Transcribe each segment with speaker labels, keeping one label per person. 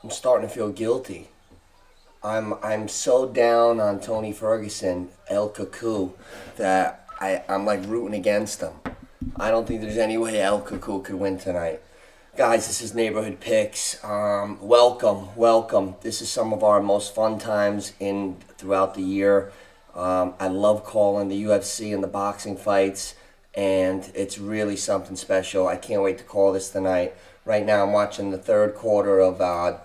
Speaker 1: I'm starting to feel guilty. I'm so down on Tony Ferguson, El Cuckoo, that I'm like rooting against him. I don't think there's any way El Cuckoo could win tonight. Guys, this is Neighborhood Picks. Welcome. This is some of our most fun times in throughout the year. I love calling the UFC and the boxing fights, and it's really something special. I can't wait to call this tonight. Right now, I'm watching the third quarter of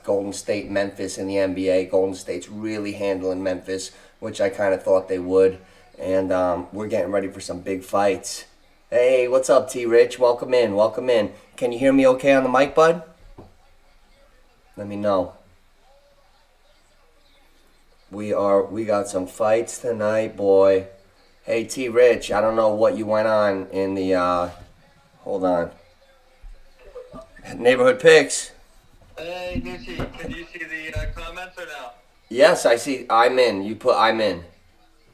Speaker 1: Golden State Memphis in the NBA. Golden State's really handling Memphis, which I kind of thought they would, and we're getting ready for some big fights. Hey, what's up, T. Rich? Welcome in. Can you hear me okay on the mic, bud? Let me know. We got some fights tonight, boy. Hey, T. Rich, I don't know what you went on in the, hold on. Neighborhood Picks.
Speaker 2: Hey, Nucci, can you see the comments or no?
Speaker 1: Yes, I see. I'm in. You put I'm in.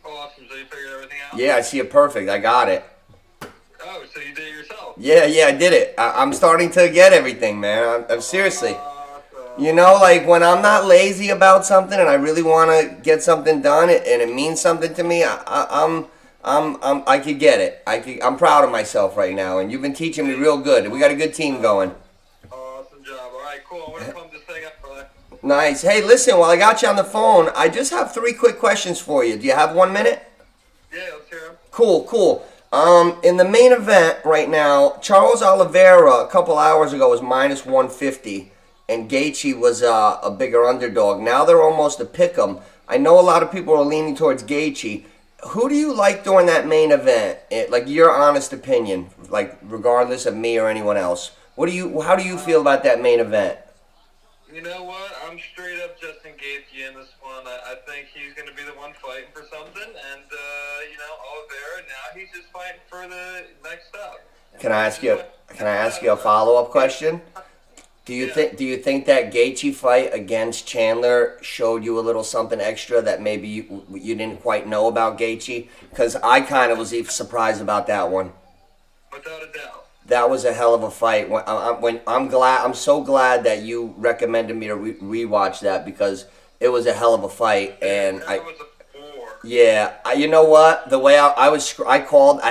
Speaker 2: Oh, awesome. So you figured everything out?
Speaker 1: Yeah, I see it perfect. I got it.
Speaker 2: Oh, so you did it yourself?
Speaker 1: Yeah, I did it. I'm starting to get everything, man. I'm seriously.
Speaker 2: Awesome.
Speaker 1: You know, like when I'm not lazy about something and I really want to get something done and it means something to me, I could get it. I'm proud of myself right now, and you've been teaching me real good. We got a good team going.
Speaker 2: Awesome job. All right, cool. I'm going to pump this thing up, brother.
Speaker 1: Nice. Hey, listen, while I got you on the phone, I just have 3 quick questions for you. Do you have 1 minute?
Speaker 2: Yeah, let's hear him.
Speaker 1: Cool. In the main event right now, Charles Oliveira a couple hours ago was minus 150, and Gaethje was a bigger underdog. Now they're almost a pick 'em. I know a lot of people are leaning towards Gaethje. Who do you like during that main event? Like your honest opinion, like regardless of me or anyone else. How do you feel about that main event?
Speaker 2: You know what? I'm straight up Justin Gaethje in this one. I think he's going to be the one fighting for something, and Oliveira now he's just fighting for the next step.
Speaker 1: Can I ask you a follow-up question? Do you think that Gaethje fight against Chandler showed you a little something extra that maybe you didn't quite know about Gaethje? Because I kind of was even surprised about that one.
Speaker 2: Without a doubt.
Speaker 1: That was a hell of a fight. I'm so glad that you recommended me to rewatch that because it was a hell of a fight, and
Speaker 2: That was a 4.
Speaker 1: yeah, you know what? The way I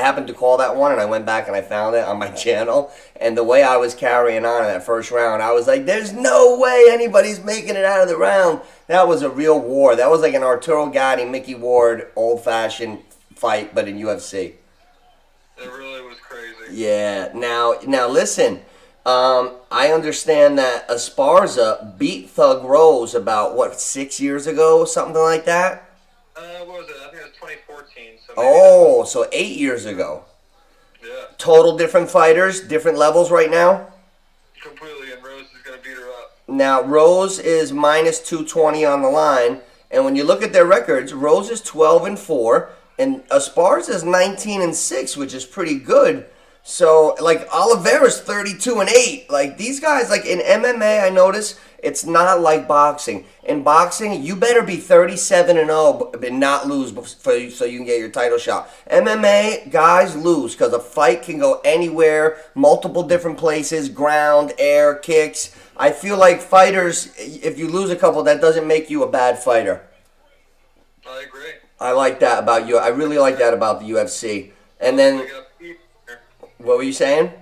Speaker 1: happened to call that one, and I went back and I found it on my channel. And the way I was carrying on in that first round, I was like, "There's no way anybody's making it out of the round." That was a real war. That was like an Arturo Gatti, Mickey Ward, old-fashioned fight, but in UFC.
Speaker 2: It really was crazy.
Speaker 1: Yeah. Now listen. I understand that Esparza beat Thug Rose about 6 years ago, something like that.
Speaker 2: What was it? I think it was 2014. So
Speaker 1: So 8 years ago.
Speaker 2: Yeah.
Speaker 1: Total different fighters, different levels right now.
Speaker 2: Completely, and Rose is going to beat her up.
Speaker 1: Now Rose is minus 220 on the line, and when you look at their records, Rose is 12-4, and Esparza is 19-6, which is pretty good. So like Oliveira's 32-8. Like these guys, like in MMA, I notice it's not like boxing. In boxing, you better be 37-0 but not lose so you can get your title shot. MMA guys lose because a fight can go anywhere, multiple different places, ground, air, kicks. I feel like fighters, if you lose a couple, that doesn't make you a bad fighter.
Speaker 2: I agree.
Speaker 1: I like that about you. I really like that about the UFC. And then,
Speaker 2: We got Pete here.
Speaker 1: what were you saying?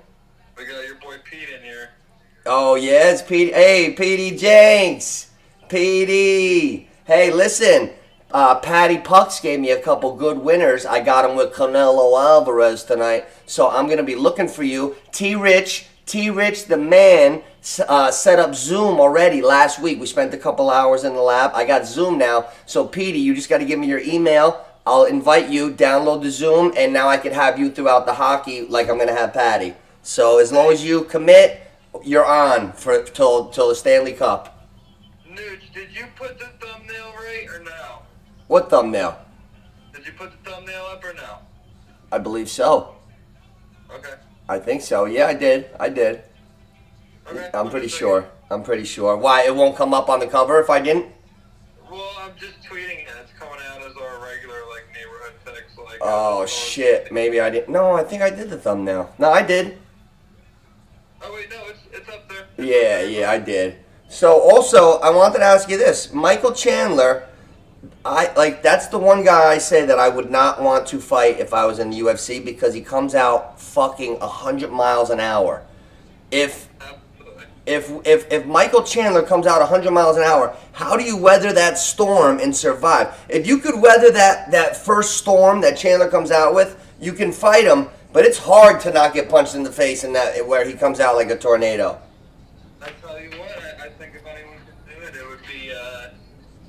Speaker 2: We got your boy Pete in here.
Speaker 1: Oh, yeah, it's Pete. Hey, Petey Jenks. Petey. Hey, listen. Patty Pucks gave me a couple good winners. I got him with Canelo Alvarez tonight. So I'm going to be looking for you. T-Rich, the man, set up Zoom already last week. We spent a couple hours in the lab. I got Zoom now. So, Petey, you just got to give me your email. I'll invite you, download the Zoom, and now I can have you throughout the hockey like I'm going to have Patty. So as long as you commit, you're on till the Stanley Cup.
Speaker 2: Nooch, did you put the thumbnail right or no?
Speaker 1: What thumbnail?
Speaker 2: Did you put the thumbnail up or no?
Speaker 1: I believe so.
Speaker 2: Okay.
Speaker 1: I think so. Yeah, I did.
Speaker 2: Okay.
Speaker 1: I'm pretty sure. Why, it won't come up on the cover if I didn't?
Speaker 2: Well, I'm just tweeting it. It's coming out as our regular neighborhood picks.
Speaker 1: Oh, shit. Maybe I didn't. No, I think I did the thumbnail. No, I did.
Speaker 2: Oh wait, no, it's up there.
Speaker 1: Yeah, I did. So also, I wanted to ask you this. Michael Chandler, that's the one guy I say that I would not want to fight if I was in the UFC because he comes out fucking 100 miles an hour. If if Michael Chandler comes out 100 miles an hour, how do you weather that storm and survive? If you could weather that first storm that Chandler comes out with, you can fight him, but it's hard to not get punched in the face in that where he comes out like a tornado.
Speaker 2: I tell you what, I think if anyone could do it, it would be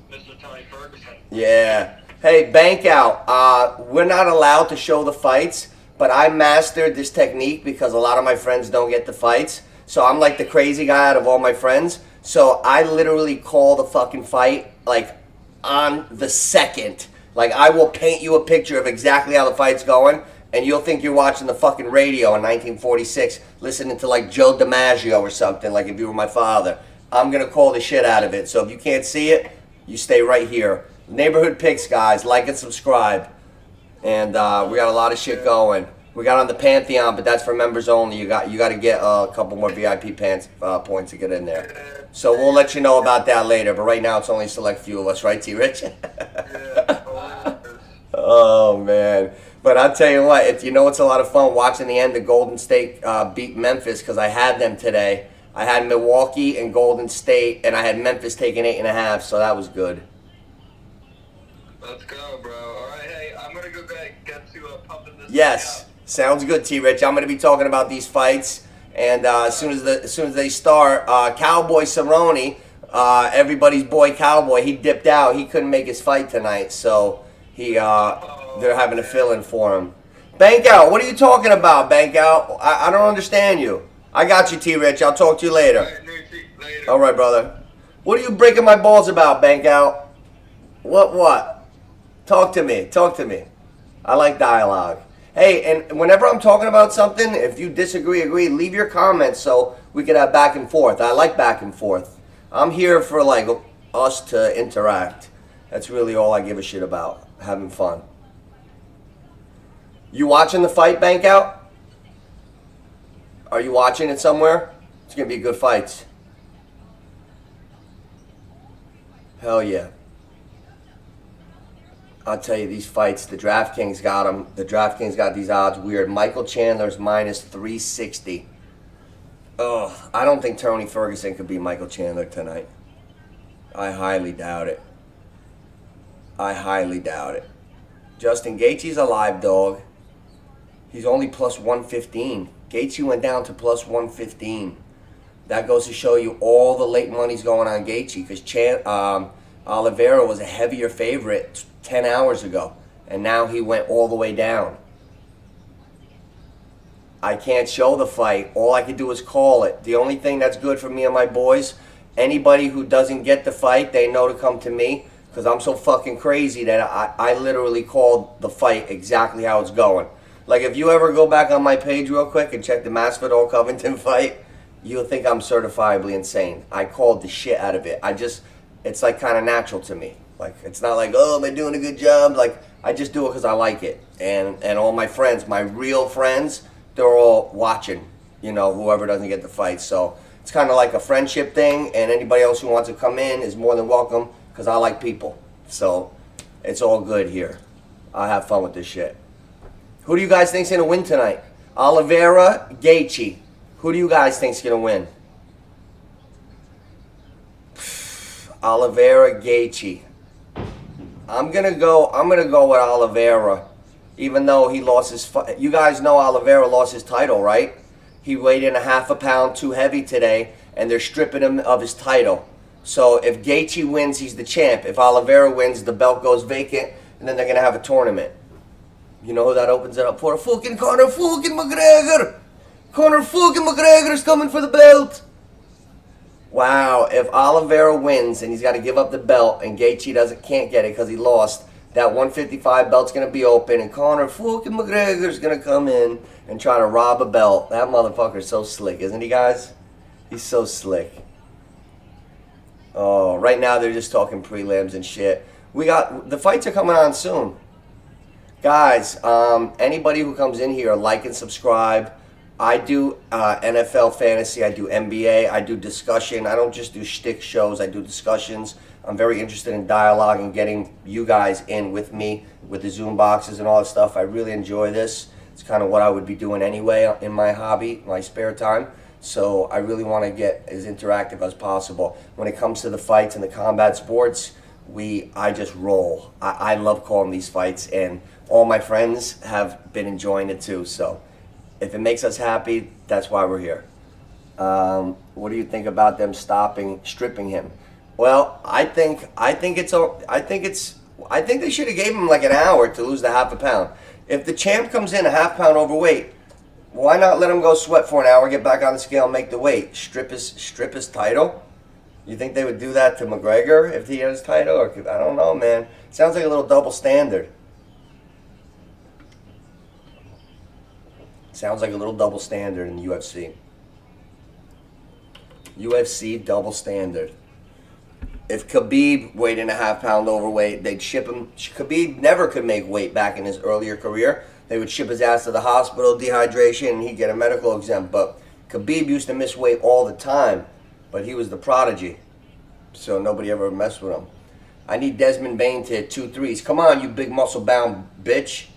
Speaker 2: Mr. Tony Ferguson.
Speaker 1: Yeah. Hey, Bank Out. We're not allowed to show the fights, but I mastered this technique because a lot of my friends don't get the fights. So I'm like the crazy guy out of all my friends. So I literally call the fucking fight like on the second. Like I will paint you a picture of exactly how the fight's going, and you'll think you're watching the fucking radio in 1946, listening to like Joe DiMaggio or something, like if you were my father. I'm gonna call the shit out of it. So if you can't see it, you stay right here. Neighborhood Picks, guys. Like and subscribe. And we got a lot of shit going. We got on the Pantheon, but that's for members only. You got to get a couple more VIP points to get in there. So we'll let you know about that later. But right now, it's only a select few of us, right, T-Rich? Oh man! But I'll tell you what, it's a lot of fun watching the end of Golden State beat Memphis because I had them today. I had Milwaukee and Golden State, and I had Memphis taking 8.5, so that was good.
Speaker 2: Let's go, bro. All right, hey, I'm gonna go get to pumping this.
Speaker 1: Yes.
Speaker 2: Thing up.
Speaker 1: Sounds good, T-Rich. I'm going to be talking about these fights, and as soon as they start, Cowboy Cerrone, everybody's boy Cowboy, he dipped out. He couldn't make his fight tonight, so they're having a fill-in for him. Bank Out, what are you talking about, Bank Out? I don't understand you. I got you, T-Rich. I'll talk to you later.
Speaker 2: All right, later.
Speaker 1: All right, brother. What are you breaking my balls about, Bank Out? What? Talk to me. I like dialogue. Hey, and whenever I'm talking about something, if you disagree, agree, leave your comments so we can have back and forth. I like back and forth. I'm here for like us to interact. That's really all I give a shit about. Having fun. You watching the fight, Bank Out? Are you watching it somewhere? It's going to be good fights. Hell yeah. I'll tell you, these fights, the DraftKings got them. The DraftKings got these odds weird. Michael Chandler's minus 360. Ugh, I don't think Tony Ferguson could beat Michael Chandler tonight. I highly doubt it. Justin Gaethje's a live dog. He's only plus 115. Gaethje went down to plus 115. That goes to show you all the late money's going on Gaethje because Oliveira was a heavier favorite 10 hours ago, and now he went all the way down. I can't show the fight. All I can do is call it. The only thing that's good for me and my boys, anybody who doesn't get the fight, they know to come to me because I'm so fucking crazy that I literally called the fight exactly how it's going. Like if you ever go back on my page real quick and check the Masvidal Covington fight, you'll think I'm certifiably insane. I called the shit out of it. It's like kind of natural to me. Like, it's not like, oh, am I doing a good job? Like, I just do it because I like it. And all my friends, my real friends, they're all watching, whoever doesn't get the fight. So it's kind of like a friendship thing, and anybody else who wants to come in is more than welcome because I like people. So it's all good here. I have fun with this shit. Who do you guys think's going to win tonight? Oliveira, Gaethje. Who do you guys think's going to win? Oliveira, Gaethje. I'm gonna go with Oliveira, even though he lost his. You guys know Oliveira lost his title, right? He weighed in 0.5 pound too heavy today, and they're stripping him of his title. So if Gaethje wins, he's the champ. If Oliveira wins, the belt goes vacant, and then they're gonna have a tournament. You know who that opens it up for? Fucking Conor fucking McGregor. Conor fucking McGregor is coming for the belt. Wow, if Oliveira wins and he's got to give up the belt and Gaethje can't get it because he lost, that 155 belt's going to be open and Conor fucking McGregor's going to come in and try to rob a belt. That motherfucker's so slick, isn't he, guys? He's so slick. Oh, right now they're just talking prelims and shit. The fights are coming on soon. Guys, anybody who comes in here, like and subscribe. I do NFL fantasy. I do NBA. I do discussion. I don't just do shtick shows. I do discussions. I'm very interested in dialogue and getting you guys in with me with the Zoom boxes and all that stuff. I really enjoy this. It's kind of what I would be doing anyway in my hobby, my spare time. So I really want to get as interactive as possible. When it comes to the fights and the combat sports, I just roll. I love calling these fights, and all my friends have been enjoying it too. So if it makes us happy, that's why we're here. What do you think about them stripping him? Well, I think they should have gave him like an hour to lose the half a pound. If the champ comes in a half pound overweight, why not let him go sweat for an hour, get back on the scale, and make the weight, strip his title? You think they would do that to McGregor if he had his title? Or I don't know, man. Sounds like a little double standard. Sounds like a little double standard in the UFC. UFC double standard. If Khabib weighed in a half pound overweight, they'd ship him. Khabib never could make weight back in his earlier career. They would ship his ass to the hospital, dehydration, and he'd get a medical exempt. But Khabib used to miss weight all the time, but he was the prodigy, so nobody ever messed with him. I need Desmond Bain to hit 2 threes. Come on, you big muscle-bound bitch.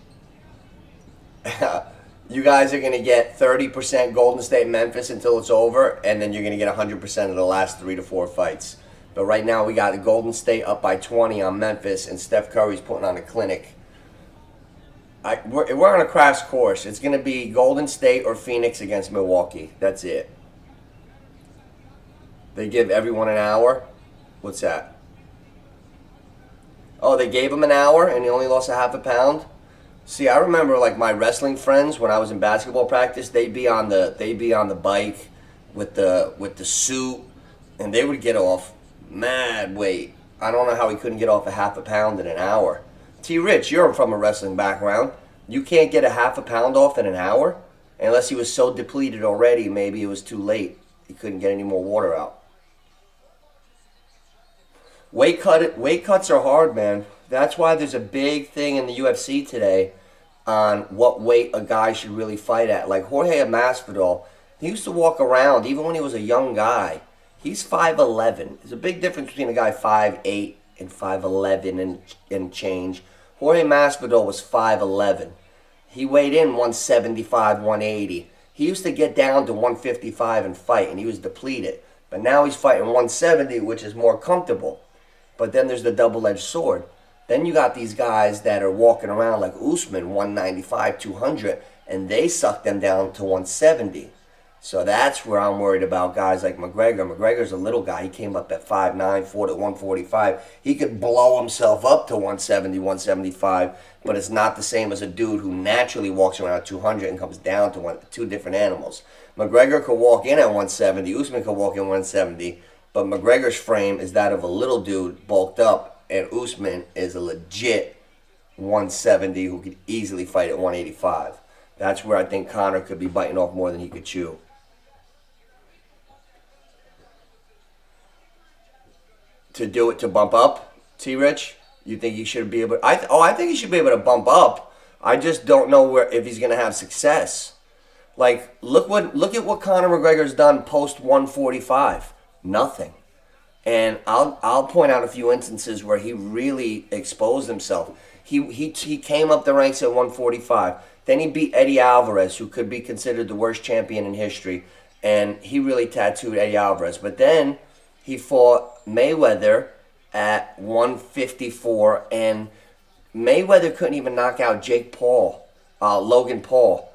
Speaker 1: You guys are going to get 30% Golden State Memphis until it's over, and then you're going to get 100% of the last 3 to 4 fights. But right now we got the Golden State up by 20 on Memphis, and Steph Curry's putting on a clinic. We're on a crash course. It's going to be Golden State or Phoenix against Milwaukee. That's it. They give everyone an hour. What's that? Oh, they gave him an hour and he only lost a half a pound? See, I remember like my wrestling friends when I was in basketball practice, they'd be on the bike with the suit, and they would get off mad weight. I don't know how he couldn't get off a half a pound in an hour. T. Rich, you're from a wrestling background. You can't get a half a pound off in an hour? Unless he was so depleted already, maybe it was too late. He couldn't get any more water out. Weight cuts are hard, man. That's why there's a big thing in the UFC today on what weight a guy should really fight at. Like Jorge Masvidal, he used to walk around, even when he was a young guy. He's 5'11". There's a big difference between a guy 5'8" and 5'11" and change. Jorge Masvidal was 5'11". He weighed in 175, 180. He used to get down to 155 and fight, and he was depleted. But now he's fighting 170, which is more comfortable. But then there's the double-edged sword. Then you got these guys that are walking around like Usman, 195, 200, and they suck them down to 170. So that's where I'm worried about guys like McGregor. McGregor's a little guy. He came up at 5'9", fought at 145. He could blow himself up to 170, 175, but it's not the same as a dude who naturally walks around at 200 and comes down to two different animals. McGregor could walk in at 170. Usman could walk in 170. But McGregor's frame is that of a little dude bulked up, and Usman is a legit 170 who could easily fight at 185. That's where I think Conor could be biting off more than he could chew. To do it, to bump up, T-Rich? You think he should be able to, I think he should be able to bump up. I just don't know if he's going to have success. Like, look at what Conor McGregor's done post 145. Nothing. And I'll point out a few instances where he really exposed himself. He came up the ranks at 145. Then he beat Eddie Alvarez, who could be considered the worst champion in history, and he really tattooed Eddie Alvarez. But then he fought Mayweather at 154, and Mayweather couldn't even knock out Logan Paul.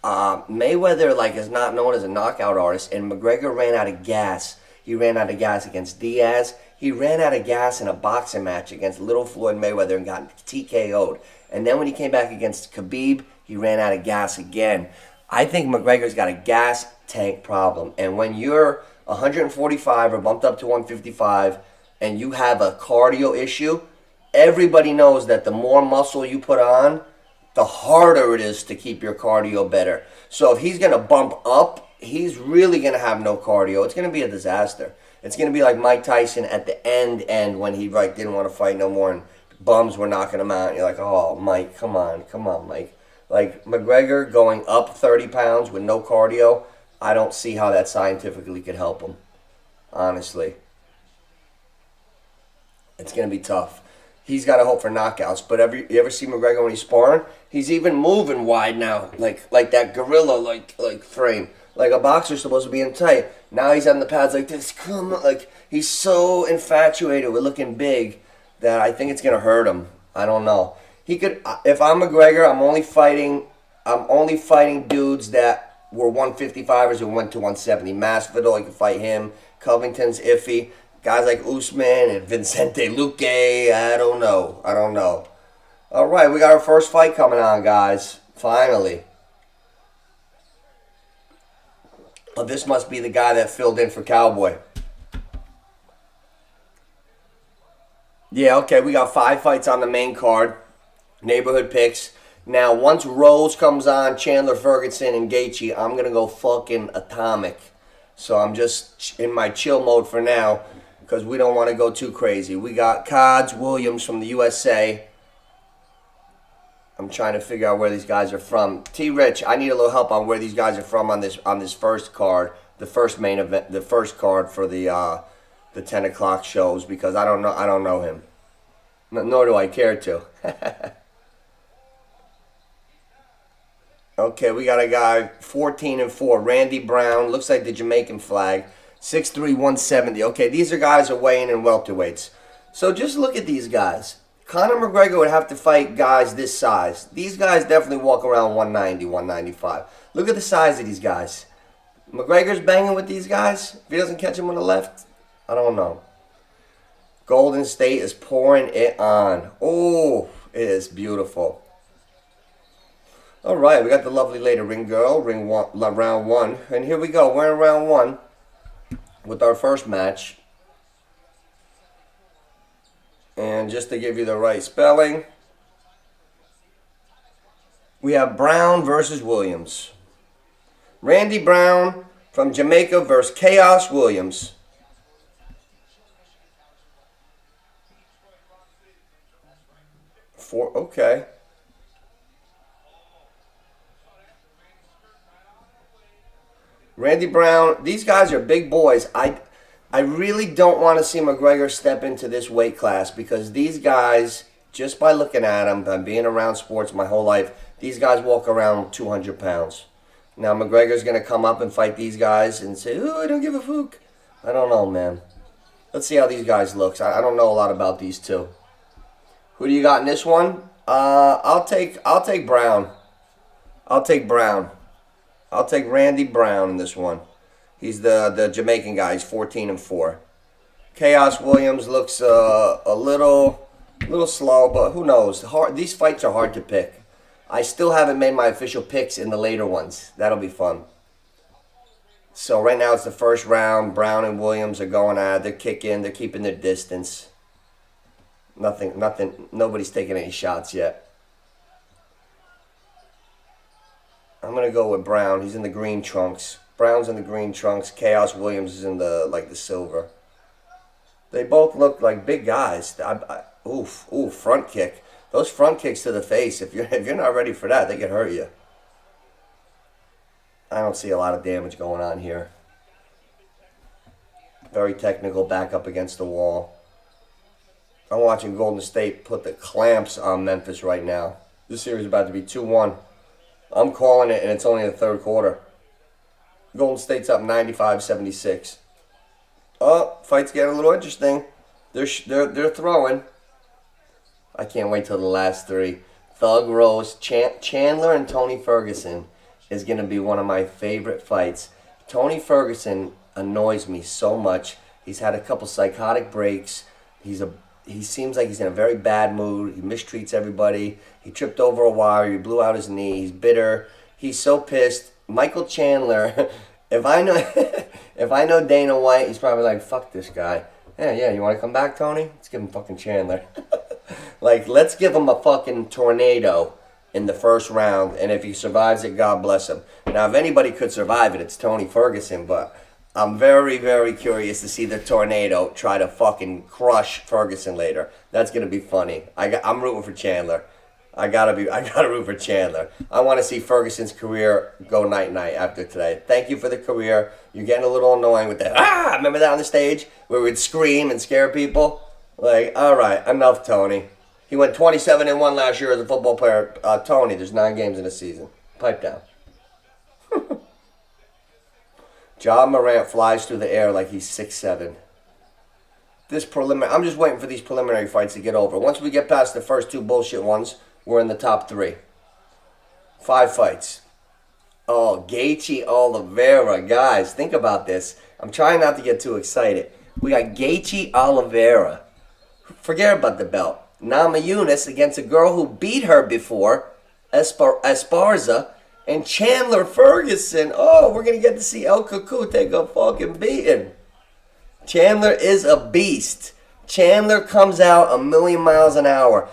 Speaker 1: Mayweather is not known as a knockout artist, and McGregor ran out of gas. He ran out of gas against Diaz. He ran out of gas in a boxing match against Little Floyd Mayweather and got TKO'd. And then when he came back against Khabib, he ran out of gas again. I think McGregor's got a gas tank problem. And when you're 145 or bumped up to 155 and you have a cardio issue, everybody knows that the more muscle you put on, the harder it is to keep your cardio better. So if he's going to bump up, he's really going to have no cardio. It's going to be a disaster. It's going to be like Mike Tyson at the end when he didn't want to fight no more and bums were knocking him out. And you're like, oh, Mike, come on, Mike. Like McGregor going up 30 pounds with no cardio, I don't see how that scientifically could help him. Honestly. It's going to be tough. He's got to hope for knockouts. But you ever see McGregor when he's sparring? He's even moving wide now, like that gorilla like frame. Like a boxer's supposed to be in tight. Now he's on the pads like this. Come on. Like he's so infatuated with looking big that I think it's going to hurt him. I don't know. He could. If I'm McGregor, I'm only fighting dudes that were 155ers who went to 170. Masvidal, I can fight him. Covington's iffy. Guys like Usman and Vicente Luque, I don't know. All right, we got our first fight coming on, guys. Finally. Oh, this must be the guy that filled in for Cowboy. Yeah, okay, we got 5 fights on the main card. Neighborhood picks. Now, once Rose comes on, Chandler, Ferguson, and Gaethje, I'm going to go fucking atomic. So I'm just in my chill mode for now because we don't want to go too crazy. We got Cods, Williams from the USA. I'm trying to figure out where these guys are from. T-Rich, I need a little help on where these guys are from on this first card, the first main event, the first card for the 10 o'clock shows because I don't know him. Nor do I care to. Okay, we got a guy 14-4, Randy Brown, looks like the Jamaican flag, 6'3", 170. Okay, these are guys who are weighing in welterweights. So just look at these guys. Conor McGregor would have to fight guys this size. These guys definitely walk around 190, 195. Look at the size of these guys. McGregor's banging with these guys. If he doesn't catch him on the left, I don't know. Golden State is pouring it on. Oh, it is beautiful. All right, we got the lovely lady ring girl, round 1. And here we go. We're in round 1 with our first match. And just to give you the right spelling, we have Brown versus Williams. Randy Brown from Jamaica versus Chaos Williams. Okay. Randy Brown, these guys are big boys. I really don't want to see McGregor step into this weight class because these guys, just by looking at them, by being around sports my whole life, these guys walk around 200 pounds. Now McGregor's going to come up and fight these guys and say, oh, I don't give a fuck. I don't know, man. Let's see how these guys look. I don't know a lot about these two. Who do you got in this one? I'll take Brown. I'll take Randy Brown in this one. He's the Jamaican guy. He's 14-4. Chaos Williams looks a little slow, but who knows? These fights are hard to pick. I still haven't made my official picks in the later ones. That'll be fun. So right now it's the first round. Brown and Williams are going at it. They're kicking. They're keeping their distance. Nothing. Nobody's taking any shots yet. I'm going to go with Brown. He's in the green trunks. Brown's in the green trunks. Chaos Williams is in the silver. They both look like big guys. Oof, front kick. Those front kicks to the face, if you're not ready for that, they can hurt you. I don't see a lot of damage going on here. Very technical, back up against the wall. I'm watching Golden State put the clamps on Memphis right now. This series is about to be 2-1. I'm calling it, and it's only the third quarter. Golden State's up 95-76. Oh, fight's getting a little interesting. They're throwing. I can't wait till the last 3. Thug Rose, Chandler, and Tony Ferguson is going to be one of my favorite fights. Tony Ferguson annoys me so much. He's had a couple psychotic breaks. He seems like he's in a very bad mood. He mistreats everybody. He tripped over a wire. He blew out his knee. He's bitter. He's so pissed. Michael Chandler, if I know Dana White, he's probably like, fuck this guy. Yeah, you want to come back, Tony? Let's give him fucking Chandler. Like, let's give him a fucking tornado in the first round, and if he survives it, God bless him. Now, if anybody could survive it, it's Tony Ferguson, but I'm very, very curious to see the tornado try to fucking crush Ferguson later. That's going to be funny. I'm rooting for Chandler. I gotta root for Chandler. I want to see Ferguson's career go night-night after today. Thank you for the career. You're getting a little annoying with that. Remember that on the stage where we'd scream and scare people? Like, all right, enough, Tony. He went 27-1 last year as a football player. Tony, there's 9 games in a season. Pipe down. John Morant flies through the air like he's 6'7". I'm just waiting for these preliminary fights to get over. Once we get past the first 2 bullshit ones, we're in the top 3. 5 fights. Oh, Gaethje Oliveira. Guys, think about this. I'm trying not to get too excited. We got Gaethje Oliveira. Forget about the belt. Namajunas against a girl who beat her before, Esparza, and Chandler Ferguson. Oh, we're going to get to see El Cuckoo take a fucking beating. Chandler is a beast. Chandler comes out a million miles an hour.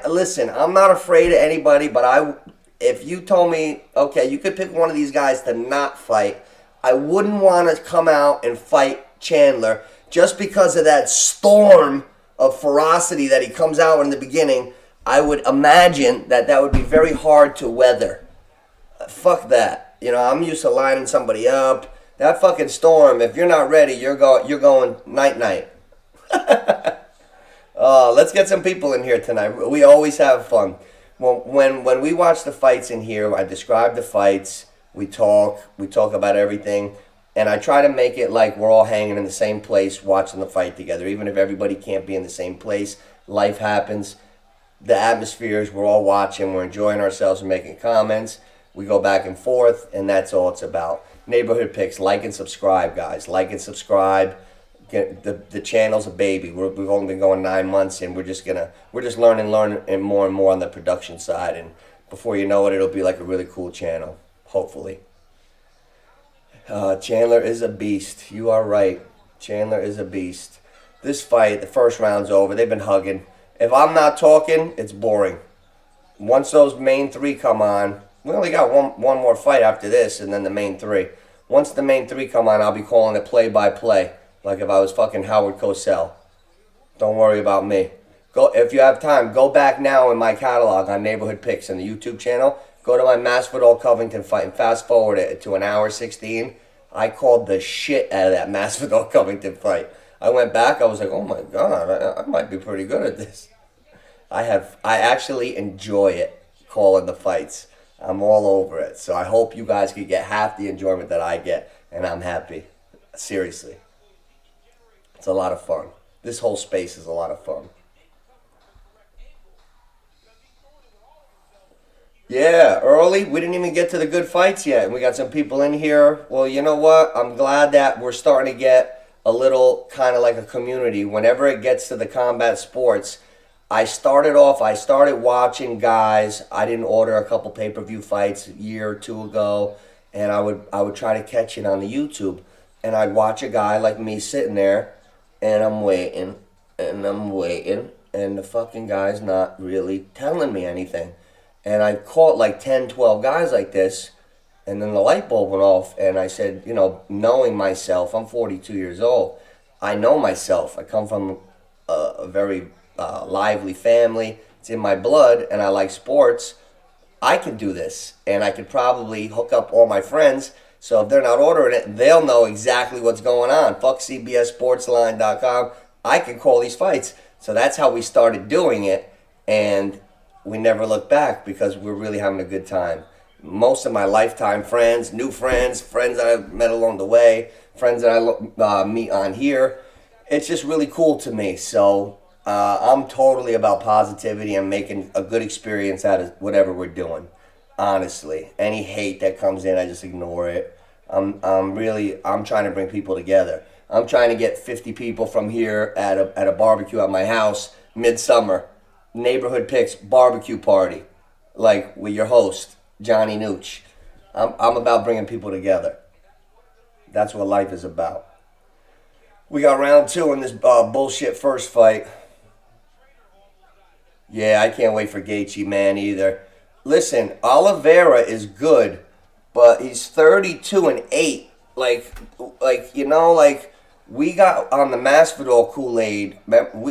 Speaker 1: Listen, I'm not afraid of anybody, but if you told me, okay, you could pick one of these guys to not fight, I wouldn't want to come out and fight Chandler just because of that storm of ferocity that he comes out in the beginning. I would imagine that would be very hard to weather. Fuck that. You know, I'm used to lining somebody up. That fucking storm, if you're not ready, you're going night-night. Let's get some people in here tonight. We always have fun. When we watch the fights in here, I describe the fights. We talk about everything. And I try to make it like we're all hanging in the same place watching the fight together. Even if everybody can't be in the same place, life happens. The atmospheres, we're all watching. We're enjoying ourselves and making comments. We go back and forth, and that's all it's about. Neighborhood Picks. Like and subscribe, guys. Like and subscribe. The channel's a baby. We've only been going 9 months, and we're just learning more and more on the production side. And before you know it, it'll be like a really cool channel, hopefully. Chandler is a beast. You are right. Chandler is a beast. This fight, the first round's over. They've been hugging. If I'm not talking, it's boring. Once those main 3 come on, we only got one more fight after this, and then the main 3. Once the main 3 come on, I'll be calling it play-by-play, like if I was fucking Howard Cosell. Don't worry about me. If you have time, go back now in my catalog on Neighborhood Picks on the YouTube channel. Go to my Masvidal Covington fight and fast forward it to 1:16. I called the shit out of that Masvidal Covington fight. I went back. I was like, oh my god, I might be pretty good at this. I actually enjoy it, calling the fights. I'm all over it. So I hope you guys could get half the enjoyment that I get, and I'm happy. Seriously. It's a lot of fun. This whole space is a lot of fun. Yeah, early. We didn't even get to the good fights yet, and we got some people in here. Well, you know what? I'm glad that we're starting to get a little kind of like a community. Whenever it gets to the combat sports, I started watching guys. I didn't order a couple pay-per-view fights a year or 2 ago, and I would try to catch it on the YouTube, and I'd watch a guy like me sitting there, and I'm waiting, and the fucking guy's not really telling me anything. And I caught like 10, 12 guys like this, and then the light bulb went off, and I said, you know, knowing myself, I'm 42 years old, I know myself. I come from a very lively family. It's in my blood, and I like sports. I can do this, and I could probably hook up all my friends, so if they're not ordering it, they'll know exactly what's going on. Fuck CBSSportsline.com. I can call these fights. So that's how we started doing it, and we never look back because we're really having a good time. Most of my lifetime friends, new friends, friends that I've met along the way, friends that I meet on here, it's just really cool to me. So I'm totally about positivity and making a good experience out of whatever we're doing. Honestly, any hate that comes in, I just ignore it. I'm trying to bring people together. I'm trying to get 50 people from here at a barbecue at my house midsummer. Neighborhood Picks barbecue party, like with your host Johnny Nooch. I'm about bringing people together. That's what life is about. We got round 2 in this bullshit first fight. Yeah, I can't wait for Gaethje, man, either. Listen, Oliveira is good, but he's 32-8. Like you know, we got on the Masvidal Kool-Aid.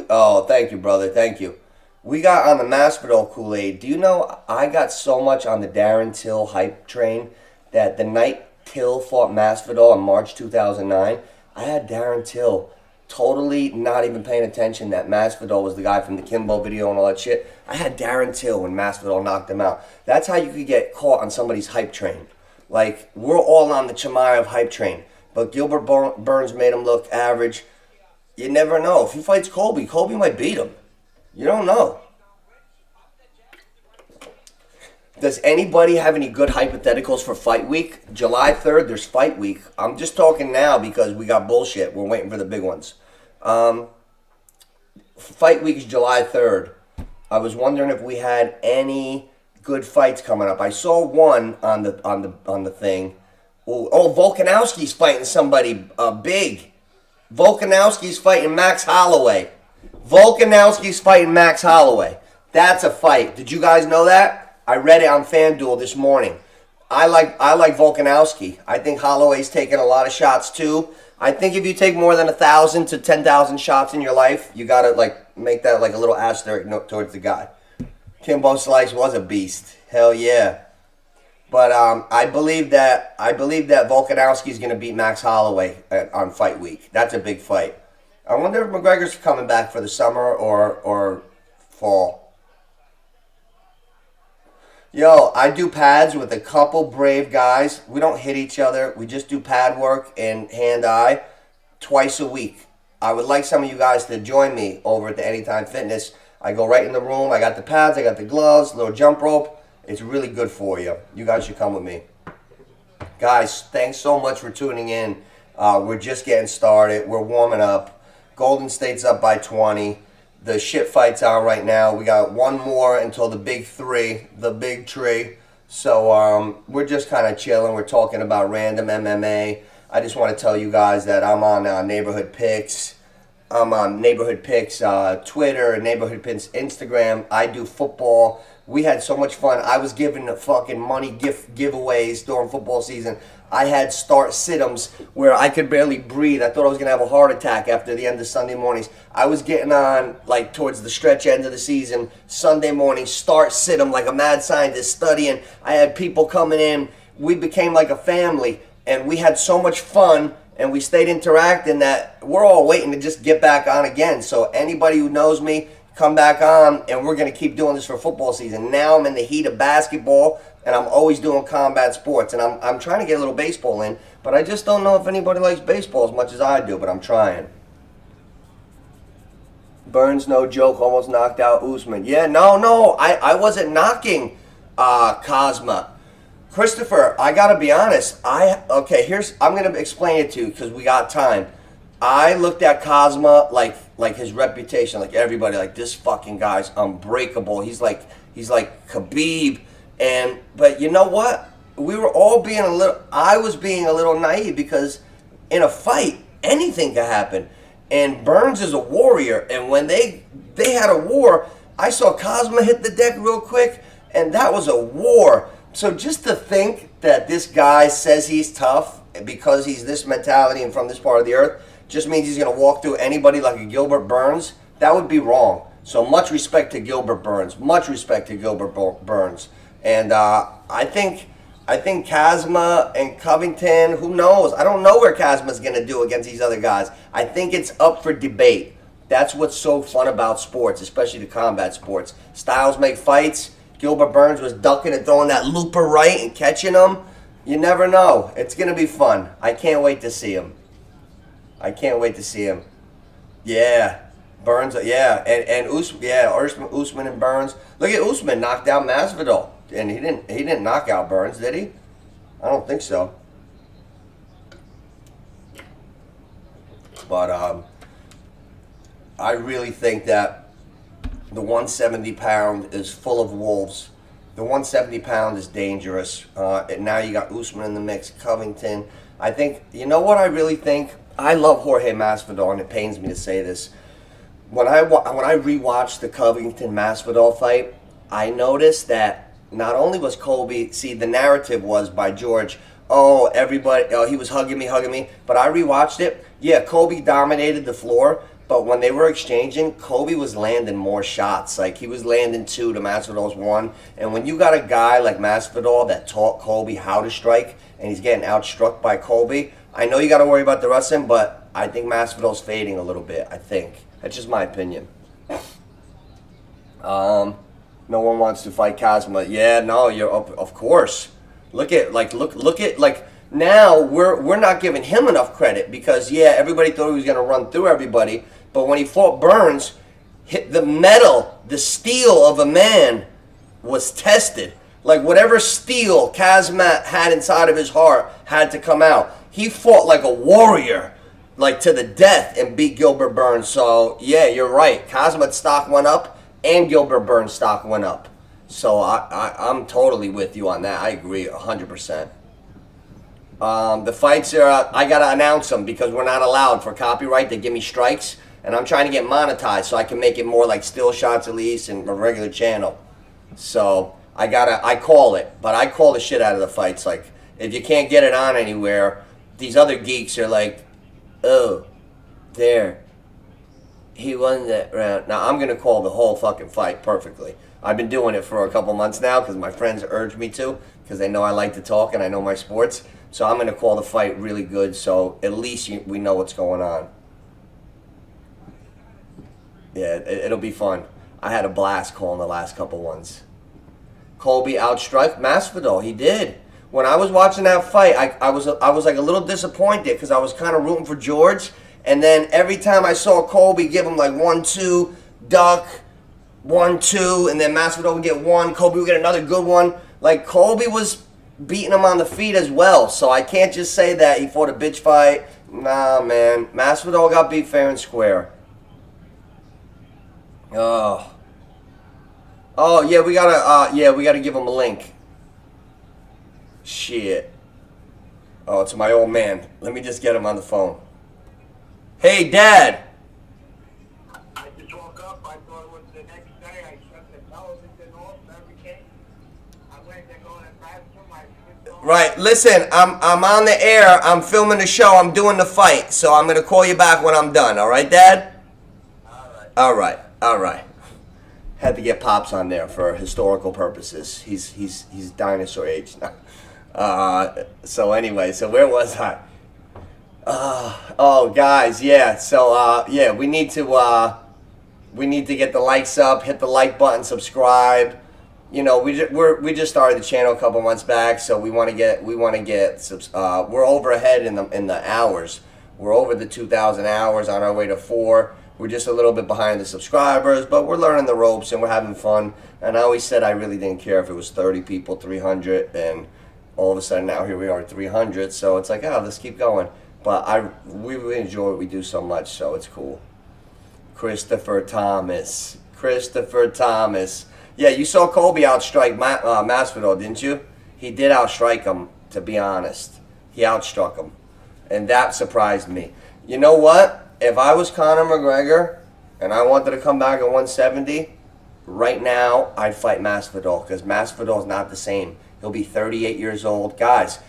Speaker 1: Oh, thank you, brother, thank you. We got on the Masvidal Kool-Aid. Do you know I got so much on the Darren Till hype train that the night Till fought Masvidal in March 2009, I had Darren Till totally not even paying attention that Masvidal was the guy from the Kimbo video and all that shit. I had Darren Till when Masvidal knocked him out. That's how you could get caught on somebody's hype train. Like, we're all on the Chimaev hype train. But Gilbert Burns made him look average. You never know. If he fights Colby, Colby might beat him. You don't know. Does anybody have any good hypotheticals for fight week? July 3rd, there's fight week. I'm just talking now because we got bullshit. We're waiting for the big ones. Fight week is July 3rd. I was wondering if we had any good fights coming up. I saw one on the thing. Oh, Volkanovski's fighting somebody big. Volkanovski's fighting Max Holloway. Volkanovski's fighting Max Holloway. That's a fight. Did you guys know that? I read it on FanDuel this morning. I like Volkanovski. I think Holloway's taking a lot of shots too. I think if you take more than 1,000 to 10,000 shots in your life, you gotta make that like a little asterisk note towards the guy. Kimbo Slice was a beast. Hell yeah. But I believe that Volkanovski's gonna beat Max Holloway on fight week. That's a big fight. I wonder if McGregor's coming back for the summer or fall. Yo, I do pads with a couple brave guys. We don't hit each other. We just do pad work and hand-eye twice a week. I would like some of you guys to join me over at the Anytime Fitness. I go right in the room. I got the pads. I got the gloves, little jump rope. It's really good for you. You guys should come with me. Guys, thanks so much for tuning in. We're just getting started. We're warming up. Golden State's up by 20. The shit fight's on right now. We got one more until the big three, the big tree. So we're just kind of chilling. We're talking about random MMA. I just want to tell you guys that I'm on Neighborhood Picks. I'm on Neighborhood Picks Twitter and Neighborhood Picks Instagram. I do football. We had so much fun. I was giving the fucking money giveaways during football season. I had start sit-ems where I could barely breathe. I thought I was going to have a heart attack after the end of Sunday mornings. I was getting on, like, towards the stretch end of the season, Sunday morning, start sit-em like a mad scientist studying. I had people coming in. We became like a family, and we had so much fun, and we stayed interacting that we're all waiting to just get back on again. So anybody who knows me, come back on, and we're going to keep doing this for football season. Now I'm in the heat of basketball, and I'm always doing combat sports, and I'm trying to get a little baseball in, but I just don't know if anybody likes baseball as much as I do, but I'm trying. Burns, no joke, almost knocked out Usman. Yeah, no, I wasn't knocking Cosma. Christopher, I got to be honest. I'm going to explain it to you because we got time. I looked at Cosma like his reputation, like everybody, like this fucking guy's unbreakable. He's like Khabib. But you know what? We were all I was being a little naive because in a fight, anything can happen. And Burns is a warrior. And when they had a war, I saw Cosma hit the deck real quick, and that was a war. So just to think that this guy says he's tough because he's this mentality and from this part of the earth just means he's going to walk through anybody like a Gilbert Burns, that would be wrong. So much respect to Gilbert Burns. Much respect to Gilbert Burns. And I think Kazma and Covington, who knows? I don't know where Kazma's going to do against these other guys. I think it's up for debate. That's what's so fun about sports, especially the combat sports. Styles make fights. Gilbert Burns was ducking and throwing that looper right and catching them. You never know. It's going to be fun. I can't wait to see him. Yeah. Burns, yeah. And Usman and Burns. Look at Usman knocked out Masvidal. And he didn't knock out Burns, did he? I don't think so. But I really think that the 170-pound is full of wolves. The 170-pound is dangerous. And now you got Usman in the mix, Covington. I think, you know what I really think? I love Jorge Masvidal, and it pains me to say this. When I rewatched the Covington Masvidal fight, I noticed that not only was Colby, the narrative was by George, he was hugging me, but I rewatched it. Yeah, Colby dominated the floor, But when they were exchanging, Kobe was landing more shots. Like, he was landing 2 to Masvidal's 1. And when you got a guy like Masvidal that taught Kobe how to strike, and he's getting outstruck by Kobe, I know you got to worry about the wrestling, but I think Masvidal's fading a little bit. I think that's just my opinion. No one wants to fight Kazma. Yeah, no, you're of course. Look at now we're not giving him enough credit because everybody thought he was gonna run through everybody, but when he fought Burns, hit the metal, the steel of a man was tested. Like whatever steel Kazmat had inside of his heart had to come out. He fought like a warrior, like to the death, and beat Gilbert Burns. So yeah, you're right. Kazmat's stock went up, and Gilbert Burns' stock went up. So I'm totally with you on that. I agree 100%. The fights are I gotta announce them because we're not allowed for copyright. They give me strikes, and I'm trying to get monetized so I can make it more like still shots at least and a regular channel. So I call it, but I call the shit out of the fights. Like if you can't get it on anywhere, these other geeks are like, oh, there, he won that round. Now I'm gonna call the whole fucking fight perfectly. I've been doing it for a couple months now because my friends urge me to because they know I like to talk and I know my sports. So I'm gonna call the fight really good so at least we know what's going on. Yeah, it'll be fun. I had a blast calling the last couple ones. Colby outstruck Masvidal. He did. When I was watching that fight, I was like a little disappointed because I was kind of rooting for George. And then every time I saw Colby give him like 1-2, duck, 1-2, and then Masvidal would get one, Colby would get another good one. Like Colby was beating him on the feet as well. So I can't just say that he fought a bitch fight. Nah, man. Masvidal got beat fair and square. Oh yeah, we gotta give him a link. Shit. Oh, it's my old man. Let me just get him on the phone. Hey, Dad.
Speaker 3: I just woke up. I thought it was the next day. I shut the television off, everything. I went to go to the bathroom.
Speaker 1: Right, listen, I'm on the air. I'm filming the show. I'm doing the fight. So I'm gonna call you back when I'm done. All right, Dad? All right. Had to get Pops on there for historical purposes. He's dinosaur age now. So anyway, so where was I? Oh guys, yeah. So we need to get the likes up, hit the like button, subscribe. You know, we just started the channel a couple months back, so we want to get we're over ahead in the hours. We're over the 2,000 hours on our way to 4. We're just a little bit behind the subscribers, but we're learning the ropes and we're having fun. And I always said I really didn't care if it was 30 people, 300, and all of a sudden now here we are at 300. So it's like, let's keep going. But we really enjoy what we do so much, so it's cool. Christopher Thomas. Yeah, you saw Colby outstrike Masvidal, didn't you? He did outstrike him, to be honest. He outstruck him. And that surprised me. You know what? If I was Conor McGregor and I wanted to come back at 170, right now I'd fight Masvidal because Masvidal's not the same. He'll be 38 years old. Guys,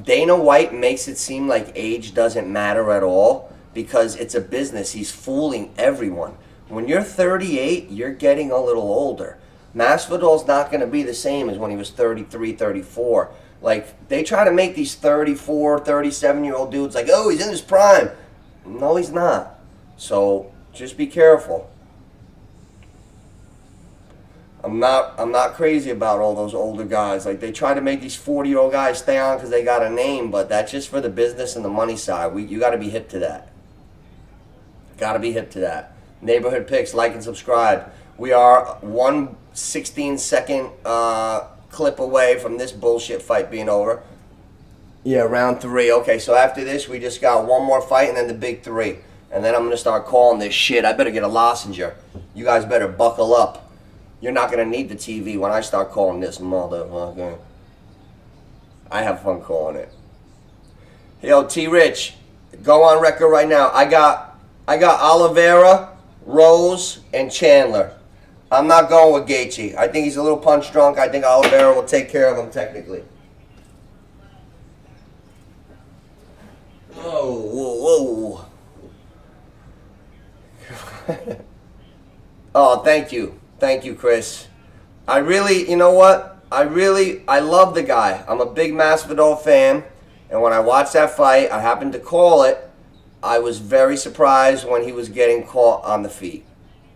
Speaker 1: Dana White makes it seem like age doesn't matter at all because it's a business. He's fooling everyone. When you're 38, you're getting a little older. Masvidal's not going to be the same as when he was 33, 34. Like, they try to make these 34, 37-year-old dudes like, oh, he's in his prime. No, he's not. So just be careful. I'm not crazy about all those older guys. Like they try to make these 40-year-old guys stay on because they got a name, but that's just for the business and the money side. You got to be hip to that. Got to be hip to that. Neighborhood Picks, like and subscribe. We are 1 16-second clip away from this bullshit fight being over. Yeah, round 3. Okay, so after this, we just got one more fight and then the big 3. And then I'm going to start calling this shit. I better get a lozenge. You guys better buckle up. You're not going to need the TV when I start calling this motherfucker. I have fun calling it. Yo, T-Rich, go on record right now. I got Oliveira, Rose, and Chandler. I'm not going with Gaethje. I think he's a little punch drunk. I think Oliveira will take care of him technically. Whoa. Oh, thank you, Chris. I really, you know what? I love the guy. I'm a big Masvidal fan, and when I watched that fight, I happened to call it. I was very surprised when he was getting caught on the feet.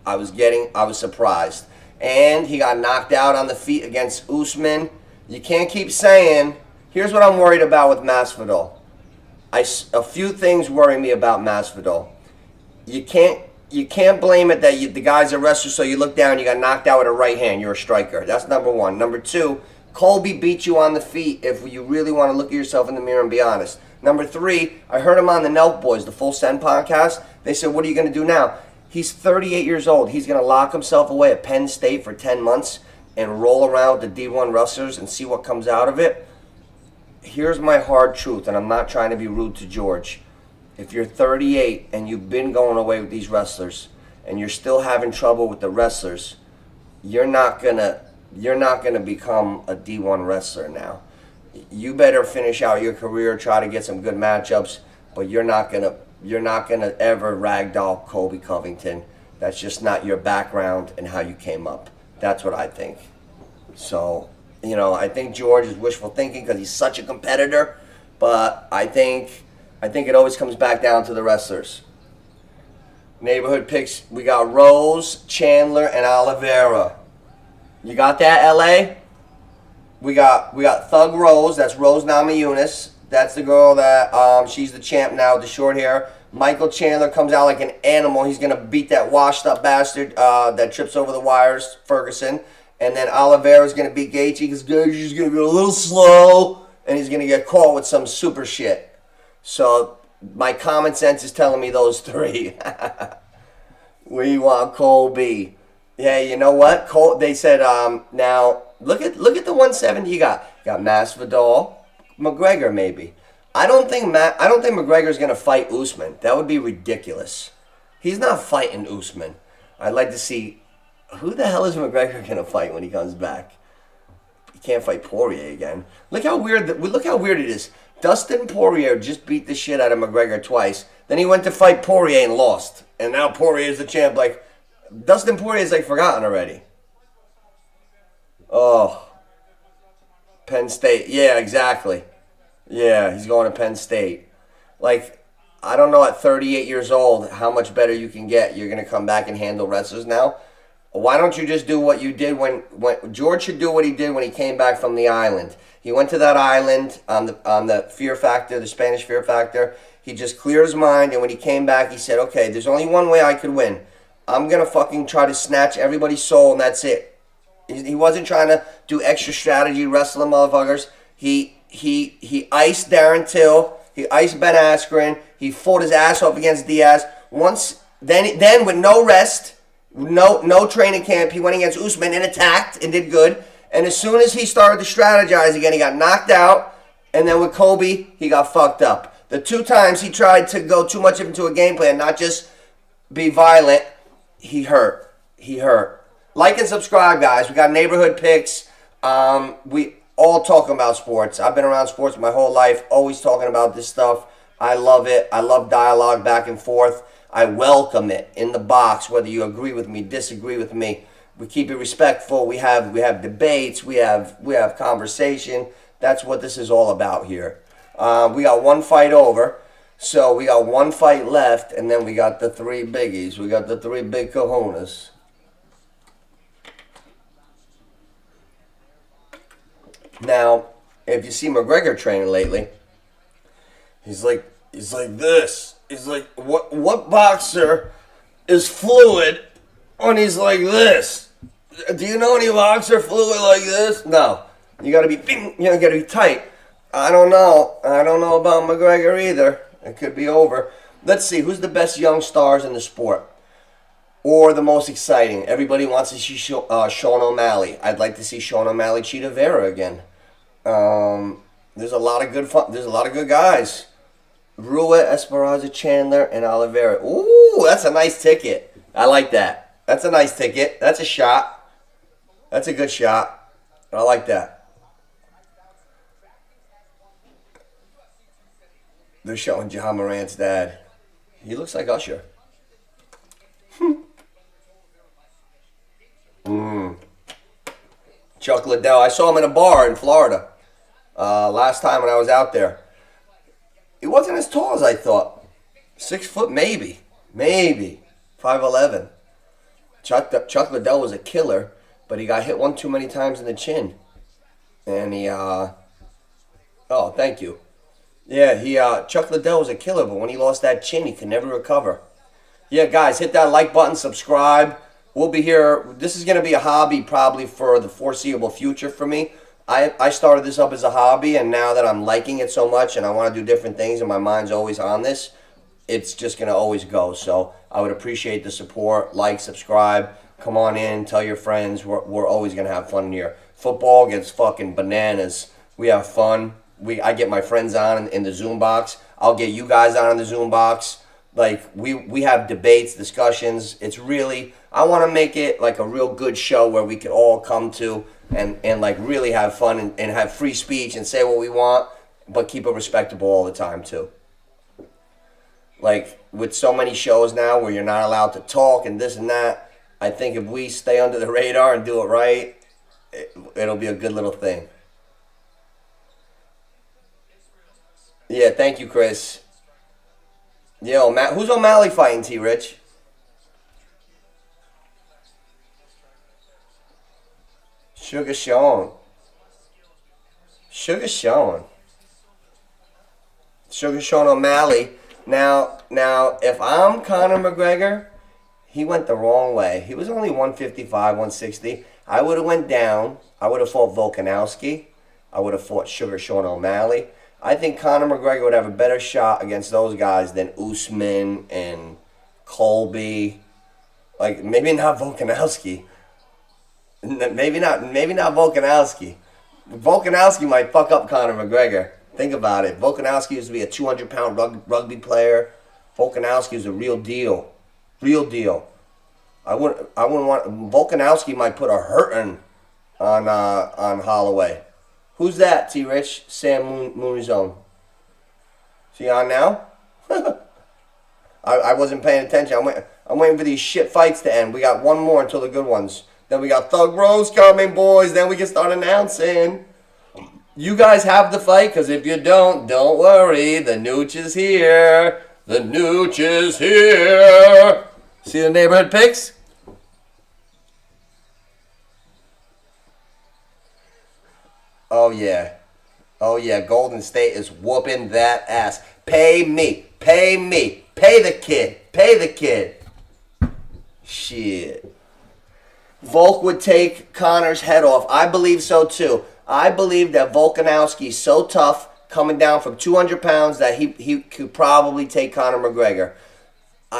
Speaker 1: I was surprised. And he got knocked out on the feet against Usman. You can't keep saying, here's what I'm worried about with Masvidal. A few things worry me about Masvidal. You can't blame it that the guy's a wrestler, so you look down, you got knocked out with a right hand. You're a striker. That's number one. Number two, Colby beat you on the feet if you really want to look at yourself in the mirror and be honest. Number three, I heard him on the Nelk Boys, the Full Send podcast. They said, what are you going to do now? He's 38 years old. He's going to lock himself away at Penn State for 10 months and roll around with the D1 wrestlers and see what comes out of it. Here's my hard truth, and I'm not trying to be rude to George. If you're 38 and you've been going away with these wrestlers and you're still having trouble with the wrestlers, you're not gonna become a D1 wrestler now. You better finish out your career, try to get some good matchups, but you're not gonna ever ragdoll Colby Covington. That's just not your background and how you came up. That's what I think. So, I think George is wishful thinking because he's such a competitor, but I think it always comes back down to the wrestlers. Neighborhood picks, we got Rose, Chandler, and Oliveira. You got that, LA? We got Thug Rose, that's Rose Namajunas. That's the girl that, she's the champ now with the short hair. Michael Chandler comes out like an animal. He's going to beat that washed up bastard that trips over the wires, Ferguson. And then Oliveira's going to beat Gaethje because Gaethje's going to be a little slow. And he's going to get caught with some super shit. So my common sense is telling me those three. We want Colby. Yeah, you know what? They said, now, look at the 170 you got. You got Masvidal, McGregor maybe. I don't think McGregor's going to fight Usman. That would be ridiculous. He's not fighting Usman. I'd like to see, who the hell is McGregor going to fight when he comes back? He can't fight Poirier again. Look how weird it is. Dustin Poirier just beat the shit out of McGregor twice. Then he went to fight Poirier and lost. And now Poirier's the champ. Like, Dustin Poirier's like forgotten already. Oh. Penn State. Yeah, exactly. Yeah, he's going to Penn State. Like, I don't know at 38 years old how much better you can get. You're going to come back and handle wrestlers now. Why don't you just do what you did when George should do what he did when he came back from the island. He went to that island on the Fear Factor, the Spanish Fear Factor. He just cleared his mind, and when he came back, he said, okay, there's only one way I could win. I'm going to fucking try to snatch everybody's soul, and that's it. He wasn't trying to do extra strategy, wrestling motherfuckers. He iced Darren Till. He iced Ben Askren. He fought his ass off against Diaz. Then with no rest, no training camp, he went against Usman and attacked and did good. And as soon as he started to strategize again, he got knocked out. And then with Colby, he got fucked up. The two times he tried to go too much into a game plan, not just be violent, he hurt. Like and subscribe, guys. We got neighborhood picks. We all talking about sports. I've been around sports my whole life, always talking about this stuff. I love it. I love dialogue back and forth. I welcome it in the box, whether you agree with me, disagree with me. We keep it respectful. We have debates. We have conversation. That's what this is all about here. We got one fight over, so we got one fight left, and then we got the three biggies. We got the three big kahunas. Now, if you see McGregor training lately, he's like this. He's like, what boxer is fluid when he's like this? Do you know any boxer fluid like this? No. You gotta be tight. I don't know about McGregor either. It could be over. Let's see, who's the best young stars in the sport? Or the most exciting? Everybody wants to see Sean O'Malley. I'd like to see Sean O'Malley cheat Vera again. There's a lot of good guys. Rua, Esperanza, Chandler, and Oliveira. Ooh, that's a nice ticket. I like that. That's a nice ticket. That's a shot. That's a good shot. I like that. They're showing John Morant's dad. He looks like Usher. Chuck Liddell. I saw him in a bar in Florida last time when I was out there. He wasn't as tall as I thought. 6 foot, maybe. 5'11". Chuck Liddell was a killer, but he got hit one too many times in the chin. And he, oh, thank you. Yeah, Chuck Liddell was a killer, but when he lost that chin, he could never recover. Yeah, guys, hit that like button, subscribe. We'll be here. This is going to be a hobby probably for the foreseeable future for me. I started this up as a hobby, and now that I'm liking it so much and I want to do different things and my mind's always on this, it's just going to always go. So I would appreciate the support. Like, subscribe, come on in, tell your friends. We're always going to have fun here. Football gets fucking bananas. We have fun. I get my friends on in the Zoom box. I'll get you guys on in the Zoom box. Like, we have debates, discussions. It's really, I want to make it like a real good show where we could all come to and like really have fun and have free speech and say what we want, but keep it respectable all the time too. Like, with so many shows now where you're not allowed to talk and this and that, I think if we stay under the radar and do it right, it'll be a good little thing. Yeah, thank you, Chris. Yo, who's O'Malley fighting, T-Rich? Sugar Sean. Sugar Sean O'Malley. Now, if I'm Conor McGregor, he went the wrong way. He was only 155, 160. I would have went down. I would have fought Volkanovski. I would have fought Sugar Sean O'Malley. I think Conor McGregor would have a better shot against those guys than Usman and Colby. Like, maybe not Volkanovski. Maybe not Volkanovski. Volkanovski might fuck up Conor McGregor. Think about it. Volkanovski used to be a 200-pound rugby player. Volkanovski is a real deal. Real deal. I wouldn't want... Volkanovski might put a hurting on Holloway. Who's that, T-Rich? Sam Moonizone. Is he on now? I wasn't paying attention. I'm waiting for these shit fights to end. We got one more until the good ones. Then we got Thug Rose coming, boys. Then we can start announcing. You guys have the fight, because if you don't worry. The Nooch is here. The Nooch is here. See the neighborhood picks? Oh, yeah. Golden State is whooping that ass. Pay me. Pay the kid. Shit. Volk would take Conor's head off. I believe so, too. I believe that Volkanovski's so tough, coming down from 200 pounds, that he could probably take Conor McGregor.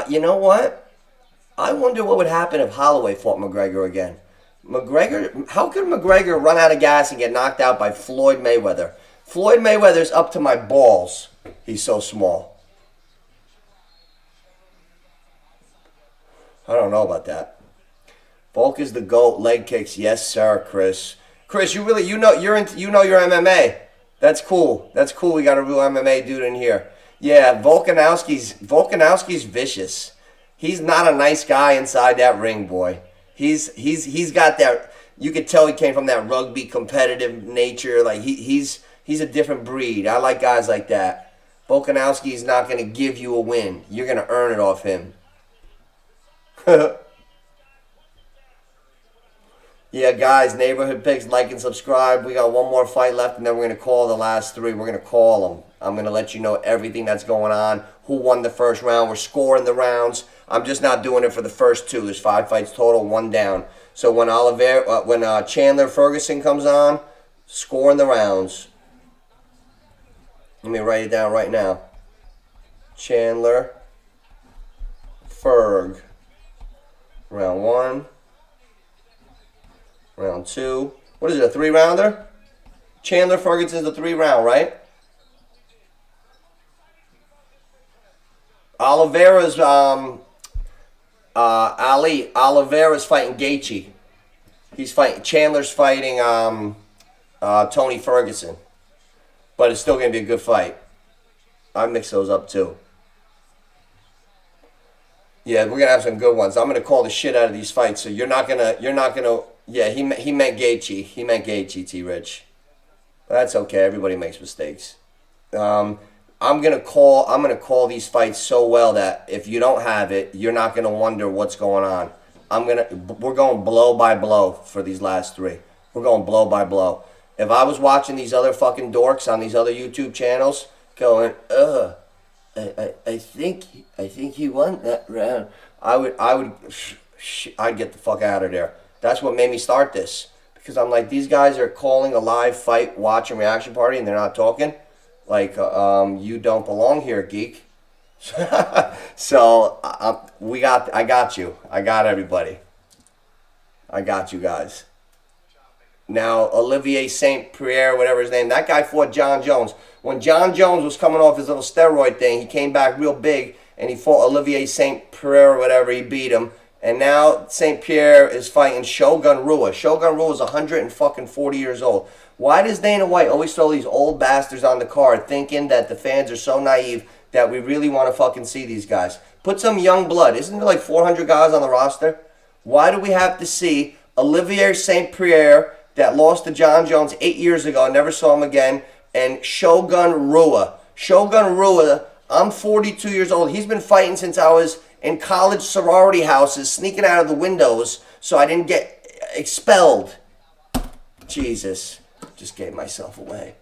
Speaker 1: You know what? I wonder what would happen if Holloway fought McGregor again. How could McGregor run out of gas and get knocked out by Floyd Mayweather? Floyd Mayweather's up to my balls. He's so small. I don't know about that. Volk is the GOAT. Leg kicks, yes sir, Chris. Chris, you know your MMA. That's cool. We got a real MMA dude in here. Yeah, Volkanovski's vicious. He's not a nice guy inside that ring, boy. He's got that. You could tell he came from that rugby competitive nature. Like he's a different breed. I like guys like that. Volkanovski's not gonna give you a win. You're gonna earn it off him. Yeah, guys, neighborhood picks, like and subscribe. We got one more fight left, and then we're going to call the last three. We're going to call them. I'm going to let you know everything that's going on, who won the first round. We're scoring the rounds. I'm just not doing it for the first two. There's 5 fights total, 1 down. So when Chandler Ferguson comes on, scoring the rounds. Let me write it down right now. Chandler Ferg. Round 1. Round 2. What is it, a 3-rounder? Chandler Ferguson's a 3-round, right? Oliveira's Oliveira's fighting Gaethje. Chandler's fighting Tony Ferguson. But it's still gonna be a good fight. I mix those up too. Yeah, we're gonna have some good ones. I'm gonna call the shit out of these fights, so you're not gonna Yeah, he meant Gaethje. He meant Gaethje, T-Rich. That's okay. Everybody makes mistakes. I'm gonna call these fights so well that if you don't have it, you're not gonna wonder what's going on. We're going blow by blow for these last three. We're going blow by blow. If I was watching these other fucking dorks on these other YouTube channels going, I think he won that round, I'd get the fuck out of there. That's what made me start this. Because I'm like, these guys are calling a live fight, watch and reaction party, and they're not talking. Like, you don't belong here, geek. So, I got you. I got everybody. I got you guys. Now, Olivier St. Pierre, whatever his name, that guy fought Jon Jones. When Jon Jones was coming off his little steroid thing, he came back real big, and he fought Olivier St. Pierre or whatever, he beat him. And now St. Pierre is fighting Shogun Rua. Shogun Rua is 140 years old. Why does Dana White always throw these old bastards on the card thinking that the fans are so naive that we really want to fucking see these guys? Put some young blood. Isn't there like 400 guys on the roster? Why do we have to see Olivier St. Pierre that lost to Jon Jones 8 years ago, never saw him again, and Shogun Rua? Shogun Rua, I'm 42 years old. He's been fighting since I was in college sorority houses, sneaking out of the windows so I didn't get expelled. Jesus, just gave myself away.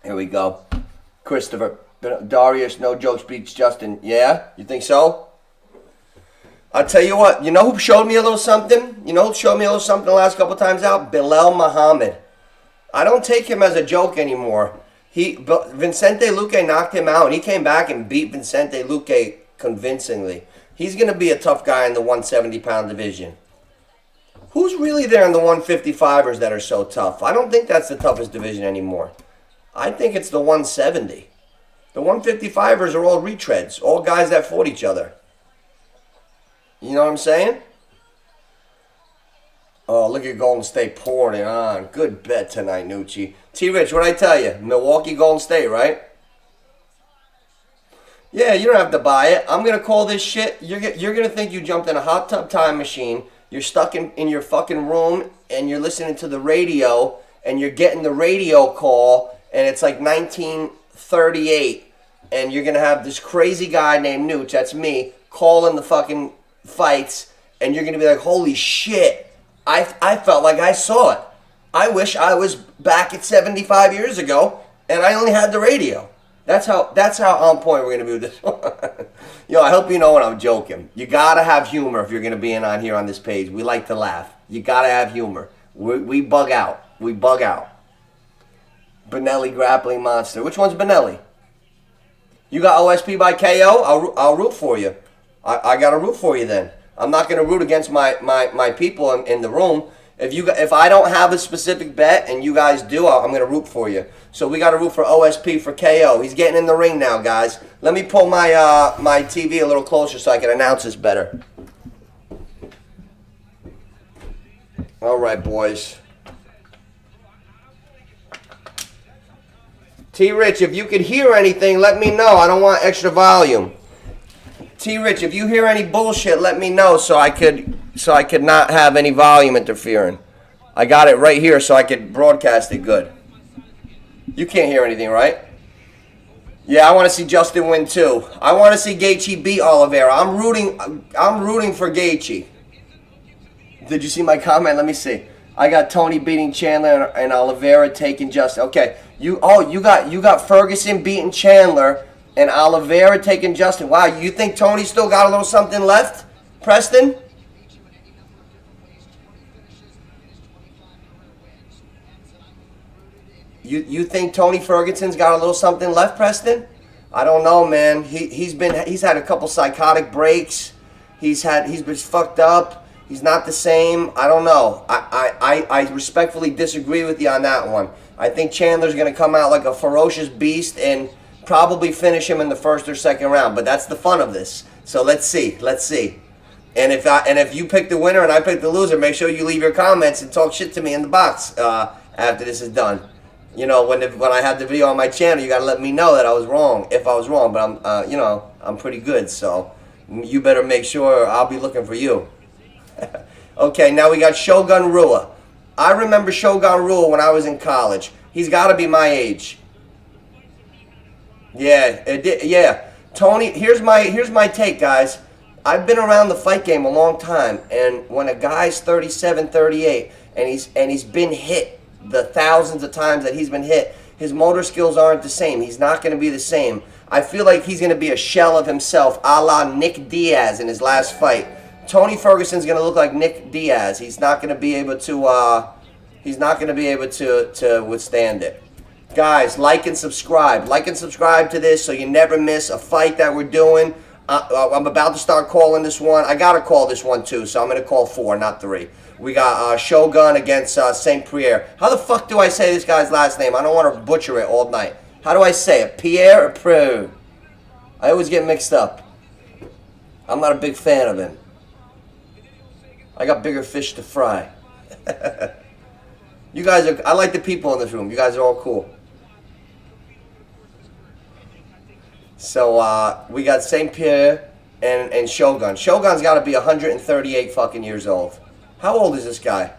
Speaker 1: Here we go. Christopher, Darius, no jokes beats Justin. Yeah, you think so? I'll tell you what, you know who showed me a little something? You know who showed me a little something the last couple times out? Bilal Muhammad. I don't take him as a joke anymore. Vicente Luque knocked him out, and he came back and beat Vicente Luque convincingly. He's going to be a tough guy in the 170-pound division. Who's really there in the 155ers that are so tough? I don't think that's the toughest division anymore. I think it's the 170. The 155ers are all retreads, all guys that fought each other. You know what I'm saying? Oh, look at Golden State pouring it on. Good bet tonight, Nucci. T-Rich, what'd I tell you? Milwaukee, Golden State, right? Yeah, you don't have to buy it. I'm going to call this shit. You're going to think you jumped in a hot tub time machine. You're stuck in your fucking room, and you're listening to the radio, and you're getting the radio call, and it's like 1938, and you're going to have this crazy guy named Nooch, that's me, calling the fucking fights, and you're going to be like, holy shit. I felt like I saw it. I wish I was back at 75 years ago and I only had the radio. That's how on point we're going to be with this one. Yo, I hope you know when I'm joking. You got to have humor if you're going to be in on here on this page. We like to laugh. You got to have humor. We bug out. We bug out. Benelli Grappling Monster. Which one's Benelli? You got OSP by KO? I'll root for you. I got to root for you then. I'm not going to root against my people in the room. If I don't have a specific bet and you guys do, I'm going to root for you. So we got to root for OSP for KO. He's getting in the ring now, guys. Let me pull my TV a little closer so I can announce this better. All right, boys. T-Rich, if you could hear anything, let me know. I don't want extra volume. T-Rich, if you hear any bullshit, let me know so I could not have any volume interfering. I got it right here so I could broadcast it good. You can't hear anything, right? Yeah, I want to see Justin win too. I want to see Gaethje beat Oliveira. I'm rooting for Gaethje. Did you see my comment? Let me see. I got Tony beating Chandler and Oliveira taking Justin. Okay, you got Ferguson beating Chandler and Oliveira taking Justin. Wow, you think Tony still got a little something left, Preston? You think Tony Ferguson's got a little something left, Preston? I don't know, man. He's had a couple psychotic breaks. He's been fucked up. He's not the same. I don't know. I respectfully disagree with you on that one. I think Chandler's gonna come out like a ferocious beast and probably finish him in the first or second round. But that's the fun of this. So let's see. And if you pick the winner and I pick the loser, make sure you leave your comments and talk shit to me in the box after this is done. You know, when I have the video on my channel, you gotta let me know that I was wrong, if I was wrong. But I'm pretty good, so You better make sure I'll be looking for you. Okay, now we got Shogun Rua. I remember Shogun Rua when I was in college. He's got to be my age. Yeah, yeah. Tony, here's my take, guys. I've been around the fight game a long time, and when a guy's 37, 38, and he's been hit the thousands of times that he's been hit, his motor skills aren't the same. He's not going to be the same. I feel like he's going to be a shell of himself, a la Nick Diaz in his last fight. Tony Ferguson's going to look like Nick Diaz. He's not going to be able to. He's not going to be able to withstand it. Guys, like and subscribe. Like and subscribe to this so you never miss a fight that we're doing. I'm about to start calling this one. I got to call this one too, so I'm going to call 4, not 3. We got Shogun against St. Pierre. How the fuck do I say this guy's last name? I don't want to butcher it all night. How do I say it? Pierre or Preux? I always get mixed up. I'm not a big fan of him. I got bigger fish to fry. You guys are, I like the people in this room. You guys are all cool. So, we got St. Pierre and Shogun. Shogun's got to be 138 fucking years old. How old is this guy?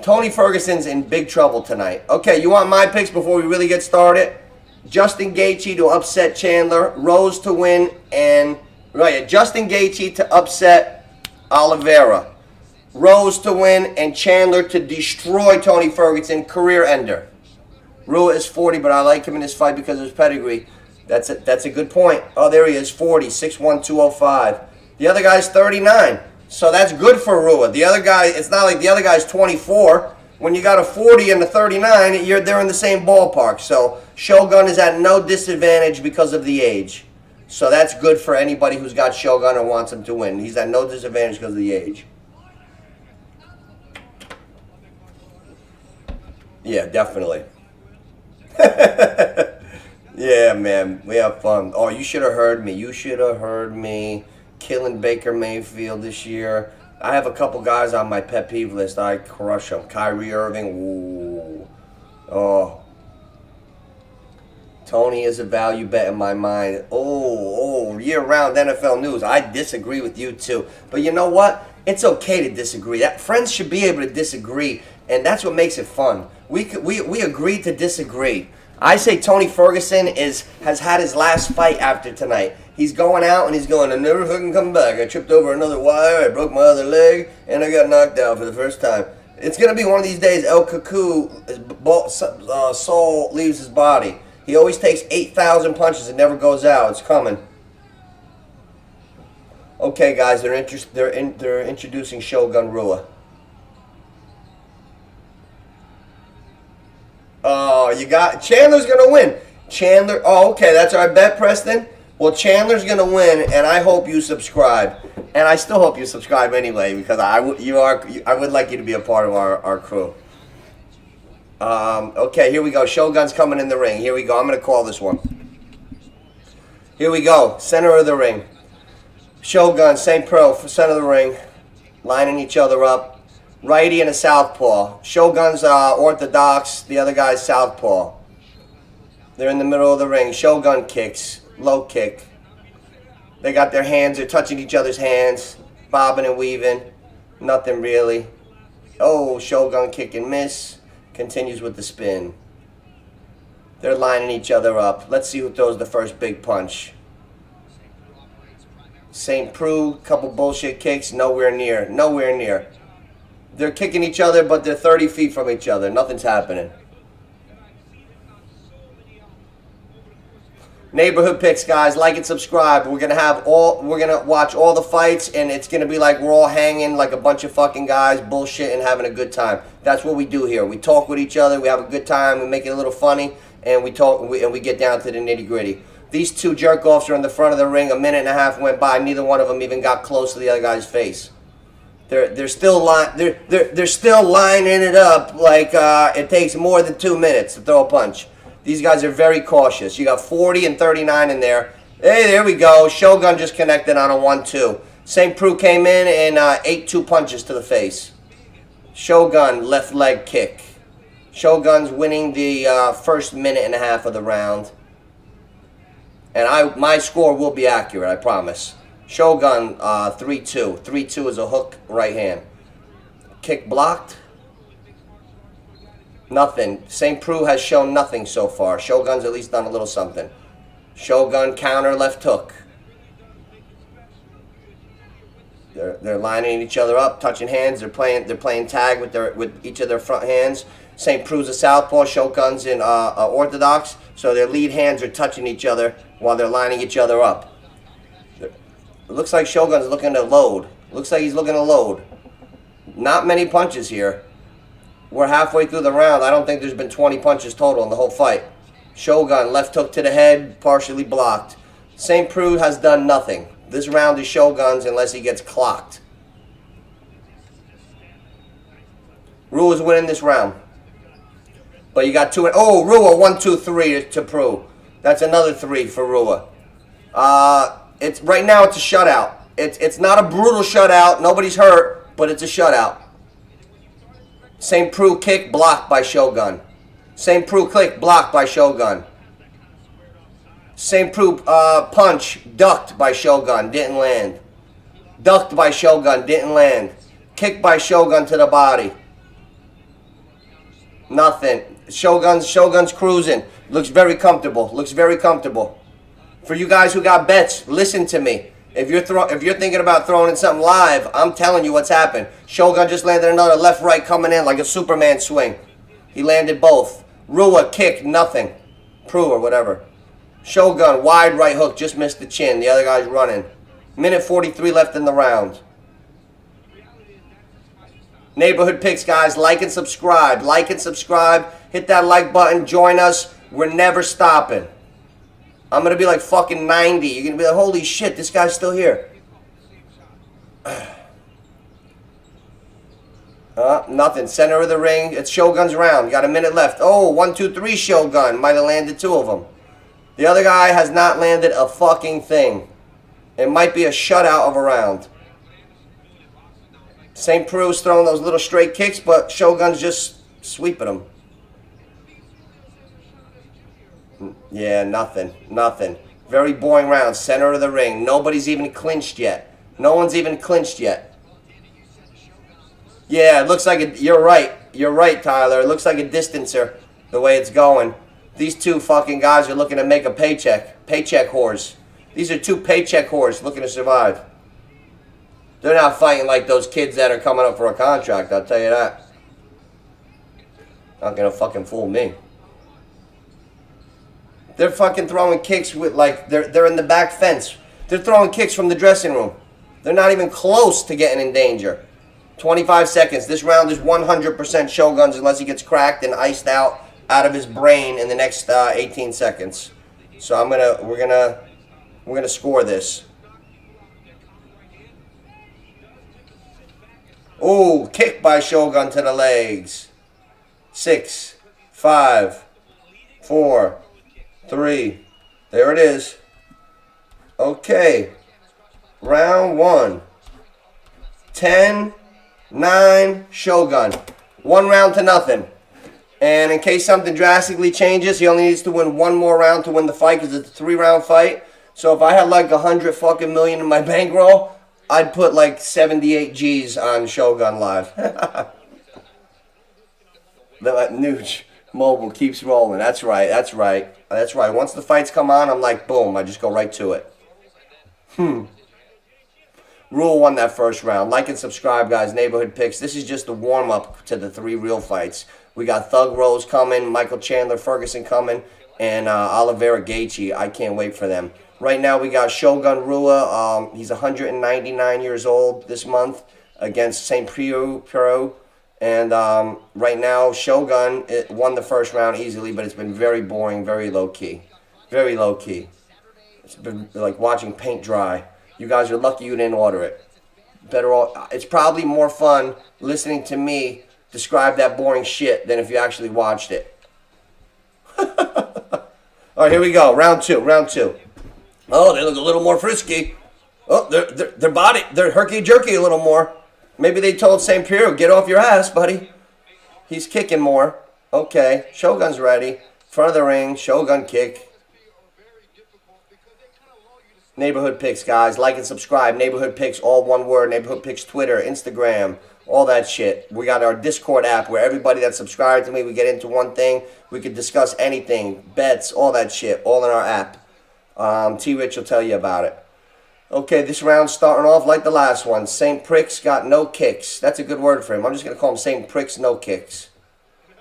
Speaker 1: Tony Ferguson's in big trouble tonight. Okay, you want my picks before we really get started? Justin Gaethje to upset Chandler. Rose to win. And, right, Justin Gaethje to upset Oliveira. Rose to win. And Chandler to destroy Tony Ferguson. Career ender. Rua is 40, but I like him in this fight because of his pedigree. That's a good point. Oh, there he is, 40, 6'1", 205. The other guy's 39, so that's good for Rua. The other guy, it's not like the other guy's 24. When you got a 40 and a 39, they're in the same ballpark. So Shogun is at no disadvantage because of the age. So that's good for anybody who's got Shogun or wants him to win. He's at no disadvantage because of the age. Yeah, definitely. Yeah, man, we have fun. Oh, you should have heard me. You should have heard me killing Baker Mayfield this year. I have a couple guys on my pet peeve list. I crush them. Kyrie Irving. Ooh. Oh. Tony is a value bet in my mind. Oh, year-round NFL news. I disagree with you too. But you know what? It's okay to disagree. Friends should be able to disagree, and that's what makes it fun. We agree to disagree. I say Tony Ferguson has had his last fight after tonight. He's going out and he's going to never fucking come back. I tripped over another wire, I broke my other leg, and I got knocked out for the first time. It's going to be one of these days El Cuckoo, soul leaves his body. He always takes 8,000 punches and never goes out. It's coming. Okay, guys, they're introducing Shogun Rua. Oh, you got Chandler's gonna win. Chandler. Oh, okay, that's our bet, Preston. Well, Chandler's gonna win, and I hope you subscribe. And I still hope you subscribe anyway because I would like you to be a part of our crew. Okay, here we go. Shogun's coming in the ring. Here we go. I'm gonna call this one. Here we go. Center of the ring. Shogun, St. Pro, center of the ring, lining each other up. Righty and a southpaw. Shogun's orthodox. The other guy's southpaw. They're in the middle of the ring. Shogun kicks. Low kick. They got their hands. They're touching each other's hands. Bobbing and weaving. Nothing really. Oh, Shogun kick and miss. Continues with the spin. They're lining each other up. Let's see who throws the first big punch. St. Preux, couple bullshit kicks. Nowhere near. Nowhere near. They're kicking each other, but they're 30 feet from each other. Nothing's happening. Neighborhood picks, guys. Like and subscribe. We're gonna watch all the fights, and it's gonna be like we're all hanging like a bunch of fucking guys, bullshit, and having a good time. That's what we do here. We talk with each other. We have a good time. We make it a little funny, and we talk and we get down to the nitty gritty. These two jerk offs are in the front of the ring. A minute and a half went by. Neither one of them even got close to the other guy's face. They're still lining it up like it takes more than 2 minutes to throw a punch. These guys are very cautious. You got 40 and 39 in there. Hey, there we go. Shogun just connected on a 1-2. St. Preux came in and ate 2 punches to the face. Shogun left leg kick. Shogun's winning the first minute and a half of the round. And my score will be accurate, I promise. Shogun, 3-2. 3-2 is a hook right hand. Kick blocked. Nothing. St. Preux has shown nothing so far. Shogun's at least done a little something. Shogun counter left hook. They're lining each other up, touching hands. They're playing tag with each of their front hands. St. Preux's a southpaw. Shogun's in orthodox. So their lead hands are touching each other while they're lining each other up. It looks like Shogun's looking to load. Looks like he's looking to load. Not many punches here. We're halfway through the round. I don't think there's been 20 punches total in the whole fight. Shogun, left hook to the head, partially blocked. St. Preux has done nothing. This round is Shogun's unless he gets clocked. Rua is winning this round. But you got two. Oh, Rua, 1-2-3 to Preux. That's another 3 for Rua. It's right now. It's a shutout. It's not a brutal shutout. Nobody's hurt, but it's a shutout. St. Preux kick blocked by Shogun. St. Preux kick blocked by Shogun. St. Preux punch ducked by Shogun, didn't land. Ducked by Shogun, didn't land. Kick by Shogun to the body. Nothing. Shogun's cruising. Looks very comfortable. Looks very comfortable. For you guys who got bets, listen to me. If you're thinking about throwing in something live, I'm telling you what's happened. Shogun just landed another left-right coming in like a Superman swing. He landed both. Rua kick, nothing. Prue or whatever. Shogun, wide right hook, just missed the chin. The other guy's running. Minute 43 left in the round. Neighborhood picks, guys. Like and subscribe. Like and subscribe. Hit that like button. Join us. We're never stopping. I'm going to be like fucking 90. You're going to be like, holy shit, this guy's still here. Nothing. Center of the ring. It's Shogun's round. Got a minute left. Oh, 1-2-3 Shogun. Might have landed 2 of them. The other guy has not landed a fucking thing. It might be a shutout of a round. St. Preux's throwing those little straight kicks, but Shogun's just sweeping them. Yeah, nothing. Nothing. Very boring round. Center of the ring. Nobody's even clinched yet. No one's even clinched yet. Yeah, it looks like it. You're right. You're right, Tyler. It looks like a distancer the way it's going. These two fucking guys are looking to make a paycheck. Paycheck whores. These are 2 paycheck whores looking to survive. They're not fighting like those kids that are coming up for a contract, I'll tell you that. Not gonna fucking fool me. They're fucking throwing kicks with like they're in the back fence. They're throwing kicks from the dressing room. They're not even close to getting in danger. 25 seconds. This round is 100% Shogun's unless he gets cracked and iced out of his brain in the next 18 seconds. So we're gonna score this. Oh, kick by Shogun to the legs. 6, 5, 4, 3. There it is. Okay. Round 1. 10-9 Shogun. 1 round to nothing. And in case something drastically changes, he only needs to win 1 more round to win the fight because it's a 3-round fight. So if I had like 100 fucking million in my bankroll, I'd put like 78 G's on Shogun Live. The Nooch Mobile keeps rolling. That's right. That's right. That's right. Once the fights come on, I'm like, boom. I just go right to it. Rule won that first round. Like and subscribe, guys. Neighborhood Picks. This is just the warm-up to the 3 real fights. We got Thug Rose coming, Michael Chandler Ferguson coming, and Oliveira Gaethje. I can't wait for them. Right now we got Shogun Rua. He's 199 years old this month against St. Preux. And right now Shogun won the first round easily, but it's been very boring, very low-key. Very low-key. It's been like watching paint dry. You guys are lucky you didn't order it. It's probably more fun listening to me describe that boring shit than if you actually watched it. All right, here we go. Round 2. Oh, they look a little more frisky. Oh, they're herky-jerky a little more. Maybe they told St. Pierre, get off your ass, buddy. He's kicking more. Okay, Shogun's ready. Front of the ring, Shogun kick. Neighborhood Picks, guys. Like and subscribe. Neighborhood Picks, all one word. Neighborhood Picks, Twitter, Instagram, all that shit. We got our Discord app where everybody that's subscribed to me, we get into one thing. We could discuss anything, bets, all that shit, all in our app. T-Rich will tell you about it. Okay, this round's starting off like the last one. St. Pricks got no kicks. That's a good word for him. I'm just going to call him St. Pricks no kicks.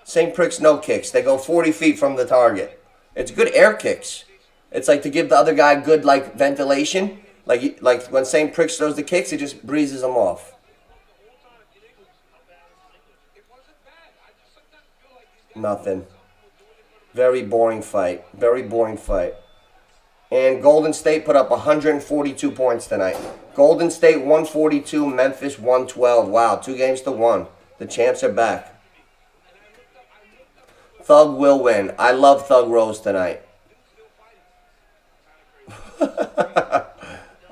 Speaker 1: St. Pricks no kicks. They go 40 feet from the target. It's good air kicks. It's like to give the other guy good like ventilation. Like when St. Pricks throws the kicks, it just breezes them off. Nothing. Very boring fight. Very boring fight. And Golden State put up 142 points tonight. Golden State 142, Memphis 112. Wow, 2 games to 1. The champs are back. Thug will win. I love Thug Rose tonight.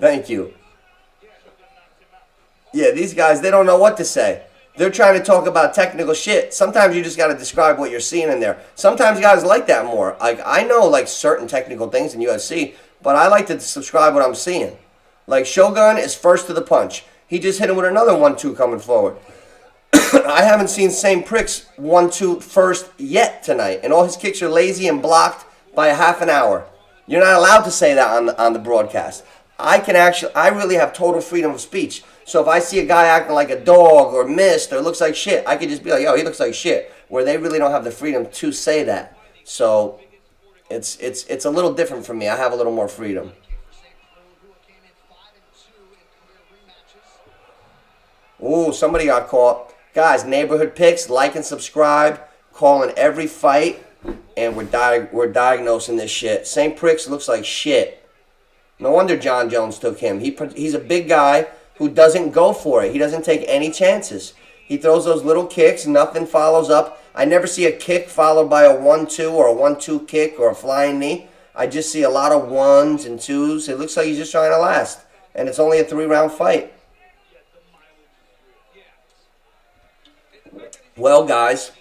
Speaker 1: Thank you. Yeah, these guys, they don't know what to say. They're trying to talk about technical shit. Sometimes you just got to describe what you're seeing in there. Sometimes guys like that more. Like, I know, like, certain technical things in UFC, but I like to subscribe what I'm seeing. Like, Shogun is first to the punch. He just hit him with another 1-2 coming forward. I haven't seen St. Pricks 1-2 first yet tonight, and all his kicks are lazy and blocked by a half an hour. You're not allowed to say that on the broadcast. I really have total freedom of speech. So if I see a guy acting like a dog or missed or looks like shit, I could just be like, yo, he looks like shit. Where they really don't have the freedom to say that. So it's a little different for me. I have a little more freedom. Ooh, somebody got caught. Guys, Neighborhood Picks, like and subscribe. Calling every fight. And we're diagnosing this shit. St. Pricks looks like shit. No wonder Jon Jones took him. He's a big guy who doesn't go for it. He doesn't take any chances. He throws those little kicks. Nothing follows up. I never see a kick followed by a 1-2 or a 1-2 kick or a flying knee. I just see a lot of 1s and 2s. It looks like he's just trying to last. And it's only a 3-round fight. Well, guys,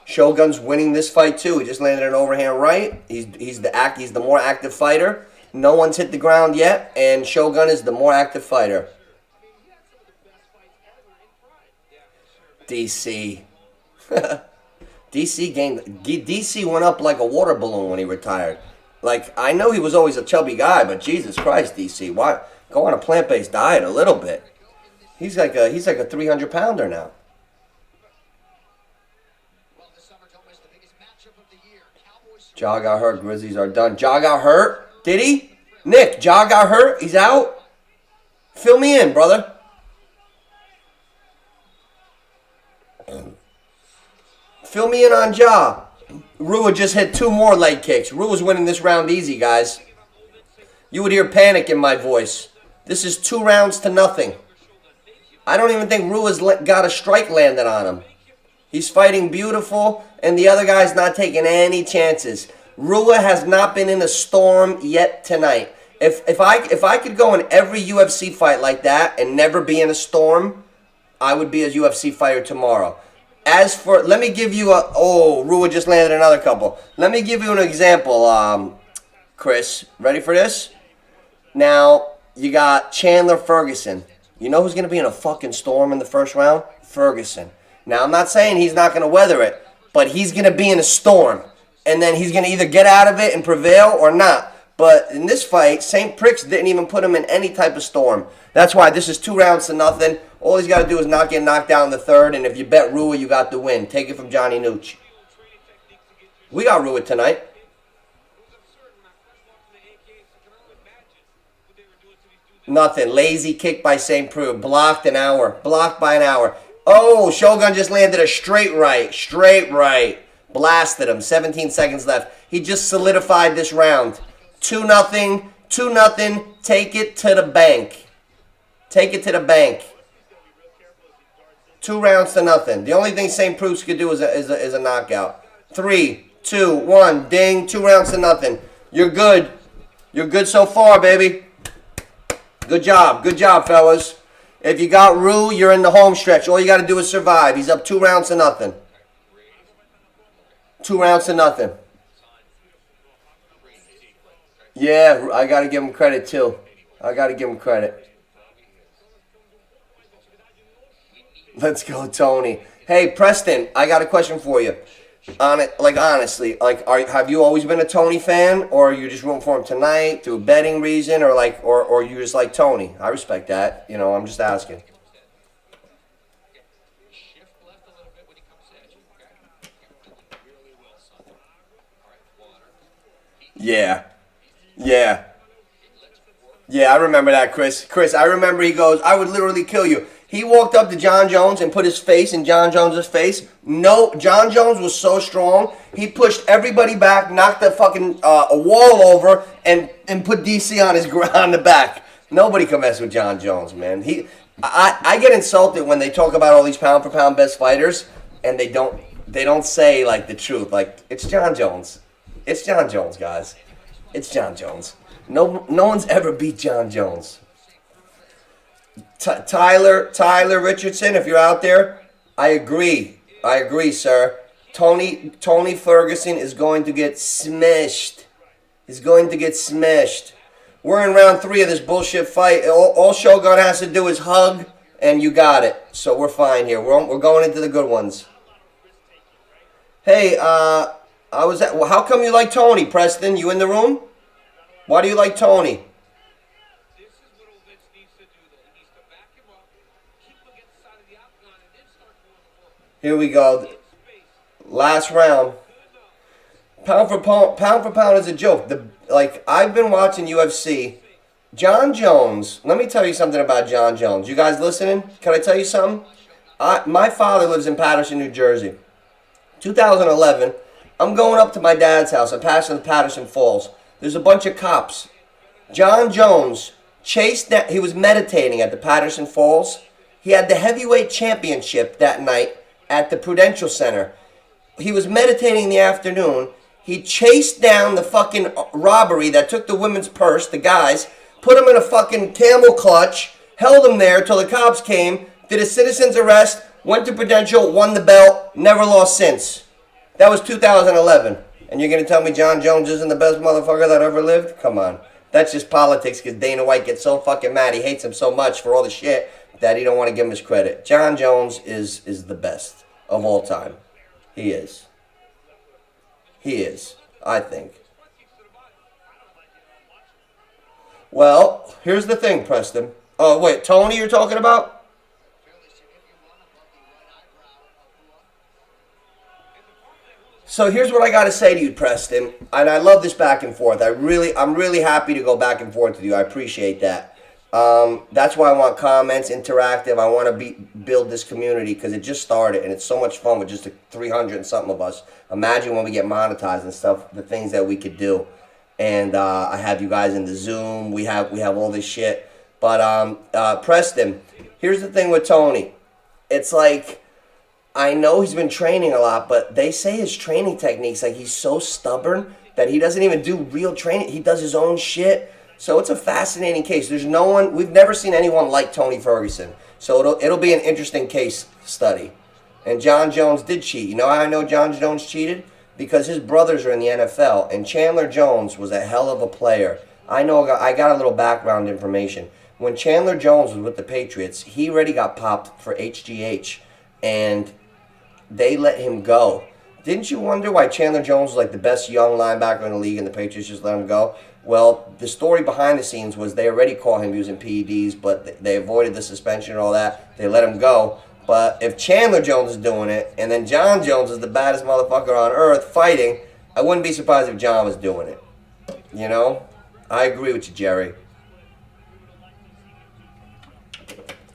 Speaker 1: Shogun's winning this fight too. He just landed an overhand right. He's the more active fighter. No one's hit the ground yet, and Shogun is the more active fighter. DC. DC went up like a water balloon when he retired. Like, I know he was always a chubby guy, but Jesus Christ, DC, why go on a plant-based diet a little bit? He's like a 300-pounder now. Ja got hurt. Grizzlies are done. Ja got hurt? Did he? Nick, Ja got hurt? He's out? Fill me in, brother. Fill me in on Ja. Rua just hit 2 more leg kicks. Rua's winning this round easy, guys. You would hear panic in my voice. This is 2 rounds to nothing. I don't even think Rua's got a strike landed on him. He's fighting beautiful, and the other guy's not taking any chances. Rua has not been in a storm yet tonight. If I could go in every UFC fight like that and never be in a storm, I would be a UFC fighter tomorrow. As for, let me give you Rua just landed another couple. Let me give you an example, Chris. Ready for this? Now, you got Chandler Ferguson. You know who's going to be in a fucking storm in the first round? Ferguson. Now, I'm not saying he's not going to weather it, but he's going to be in a storm. And then he's going to either get out of it and prevail or not. But in this fight, St. Pricks didn't even put him in any type of storm. That's why this is 2 rounds to nothing. All he's got to do is not get knocked down in the third. And if you bet Rua, you got the win. Take it from Johnny Nooch. We got Rua tonight. Nothing. Lazy kick by St. Preux. Blocked an hour. Blocked by an hour. Oh, Shogun just landed a straight right. Straight right. Blasted him. 17 seconds left. He just solidified this round. 2-0. 2-0. Take it to the bank. Take it to the bank. 2 rounds to nothing. The only thing St. Preux could do is a knockout. 3, 2, 1. Ding. 2 rounds to nothing. You're good. You're good so far, baby. Good job. Good job, fellas. If you got Rue, you're in the home stretch. All you got to do is survive. He's up 2 rounds to nothing. 2 rounds to nothing. Yeah, I got to give him credit, too. I got to give him credit. Let's go, Tony. Hey, Preston, I got a question for you. Honestly, have you always been a Tony fan, or are you just rooting for him tonight through a betting reason, or you just like Tony? I respect that. You know, I'm just asking. Yeah, yeah. Yeah, I remember that, Chris. Chris, I remember he goes, I would literally kill you. He walked up to Jon Jones and put his face in Jon Jones' face. No, Jon Jones was so strong. He pushed everybody back, knocked the fucking a wall over, and put DC on his on the back. Nobody can mess with Jon Jones, man. I get insulted when they talk about all these pound for pound best fighters, and they don't say like the truth. Like, it's Jon Jones. It's Jon Jones, guys. It's Jon Jones. No one's ever beat Jon Jones. Tyler Richardson, if you're out there, I agree, sir. Tony Ferguson is going to get smashed. He's going to get smashed. We're in round 3 of this bullshit fight. All Shogun has to do is hug, and you got it. So we're fine here. We're going into the good ones. Hey, how come you like Tony, Preston? You in the room? Why do you like Tony? Here we go. Last round. Pound for pound is a joke. I've been watching UFC. Jon Jones. Let me tell you something about Jon Jones. You guys listening? Can I tell you something? My father lives in Paterson, New Jersey. 2011. I'm going up to my dad's house. I'm passing Paterson Falls. There's a bunch of cops. Jon Jones chased that. He was meditating at the Paterson Falls. He had the heavyweight championship that night at the Prudential Center. He was meditating in the afternoon. He chased down the fucking robbery that took the women's purse, the guys, put him in a fucking camel clutch, held him there till the cops came, did a citizen's arrest, went to Prudential, won the belt, never lost since. That was 2011. And you're going to tell me Jon Jones isn't the best motherfucker that ever lived? Come on. That's just politics because Dana White gets so fucking mad. He hates him so much for all the shit that he don't want to give him his credit. Jon Jones is the best of all time. He is. He is, I think. Well, here's the thing, Preston. Oh, wait, Tony you're talking about? So here's what I got to say to you, Preston, and I love this back and forth. I'm really happy to go back and forth with you. I appreciate that. That's why I want comments, interactive. I want to build this community because it just started, and it's so much fun with just 300 and something of us. Imagine when we get monetized and stuff, the things that we could do. And I have you guys in the Zoom. We have all this shit. But Preston, here's the thing with Tony. It's like, I know he's been training a lot, but they say his training techniques, like he's so stubborn that he doesn't even do real training. He does his own shit. So it's a fascinating case. There's no one, we've never seen anyone like Tony Ferguson. So it'll be an interesting case study. And Jon Jones did cheat. You know how I know Jon Jones cheated? Because his brothers are in the NFL, and Chandler Jones was a hell of a player. I got a little background information. When Chandler Jones was with the Patriots, he already got popped for HGH, and they let him go. Didn't you wonder why Chandler Jones was like the best young linebacker in the league and the Patriots just let him go? Well, the story behind the scenes was they already caught him using PEDs, but they avoided the suspension and all that. They let him go. But if Chandler Jones is doing it, and then Jon Jones is the baddest motherfucker on earth fighting, I wouldn't be surprised if Jon was doing it. You know? I agree with you, Jerry.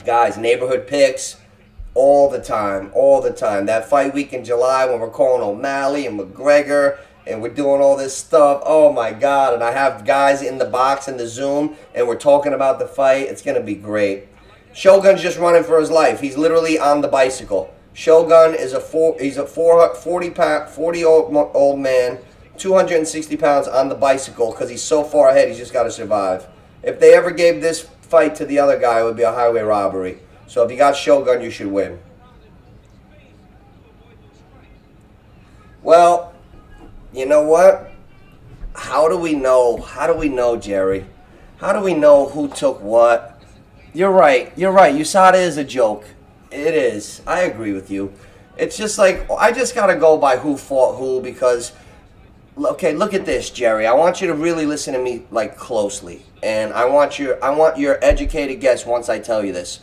Speaker 1: Guys, neighborhood picks. All the time. That fight week in July when we're calling O'Malley and McGregor and we're doing all this stuff. Oh my God. And I have guys in the box in the Zoom and we're talking about the fight. It's going to be great. Shogun's just running for his life. He's literally on the bicycle. Shogun is a 40-year-old man, 260 pounds on the bicycle because he's so far ahead he's just got to survive. If they ever gave this fight to the other guy, it would be a highway robbery. So if you got Shogun, you should win. Well, you know what? How do we know, Jerry? How do we know who took what? You're right. You're right. USADA is a joke. It is. I agree with you. It's just like, I just got to go by who fought who because, okay, look at this, Jerry. I want you to really listen to me, like, closely. And I want your educated guess once I tell you this.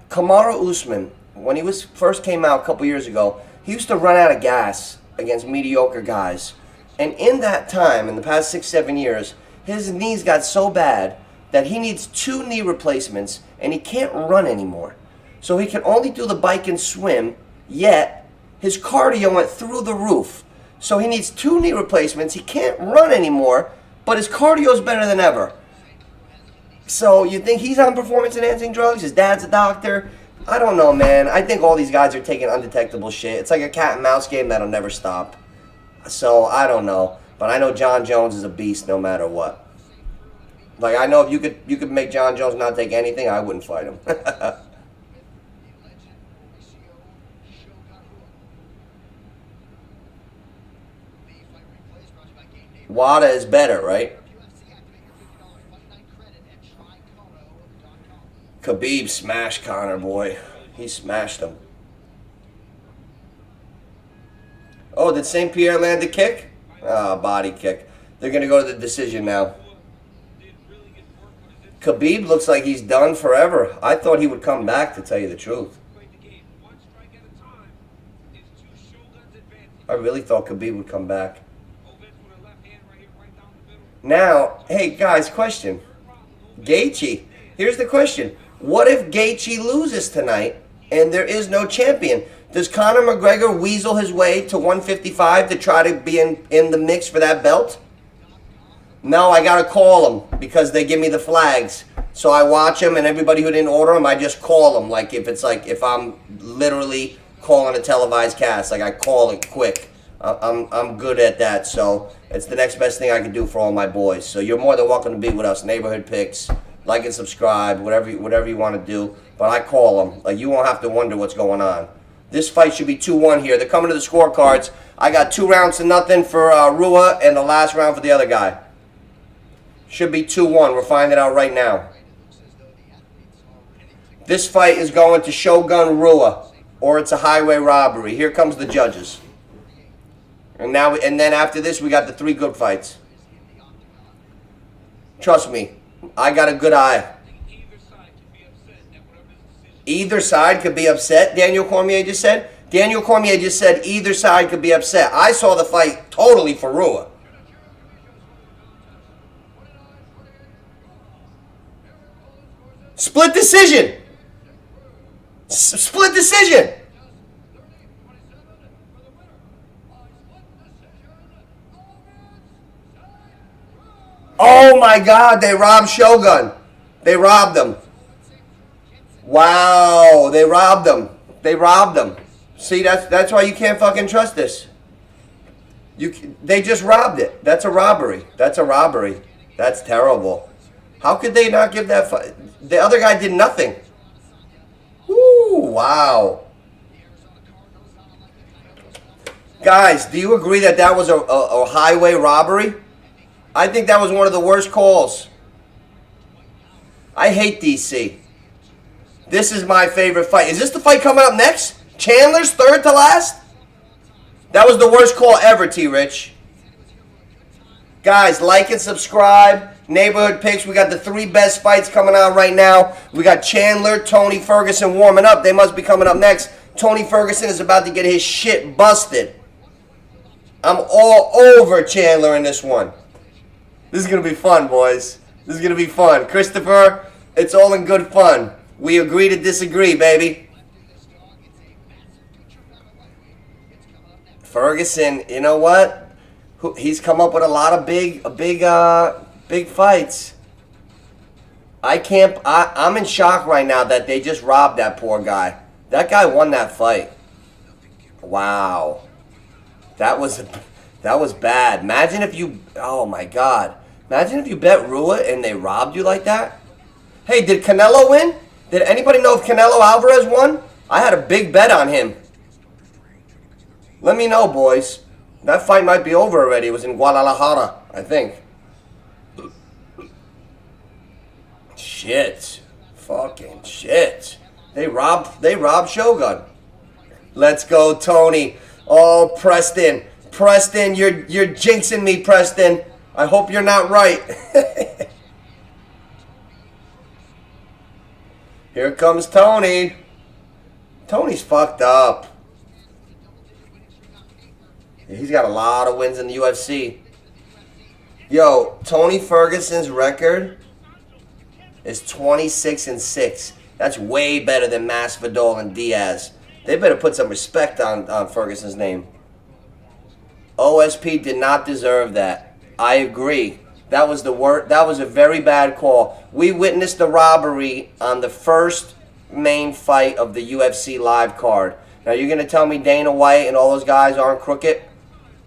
Speaker 1: Kamaru Usman, when he first came out a couple years ago, he used to run out of gas against mediocre guys. And in that time, in the past 6-7 years, his knees got so bad that he needs 2 knee replacements and he can't run anymore. So he can only do the bike and swim, yet his cardio went through the roof. So he needs 2 knee replacements. He can't run anymore, but his cardio is better than ever. So you think he's on performance-enhancing drugs? His dad's a doctor? I don't know, man. I think all these guys are taking undetectable shit. It's like a cat and mouse game that'll never stop. So I don't know. But I know Jon Jones is a beast no matter what. Like, I know if you could make Jon Jones not take anything, I wouldn't fight him. WADA is better, right? Khabib smashed Conor, boy. He smashed him. Oh, did St. Pierre land a kick? Ah, body kick. They're going to go to the decision now. Khabib looks like he's done forever. I thought he would come back, to tell you the truth. I really thought Khabib would come back. Now, hey, guys, question. Gaethje. Here's the question. What if Gaethje loses tonight and there is no champion? Does Conor McGregor weasel his way to 155 to try to be in the mix for that belt? No, I got to call them because they give me the flags. So I watch them, and everybody who didn't order them, I just call them. Like if I'm literally calling a televised cast, like I call it quick. I'm good at that, so it's the next best thing I can do for all my boys. So you're more than welcome to be with us. Neighborhood Picks, like and subscribe, whatever you want to do. But I call them. Like, you won't have to wonder what's going on. This fight should be 2-1 here. They're coming to the scorecards. I got 2 rounds to nothing for Rua and the last round for the other guy. Should be 2-1. We're finding out right now. This fight is going to Shogun Rua, or it's a highway robbery. Here comes the judges. And then after this, we got the 3 good fights. Trust me, I got a good eye. Either side could be upset, Daniel Cormier just said. Daniel Cormier just said either side could be upset. I saw the fight totally for Rua. Split decision. Split decision. Oh my God, they robbed Shogun. They robbed him. Wow, they robbed him. They robbed him. See, that's why you can't fucking trust this. They just robbed it. That's a robbery. That's a robbery. That's terrible. How could they not give that fight? The other guy did nothing. Woo, wow. Guys, do you agree that that was a highway robbery? I think that was one of the worst calls. I hate DC. This is my favorite fight. Is this the fight coming up next? Chandler's third to last? That was the worst call ever, T-Rich. Guys, like and subscribe. Neighborhood Picks. We got the 3 best fights coming out right now. We got Chandler, Tony Ferguson warming up. They must be coming up next. Tony Ferguson is about to get his shit busted. I'm all over Chandler in this one. This is going to be fun, boys. This is going to be fun. Christopher, it's all in good fun. We agree to disagree, baby. Ferguson, you know what? He's come up with a lot of big fights. I'm in shock right now that they just robbed that poor guy. That guy won that fight. Wow. That was bad. Imagine if you, oh my God. Imagine if you bet Rua and they robbed you like that. Hey, did Canelo win? Did anybody know if Canelo Alvarez won? I had a big bet on him. Let me know, boys. That fight might be over already. It was in Guadalajara, I think. shit. Fucking shit. They robbed Shogun. Let's go, Tony. Oh, Preston. Preston, you're jinxing me, Preston. I hope you're not right. Here comes Tony. Tony's fucked up. He's got a lot of wins in the UFC. Yo, Tony Ferguson's record is 26-6. That's way better than Masvidal and Diaz. They better put some respect on Ferguson's name. OSP did not deserve that. I agree. That was a very bad call. We witnessed the robbery on the first main fight of the UFC live card. Now you're gonna tell me Dana White and all those guys aren't crooked?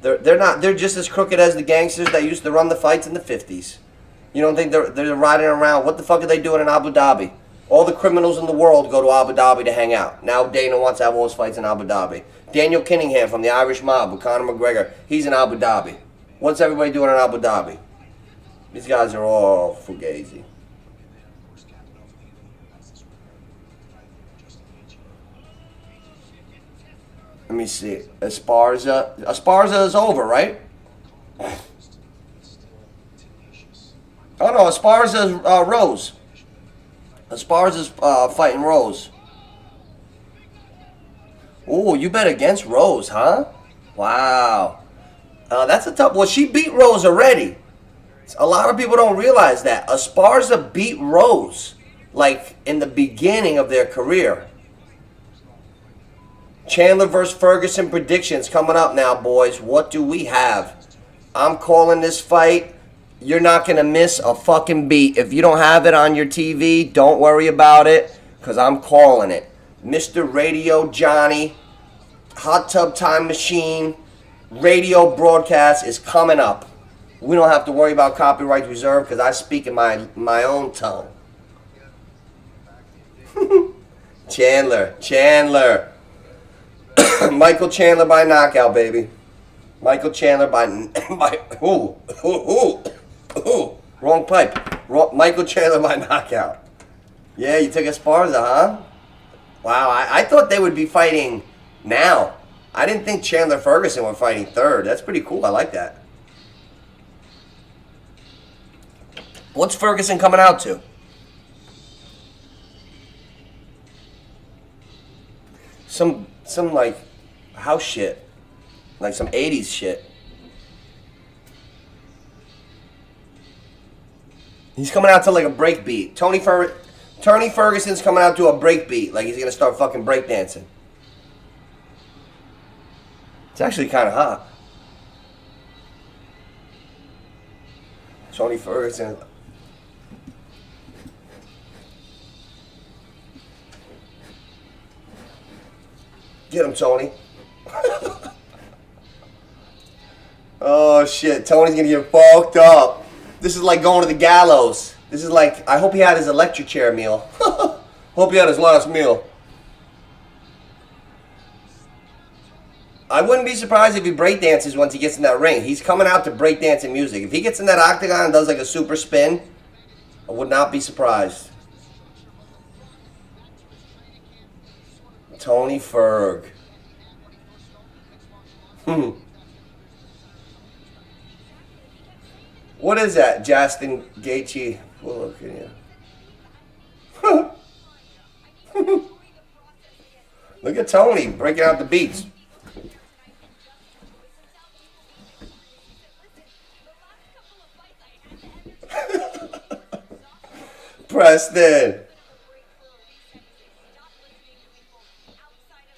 Speaker 1: They're not. They're just as crooked as the gangsters that used to run the fights in the 50s. You don't think they're riding around? What the fuck are they doing in Abu Dhabi? All the criminals in the world go to Abu Dhabi to hang out. Now Dana wants to have all his fights in Abu Dhabi. Daniel Kinningham from the Irish Mob with Conor McGregor, he's in Abu Dhabi. What's everybody doing in Abu Dhabi? These guys are all fugazi. Let me see. Esparza is over, right? Oh no, Esparza's Rose. Esparza's fighting Rose. Ooh, you bet against Rose, huh? Wow. That's a tough. Well, she beat Rose already. A lot of people don't realize that. Esparza beat Rose, like, in the beginning of their career. Chandler versus Ferguson predictions coming up now, boys. What do we have? I'm calling this fight. You're not going to miss a fucking beat. If you don't have it on your TV, don't worry about it, because I'm calling it. Mr. Radio Johnny, Hot Tub Time Machine, radio broadcast is coming up. We don't have to worry about copyright reserve because I speak in my own tongue. Chandler. Michael Chandler by knockout, baby. Michael Chandler by wrong pipe. Michael Chandler by knockout. Yeah, you took Esparza, huh? Wow, I thought they would be fighting now. I didn't think Chandler Ferguson were fighting third. That's pretty cool. I like that. What's Ferguson coming out to? Some like house shit. Like some 80s shit. He's coming out to like a break beat. Tony Ferguson's coming out to a break beat. Like he's gonna start fucking breakdancing. It's actually kind of hot. Tony Ferguson. Get him, Tony. Oh shit, Tony's gonna get fucked up. This is like going to the gallows. This is like, I hope he had his electric chair meal. Hope he had his last meal. I wouldn't be surprised if he breakdances once he gets in that ring. He's coming out to breakdancing music. If he gets in that octagon and does like a super spin, I would not be surprised. Tony Ferg. What is that? Justin Gaethje. Well, look at you. Look at Tony breaking out the beats. Preston.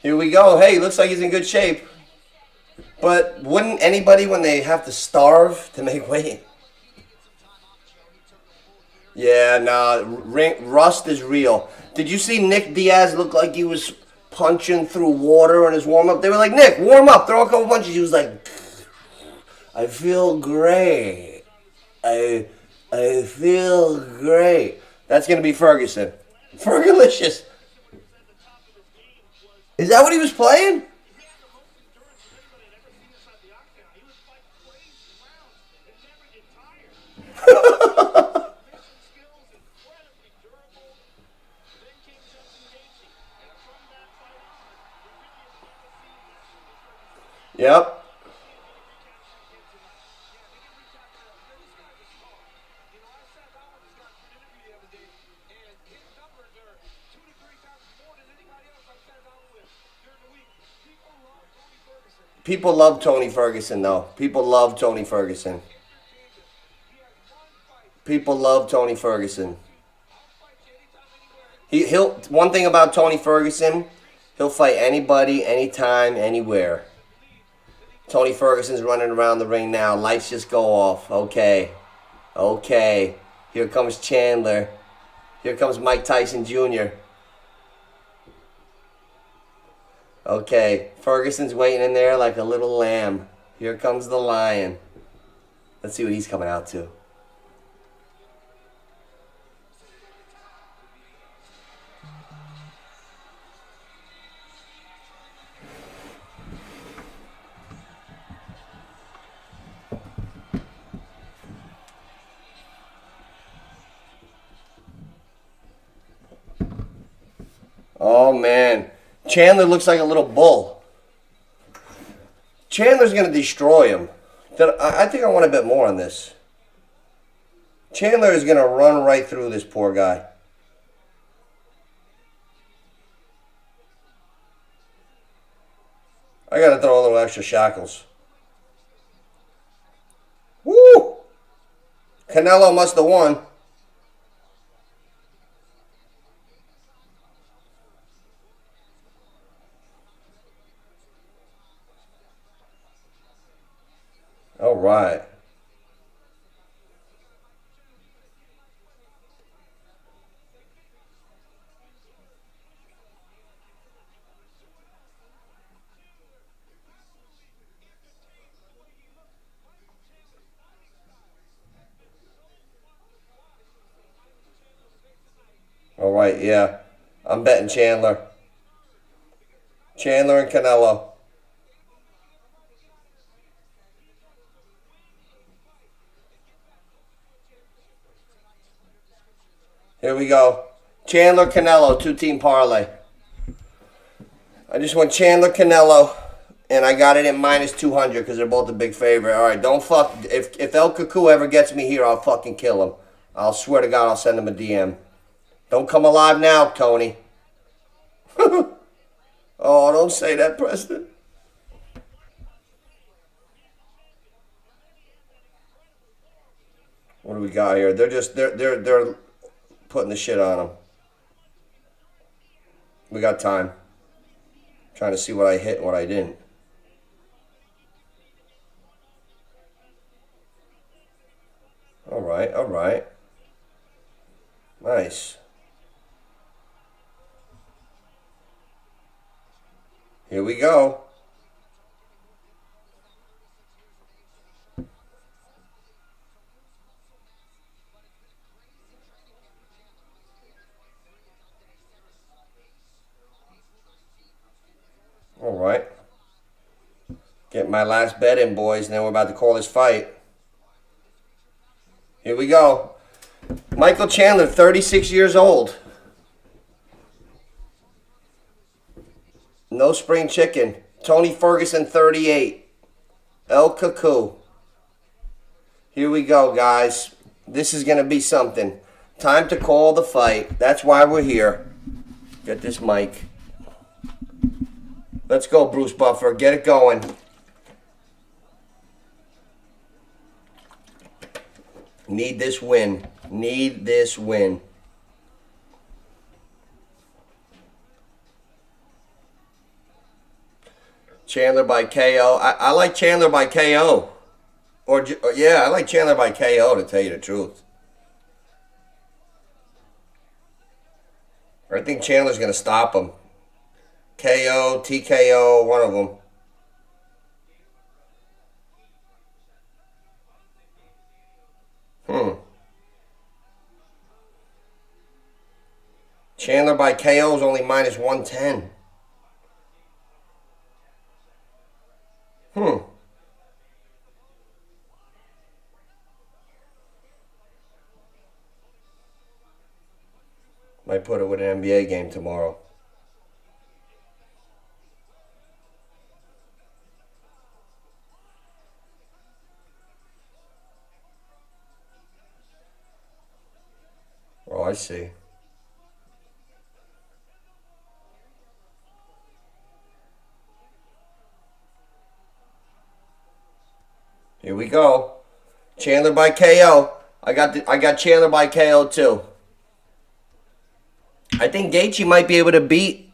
Speaker 1: Here we go. Hey, looks like he's in good shape. But wouldn't anybody, when they have to starve to make weight? Yeah, nah. Rust is real. Did you see Nick Diaz look like he was punching through water in his warm-up? They were like, Nick, warm up. Throw a couple punches. He was like, I feel great. I feel great. That's going to be Ferguson. Fergalicious. Is that what he was playing? Yep. People love Tony Ferguson, though. People love Tony Ferguson. People love Tony Ferguson. He'll. One thing about Tony Ferguson, he'll fight anybody, anytime, anywhere. Tony Ferguson's running around the ring now. Lights just go off. Okay. Okay. Here comes Chandler. Here comes Mike Tyson Jr. Okay. Ferguson's waiting in there like a little lamb. Here comes the lion. Let's see what he's coming out to. Oh, man. Chandler looks like a little bull. Chandler's going to destroy him. I think I want to bet more on this. Chandler is going to run right through this poor guy. I got to throw a little extra shackles. Woo! Canelo must have won. All right. All right, yeah. I'm betting Chandler. Chandler and Canelo. Here we go. Chandler, Canelo, two-team parlay. I just went Chandler, Canelo, and I got it in minus 200 because they're both a big favorite. All right, don't fuck. If El Cuckoo ever gets me here, I'll fucking kill him. I'll swear to God, I'll send him a DM. Don't come alive now, Tony. Oh, don't say that, Preston. What do we got here? They're putting the shit on him. We got time. Trying to see what I hit and what I didn't. All right, all right. Nice. Here we go. All right. Get my last bet in, boys, and then we're about to call this fight. Here we go. Michael Chandler, 36 years old. No spring chicken. Tony Ferguson, 38. El Cuckoo. Here we go, guys. This is going to be something. Time to call the fight. That's why we're here. Get this mic. Let's go, Bruce Buffer. Get it going. Need this win. Need this win. Chandler by KO. I like Chandler by KO. Yeah, I like Chandler by KO, to tell you the truth. I think Chandler's going to stop him. KO, TKO, one of them. Chandler by KO is only minus 110. Might put it with an NBA game tomorrow. I see. Here we go. Chandler by KO. I got Chandler by KO too. I think Gaethje might be able to beat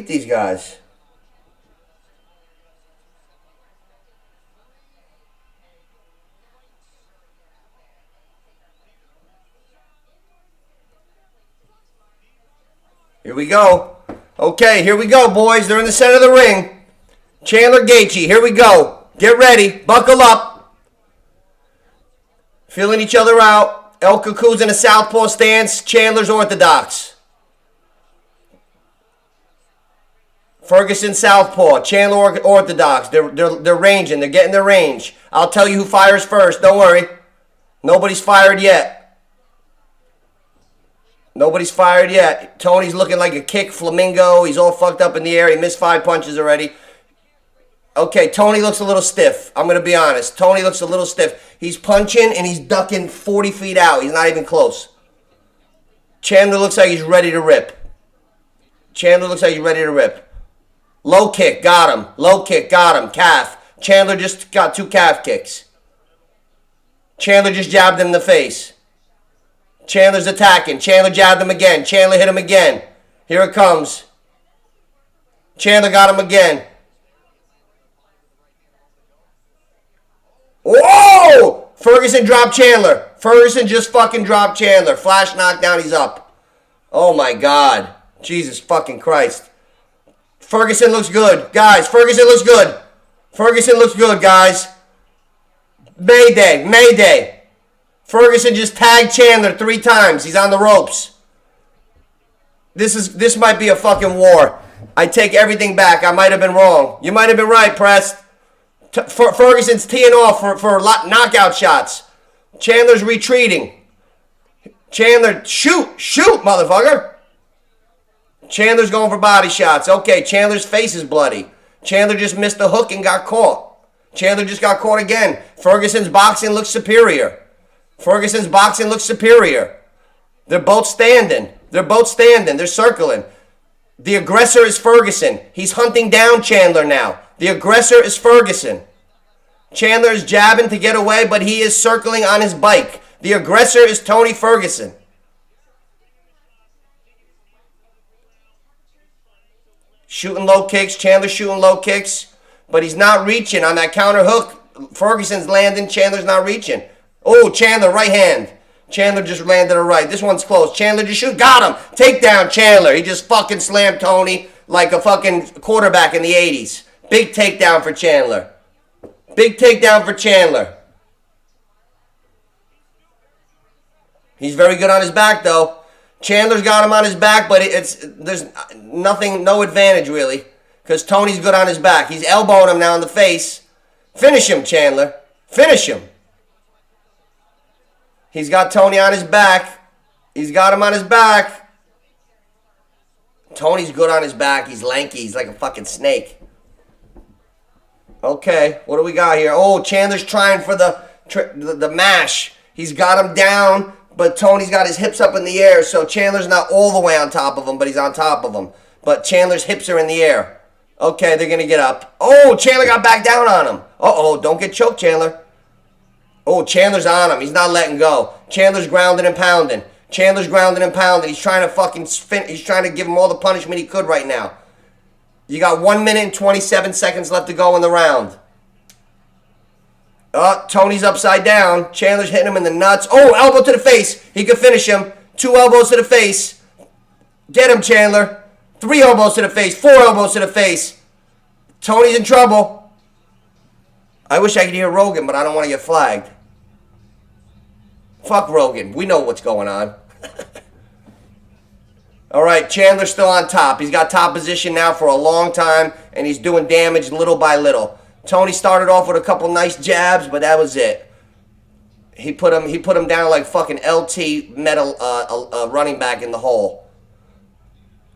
Speaker 1: these guys. Here we go. Okay, here we go, boys. They're in the center of the ring. Chandler, Gaethje. Here we go. Get ready. Buckle up. Feeling each other out. El Cuckoo's in a southpaw stance. Chandler's orthodox. Ferguson southpaw. Chandler orthodox. They're ranging. They're getting their range. I'll tell you who fires first. Don't worry. Nobody's fired yet. Nobody's fired yet. Tony's looking like a kick flamingo. He's all fucked up in the air. He missed 5 punches already. Okay, Tony looks a little stiff. I'm going to be honest. Tony looks a little stiff. He's punching and he's ducking 40 feet out. He's not even close. Chandler looks like he's ready to rip. Chandler looks like he's ready to rip. Low kick, got him. Low kick, got him. Calf. Chandler just got 2 calf kicks. Chandler just jabbed him in the face. Chandler's attacking. Chandler jabbed him again. Chandler hit him again. Here it comes. Chandler got him again. Whoa! Ferguson dropped Chandler. Ferguson just fucking dropped Chandler. Flash knockdown, he's up. Oh my God. Jesus fucking Christ. Ferguson looks good. Guys, Ferguson looks good. Ferguson looks good, guys. Mayday. Mayday. Ferguson just tagged Chandler 3 times. He's on the ropes. This might be a fucking war. I take everything back. I might have been wrong. You might have been right, Prest. Ferguson's teeing off for knockout shots. Chandler's retreating. Chandler, shoot, motherfucker. Chandler's going for body shots. Okay, Chandler's face is bloody. Chandler just missed the hook and got caught. Chandler just got caught again. Ferguson's boxing looks superior. Ferguson's boxing looks superior. They're both standing. They're circling. The aggressor is Ferguson. He's hunting down Chandler now. The aggressor is Ferguson. Chandler is jabbing to get away, but he is circling on his bike. The aggressor is Tony Ferguson. Shooting low kicks. Chandler shooting low kicks, but he's not reaching on that counter hook. Ferguson's landing. Chandler's not reaching. Oh, Chandler, right hand. Chandler just landed a right. This one's close. Chandler just shoot. Got him. Takedown, Chandler. He just fucking slammed Tony like a fucking quarterback in the 80s. Big takedown for Chandler. Big takedown for Chandler. He's very good on his back, though. Chandler's got him on his back, but there's nothing, no advantage, really, because Tony's good on his back. He's elbowing him now in the face. Finish him, Chandler. Finish him. He's got Tony on his back. He's got him on his back. Tony's good on his back. He's lanky. He's like a fucking snake. Okay, what do we got here? Oh, Chandler's trying for the mash. He's got him down, but Tony's got his hips up in the air, so Chandler's not all the way on top of him, but he's on top of him. But Chandler's hips are in the air. Okay, they're going to get up. Oh, Chandler got back down on him. Uh-oh, don't get choked, Chandler. Oh, Chandler's on him. He's not letting go. Chandler's grounding and pounding. Chandler's grounding and pounding. He's trying to fucking he's trying to give him all the punishment he could right now. You got 1 minute and 27 seconds left to go in the round. Tony's upside down. Chandler's hitting him in the nuts. Oh, elbow to the face. He could finish him. 2 elbows to the face. Get him, Chandler. 3 elbows to the face. 4 elbows to the face. Tony's in trouble. I wish I could hear Rogan, but I don't want to get flagged. Fuck Rogan. We know what's going on. All right, Chandler's still on top. He's got top position now for a long time, and he's doing damage little by little. Tony started off with a couple nice jabs, but that was it. He put him down like fucking LT metal running back in the hole.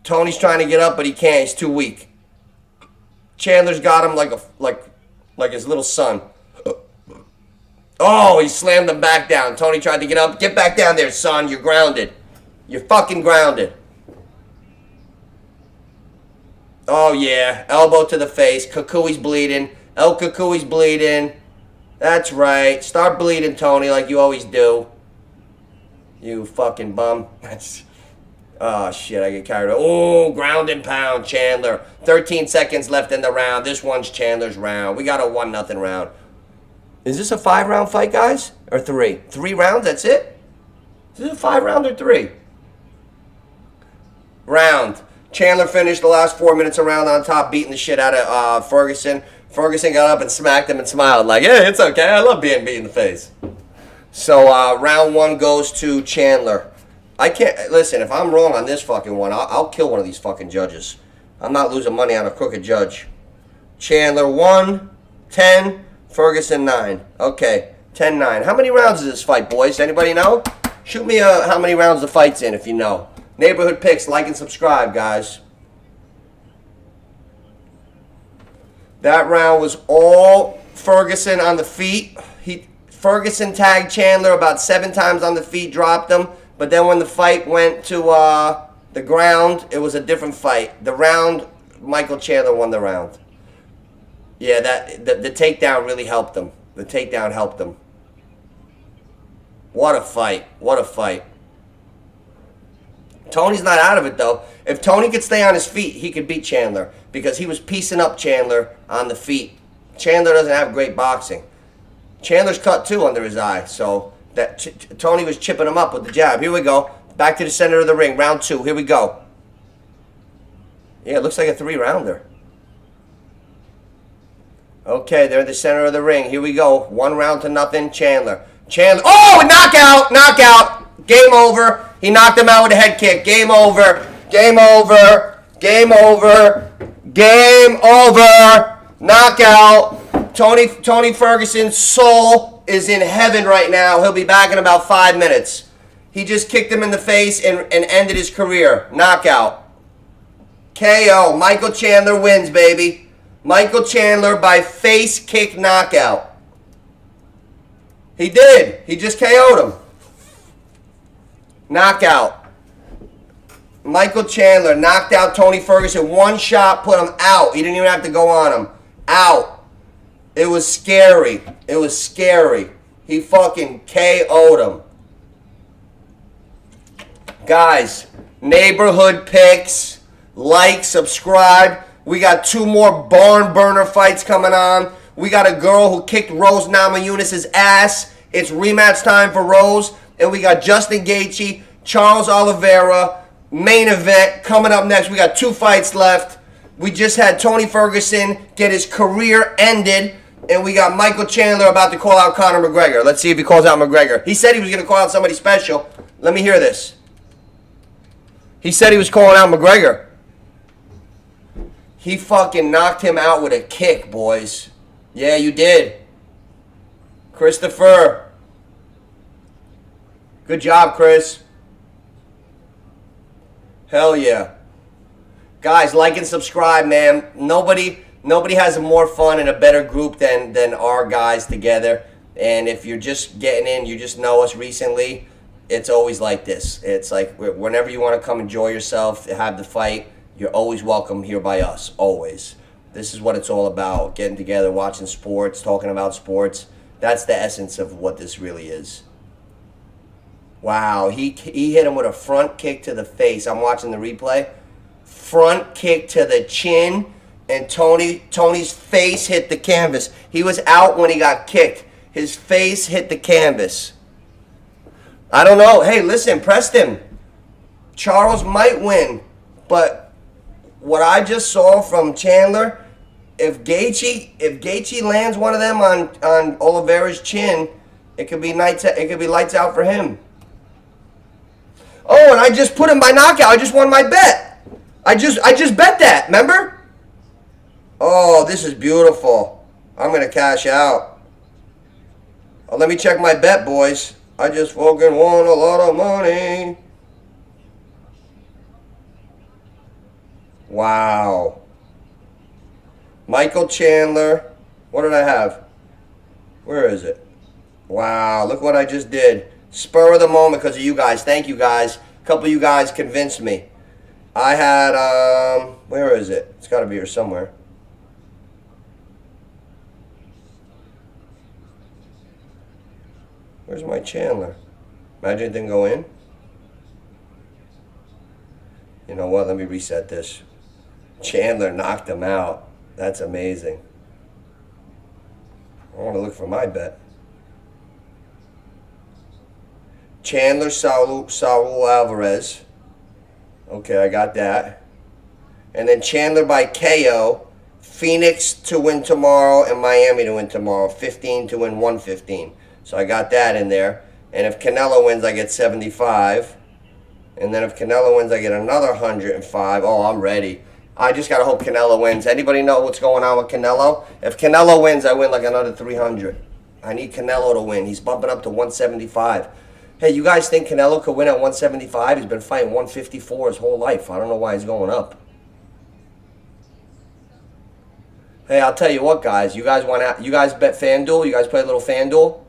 Speaker 1: Tony's trying to get up, but he can't. He's too weak. Chandler's got him like his little son. Oh, he slammed him back down. Tony tried to get up. Get back down there, son. You're grounded. You're fucking grounded. Oh, yeah. Elbow to the face. Kukui's bleeding. El Kukui's bleeding. That's right. Start bleeding, Tony, like you always do. You fucking bum. Oh, shit. I get carried away. Oh, ground and pound, Chandler. 13 seconds left in the round. This one's Chandler's round. We got a 1-0 round. Is this a 5-round fight, guys? Or 3? 3 rounds? That's it? Is this a 5-round or 3? Round. Chandler finished the last 4 minutes around on top, beating the shit out of Ferguson. Ferguson got up and smacked him and smiled like, hey, it's okay. I love being beat in the face. So round 1 goes to Chandler. I can't, listen, if I'm wrong on this fucking one, I'll kill one of these fucking judges. I'm not losing money on a crooked judge. Chandler 1, 10, Ferguson 9. Okay, 10-9. How many rounds is this fight, boys? Anybody know? Shoot me how many rounds the fight's in if you know. Neighborhood picks, like and subscribe, guys. That round was all Ferguson on the feet. Ferguson tagged Chandler about 7 times on the feet, dropped him. But then when the fight went to the ground, it was a different fight. The round, Michael Chandler won the round. Yeah, the takedown really helped him. The takedown helped him. What a fight. What a fight. Tony's not out of it, though. If Tony could stay on his feet, he could beat Chandler because he was piecing up Chandler on the feet. Chandler doesn't have great boxing. Chandler's cut, too, under his eye. So that Tony was chipping him up with the jab. Here we go. Back to the center of the ring. Round 2. Here we go. Yeah, it looks like a 3-rounder. Okay, they're in the center of the ring. Here we go. 1 round to nothing. Chandler. Oh, knockout! Knockout! Game over. He knocked him out with a head kick. Game over. Game over. Game over. Game over. Knockout. Tony Ferguson's soul is in heaven right now. He'll be back in about 5 minutes. He just kicked him in the face and ended his career. Knockout. KO. Michael Chandler wins, baby. Michael Chandler by face kick knockout. He did. He just KO'd him. Knockout. Michael Chandler knocked out Tony Ferguson. 1 shot put him out. He didn't even have to go on him. Out. It was scary. It was scary. He fucking KO'd him. Guys, neighborhood picks. Like, subscribe. We got 2 more barn burner fights coming on. We got a girl who kicked Rose Namajunas' ass. It's rematch time for Rose. And we got Justin Gaethje, Charles Oliveira, main event coming up next. We got 2 fights left. We just had Tony Ferguson get his career ended. And we got Michael Chandler about to call out Conor McGregor. Let's see if he calls out McGregor. He said he was going to call out somebody special. Let me hear this. He said he was calling out McGregor. He fucking knocked him out with a kick, boys. Yeah, you did. Christopher. Good job, Chris. Hell yeah. Guys, like and subscribe, man. Nobody has more fun and a better group than our guys together. And if you're just getting in, you just know us recently, it's always like this. It's like whenever you want to come enjoy yourself, have the fight, you're always welcome here by us, always. This is what it's all about, getting together, watching sports, talking about sports. That's the essence of what this really is. Wow, he hit him with a front kick to the face. I'm watching the replay. Front kick to the chin, and Tony's face hit the canvas. He was out when he got kicked. His face hit the canvas. I don't know. Hey, listen, Preston. Charles might win, but what I just saw from Chandler, if Gaethje lands one of them on Oliveira's chin, it could be lights out for him. Oh, and I just put him by knockout. I just won my bet. I just bet that. Remember? Oh, this is beautiful. I'm gonna cash out. Oh, let me check my bet, boys. I just fucking won a lot of money. Wow. Michael Chandler. What did I have? Where is it? Wow, look what I just did. Spur of the moment because of you guys. Thank you guys. A couple of you guys convinced me. I had, where is it? It's got to be here somewhere. Where's my Chandler? Imagine it didn't go in. You know what? Let me reset this. Chandler knocked him out. That's amazing. I want to look for my bet. Chandler, Saul Alvarez. Okay, I got that. And then Chandler by KO. Phoenix to win tomorrow and Miami to win tomorrow. 15 to win 115. So I got that in there. And if Canelo wins, I get 75. And then if Canelo wins, I get another 105. Oh, I'm ready. I just got to hope Canelo wins. Anybody know what's going on with Canelo? If Canelo wins, I win like another 300. I need Canelo to win. He's bumping up to 175. Hey, you guys think Canelo could win at 175? He's been fighting 154 his whole life. I don't know why he's going up. Hey, I'll tell you what, guys. You guys bet FanDuel? You guys play a little FanDuel?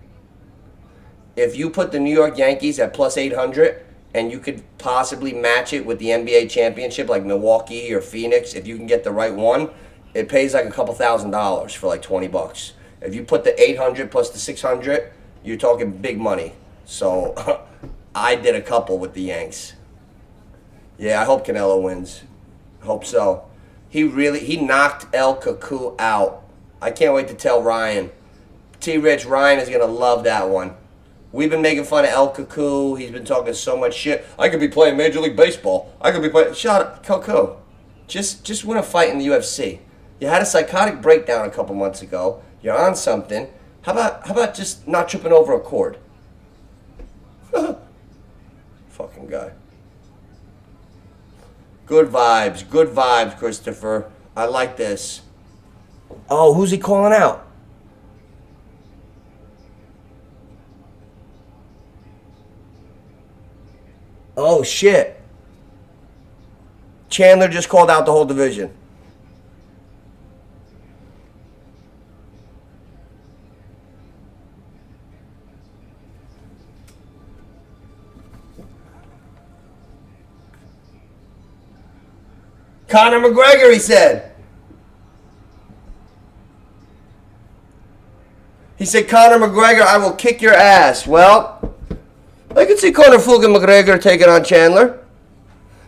Speaker 1: If you put the New York Yankees at plus 800 and you could possibly match it with the NBA championship like Milwaukee or Phoenix, if you can get the right one, it pays like a couple $1,000s for like $20. If you put the 800 plus the 600, you're talking big money. So I did a couple with the Yanks. Yeah, I hope Canelo wins. Hope so. He knocked El Cuckoo out. I can't wait to tell Ryan. T-Rich, Ryan is going to love that one. We've been making fun of El Cuckoo. He's been talking so much shit. I could be playing Major League Baseball. I could be playing... Shut up, Cuckoo. Just win a fight in the UFC. You had a psychotic breakdown a couple months ago. You're on something. How about just not tripping over a cord? Fucking guy. Good vibes, Christopher. I like this. Oh, who's he calling out? Oh, shit. Chandler just called out the whole division. Conor McGregor, he said. He said, Conor McGregor, I will kick your ass. Well, I could see Conor fucking McGregor taking on Chandler.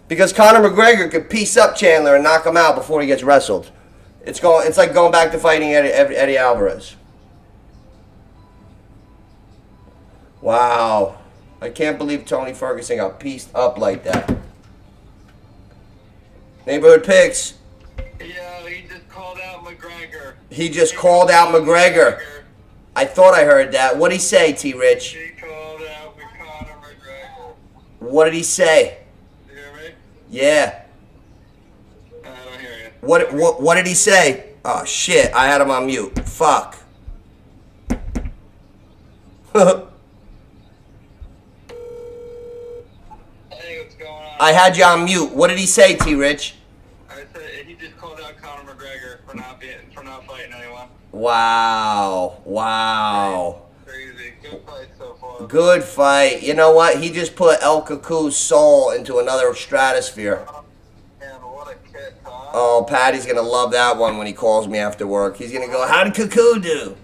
Speaker 1: Because Conor McGregor could piece up Chandler and knock him out before he gets wrestled. It's like going back to fighting Eddie Alvarez. Wow. I can't believe Tony Ferguson got pieced up like that. Neighborhood picks.
Speaker 2: Yeah, he just called out McGregor.
Speaker 1: He just called out McGregor. I thought I heard that. What'd he say, T-Rich?
Speaker 2: He called out Conor McGregor.
Speaker 1: What did he say?
Speaker 2: You hear me?
Speaker 1: Yeah.
Speaker 2: I don't hear you.
Speaker 1: What did he say? Oh, shit. I had him on mute. Fuck.
Speaker 2: Hey, what's going on?
Speaker 1: I had you on mute. What did he say, T-Rich?
Speaker 2: I said he just called out Conor McGregor for not fighting anyone.
Speaker 1: Wow.
Speaker 2: Crazy. Good fight so far.
Speaker 1: Good fight. You know what? He just put El Cuckoo's soul into another stratosphere.
Speaker 2: Man, what a kick, huh?
Speaker 1: Oh, Patty's going to love that one when he calls me after work. He's going to go, how did Cuckoo do?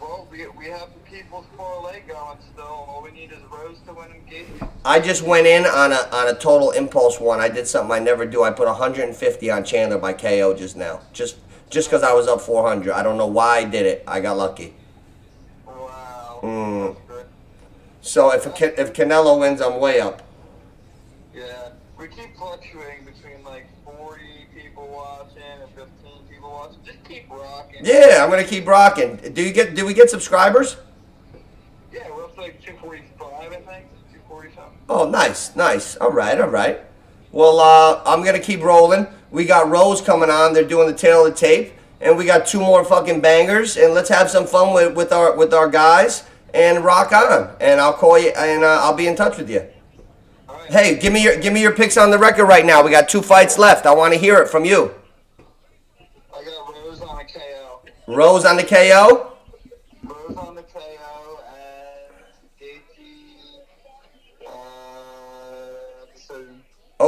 Speaker 2: Well, we have the people's parlay going still. All we need is Rose to win and Gaethje.
Speaker 1: I just went in on a total impulse one. I did something I never do. I put 150 on Chandler by KO just now. Just because I was up 400. I don't know why I did it. I got lucky.
Speaker 2: Wow. That's good.
Speaker 1: So if Canelo wins, I'm way up.
Speaker 2: Yeah. We keep fluctuating between like 40 people watching and 15 people watching. Just keep rocking.
Speaker 1: Yeah, I'm gonna keep rocking. Did we get subscribers?
Speaker 2: Yeah, we're up to like 245, I think. 240 something.
Speaker 1: Oh, nice. All right. Well, I'm gonna keep rolling. We got Rose coming on. They're doing the tail of the tape, and we got 2 more fucking bangers. And let's have some fun with our guys and rock on. And I'll call you and I'll be in touch with you.
Speaker 2: All right.
Speaker 1: Hey, give me your picks on the record right now. We got 2 fights left. I want to hear it from you.
Speaker 2: I got Rose on a KO.
Speaker 1: Rose on the KO.
Speaker 2: Rose on the KO,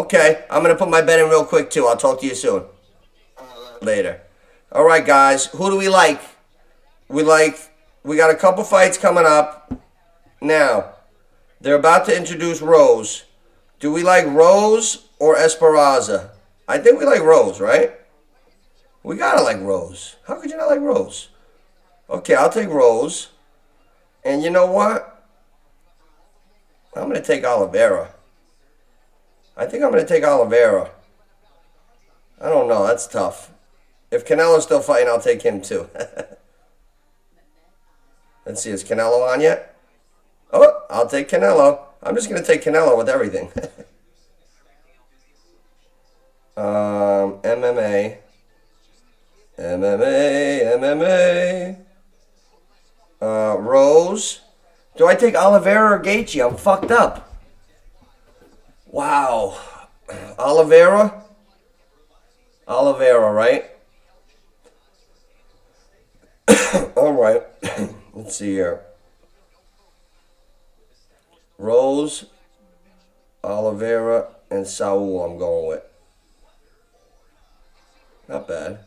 Speaker 1: Okay, I'm going to put my bet in real quick, too. I'll talk to you soon. Later. All right, guys. Who do we like? We got a couple fights coming up. Now, they're about to introduce Rose. Do we like Rose or Esperanza? I think we like Rose, right? We gotta like Rose. How could you not like Rose? Okay, I'll take Rose. And you know what? I'm going to take Oliveira. I think I'm going to take Oliveira. I don't know. That's tough. If Canelo's still fighting, I'll take him too. Let's see. Is Canelo on yet? Oh, I'll take Canelo. I'm just going to take Canelo with everything. MMA. Rose. Do I take Oliveira or Gaethje? I'm fucked up. Wow. Oliveira, right? All right. Let's see here. Rose, Oliveira, and Saul I'm going with. Not bad.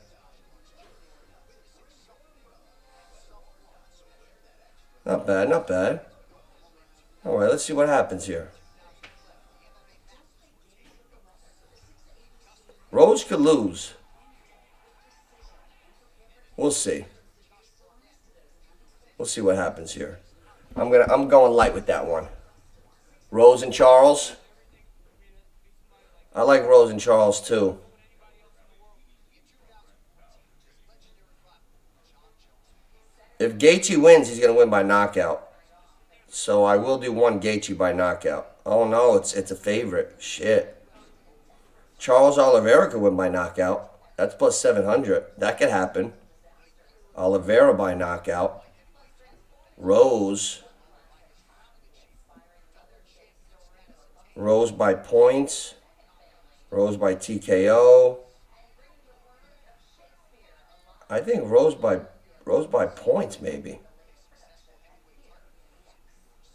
Speaker 1: Not bad, not bad. All right, let's see what happens here. Rose could lose. We'll see. We'll see what happens here. I'm going light with that one. Rose and Charles. I like Rose and Charles too. If Gaethje wins, he's going to win by knockout. So I will do one Gaethje by knockout. Oh no, it's a favorite. Shit. Charles Oliveira could win by knockout. That's plus 700. That could happen. Oliveira by knockout. Rose. Rose by points. Rose by TKO. I think Rose by points, maybe.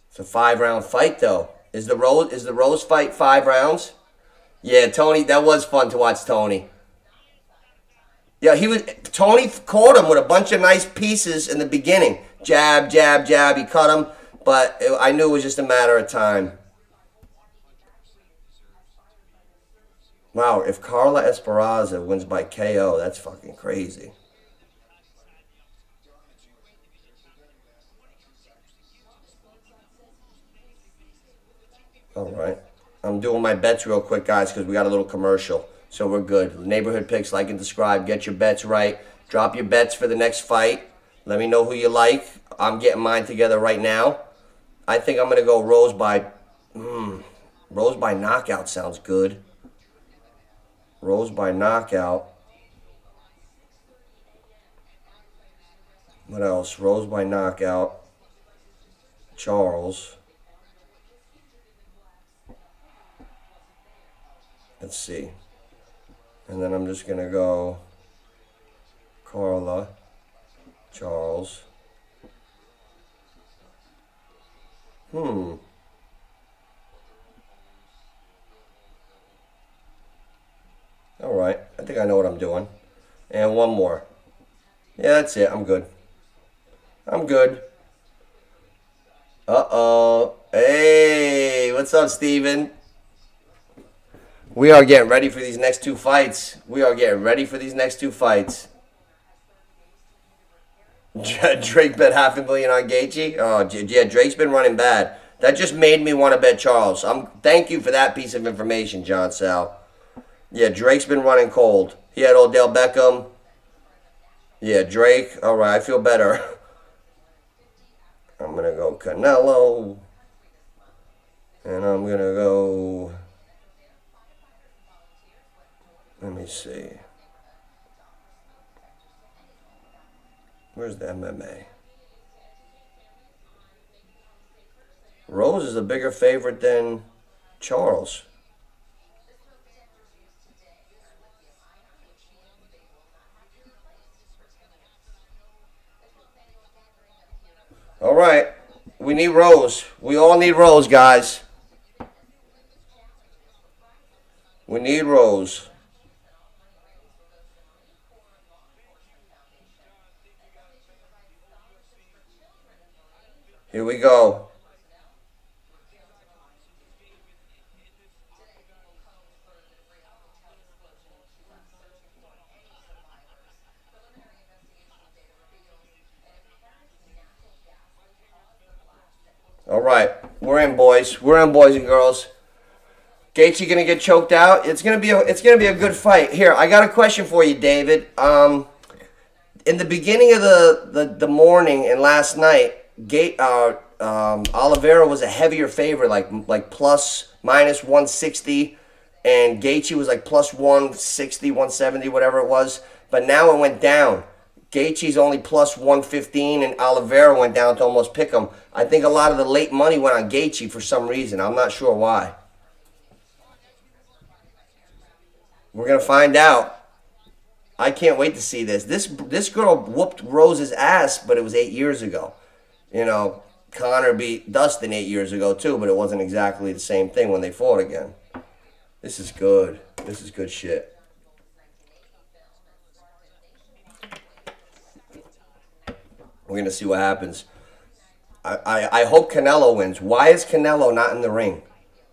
Speaker 1: It's a 5-round fight, though. Is the Rose fight 5 rounds? Yeah, Tony, that was fun to watch Tony. Yeah, Tony caught him with a bunch of nice pieces in the beginning. Jab, jab, jab. He cut him, but I knew it was just a matter of time. Wow, if Carla Esperanza wins by KO, that's fucking crazy. All right. I'm doing my bets real quick, guys, because we got a little commercial. So we're good. Neighborhood picks, like and subscribe. Get your bets right. Drop your bets for the next fight. Let me know who you like. I'm getting mine together right now. I think I'm going to go Rose by... Rose by knockout sounds good. Rose by knockout. What else? Rose by knockout. Charles. Let's see. And then I'm just going to go Carla, Charles. All right. I think I know what I'm doing. And one more. Yeah, that's it. I'm good. Uh-oh. Hey, what's up, Steven? We are getting ready for these next 2 fights. Drake bet $500,000 on Gaethje. Oh, yeah, Drake's been running bad. That just made me want to bet Charles. Thank you for that piece of information, John Sal. Yeah, Drake's been running cold. He had Odell Beckham. Yeah, Drake. All right, I feel better. I'm going to go Canelo. And I'm going to go... Let me see. Where's the MMA? Rose is a bigger favorite than Charles. All right. We need Rose. We all need Rose, guys. We need Rose. Here we go. All right, we're in, boys. We're in, boys and girls. Gaethje gonna get choked out. It's gonna be a good fight. Here, I got a question for you, David. In the beginning of the morning and last night, Oliveira was a heavier favorite, like plus minus 160, and Gaethje was like plus 160, 170, whatever it was. But now it went down. Gaethje's only plus 115, and Oliveira went down to almost pick him. I think a lot of the late money went on Gaethje for some reason. I'm not sure why. We're going to find out. I can't wait to see this. This girl whooped Rose's ass, but it was 8 years ago. You know, Conor beat Dustin 8 years ago too, but it wasn't exactly the same thing when they fought again. This is good. This is good shit. We're going to see what happens. I hope Canelo wins. Why is Canelo not in the ring?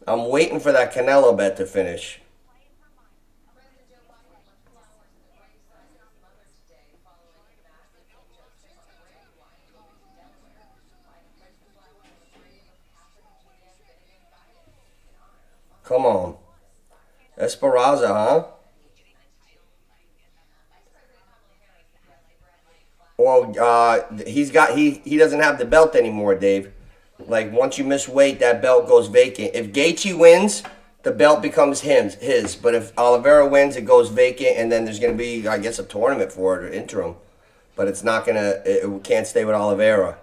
Speaker 1: I'm waiting for that Canelo bet to finish. Come on. Esperanza, huh? Well, he doesn't have the belt anymore, Dave. Like, once you miss weight, that belt goes vacant. If Gaethje wins, the belt becomes his. But if Oliveira wins, it goes vacant, and then there's going to be, I guess, a tournament for it, or interim. But it's not going to, it can't stay with Oliveira.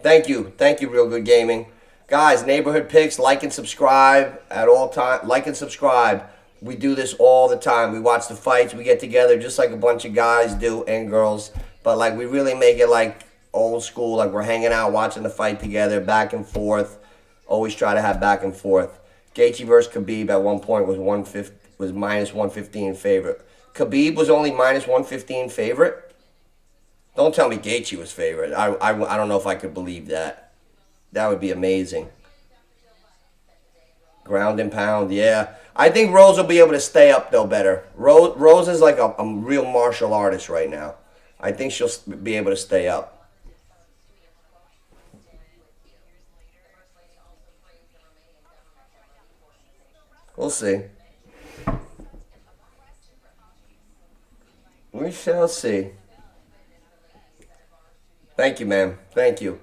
Speaker 1: Thank you, Real Good Gaming. Guys, neighborhood picks, like and subscribe at all time. Like and subscribe. We do this all the time. We watch the fights. We get together just like a bunch of guys do, and girls. But, like, we really make it, like, old school. Like, we're hanging out, watching the fight together, back and forth. Always try to have back and forth. Gaethje versus Khabib at one point was minus 115 favorite. Khabib was only minus 115 favorite? Don't tell me Gaethje was favorite. I don't know if I could believe that. That would be amazing. Ground and pound, yeah. I think Rose will be able to stay up, though, better. Rose is like a real martial artist right now. I think she'll be able to stay up. We'll see. We shall see. Thank you, ma'am. Thank you.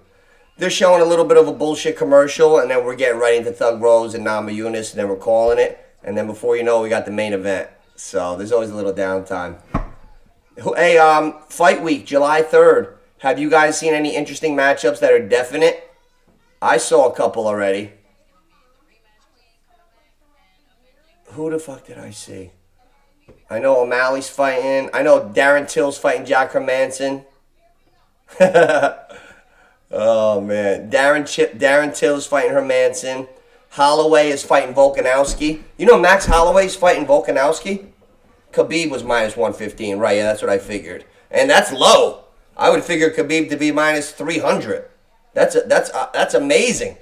Speaker 1: They're showing a little bit of a bullshit commercial, and then we're getting right into Thug Rose and Nama Yunus, and then we're calling it. And then before you know, we got the main event. So there's always a little downtime. Hey, Fight Week, July 3rd. Have you guys seen any interesting matchups that are definite? I saw a couple already. Who the fuck did I see? I know O'Malley's fighting. I know Darren Till's fighting Jack Hermanson. Oh, man. Darren Till's fighting Hermanson. Holloway is fighting Volkanovski. You know Max Holloway's fighting Volkanovski? Khabib was minus 115, right? Yeah, that's what I figured. And that's low. I would figure Khabib to be minus 300. That's amazing.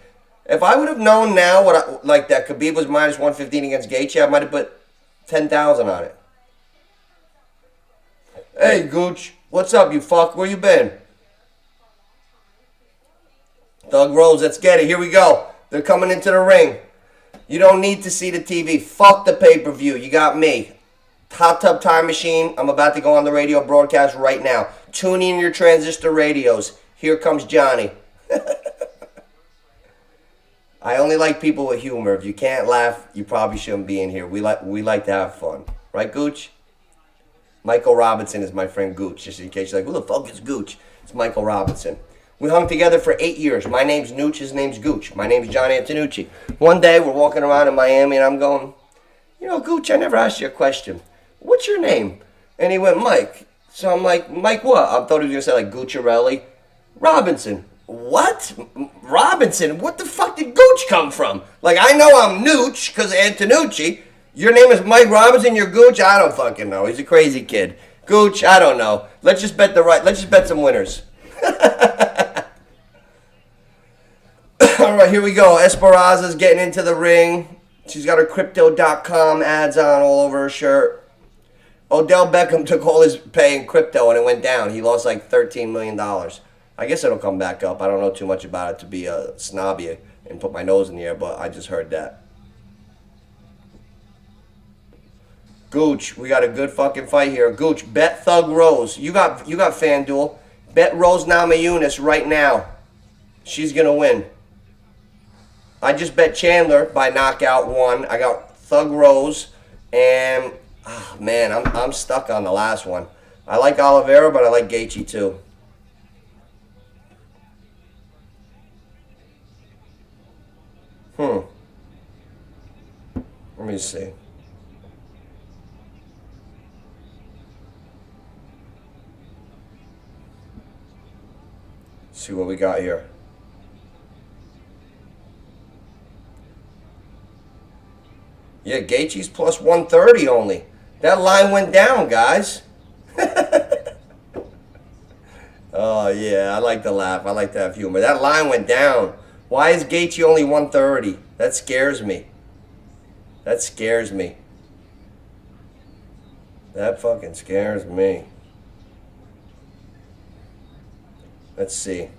Speaker 1: If I would have known now that Khabib was minus 115 against Gaethje, I might have put 10,000 on it. Hey, Gooch. What's up, you fuck? Where you been? Thug Rose, let's get it. Here we go. They're coming into the ring. You don't need to see the TV. Fuck the pay-per-view. You got me. Hot Tub Time Machine. I'm about to go on the radio broadcast right now. Tune in your transistor radios. Here comes Johnny. I only like people with humor. If you can't laugh, you probably shouldn't be in here. We like to have fun. Right, Gooch? Michael Robinson is my friend Gooch. Just in case you're like, who the fuck is Gooch? It's Michael Robinson. We hung together for 8 years. My name's Nooch. His name's Gooch. My name's John Antonucci. One day, we're walking around in Miami, and I'm going, you know, Gooch, I never asked you a question. What's your name? And he went, Mike. So I'm like, Mike what? I thought he was going to say, like, Gucciarelli. Robinson. What? Robinson? What the fuck did Gooch come from? Like, I know I'm Nooch because of Antonucci, Your name is Mike Robinson. You're Gooch. I don't fucking know. He's a crazy kid. Gooch. I don't know. Let's just bet Let's just bet some winners. All right, here we go. Esperanza's getting into the ring. She's got her Crypto.com ads on all over her shirt. Odell Beckham took all his pay in crypto and it went down. He lost like $13 million. I guess it'll come back up. I don't know too much about it to be a snobby and put my nose in the air, but I just heard that. Gooch, we got a good fucking fight here. Gooch, bet Thug Rose. You got FanDuel. Bet Rose Namajunas right now. She's gonna win. I just bet Chandler by knockout 1. I got Thug Rose, and man, I'm stuck on the last one. I like Oliveira, but I like Gaethje too. Let me see. See what we got here. Yeah, Gaethje's plus 130 only. That line went down, guys. Oh, yeah, I like to laugh. I like to have humor. That line went down. Why is Gaethje only 130? That scares me. That scares me. That fucking scares me. Let's see.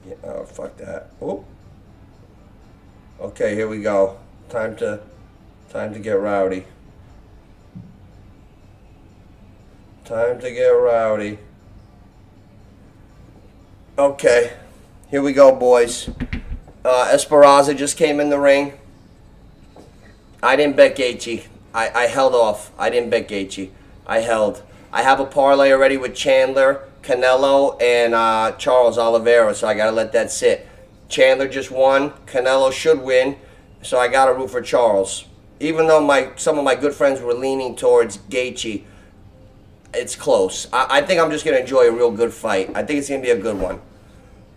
Speaker 1: Yeah, oh, fuck that. Oh. Okay, here we go. Time to get rowdy. Time to get rowdy. Okay, here we go, boys. Esperanza just came in the ring. I didn't bet Gaethje. I held off. I didn't bet Gaethje. I held. I have a parlay already with Chandler, Canelo, and Charles Oliveira, so I got to let that sit. Chandler just won. Canelo should win, so I got to root for Charles. Even though some of my good friends were leaning towards Gaethje, it's close. I think I'm just going to enjoy a real good fight. I think it's going to be a good one.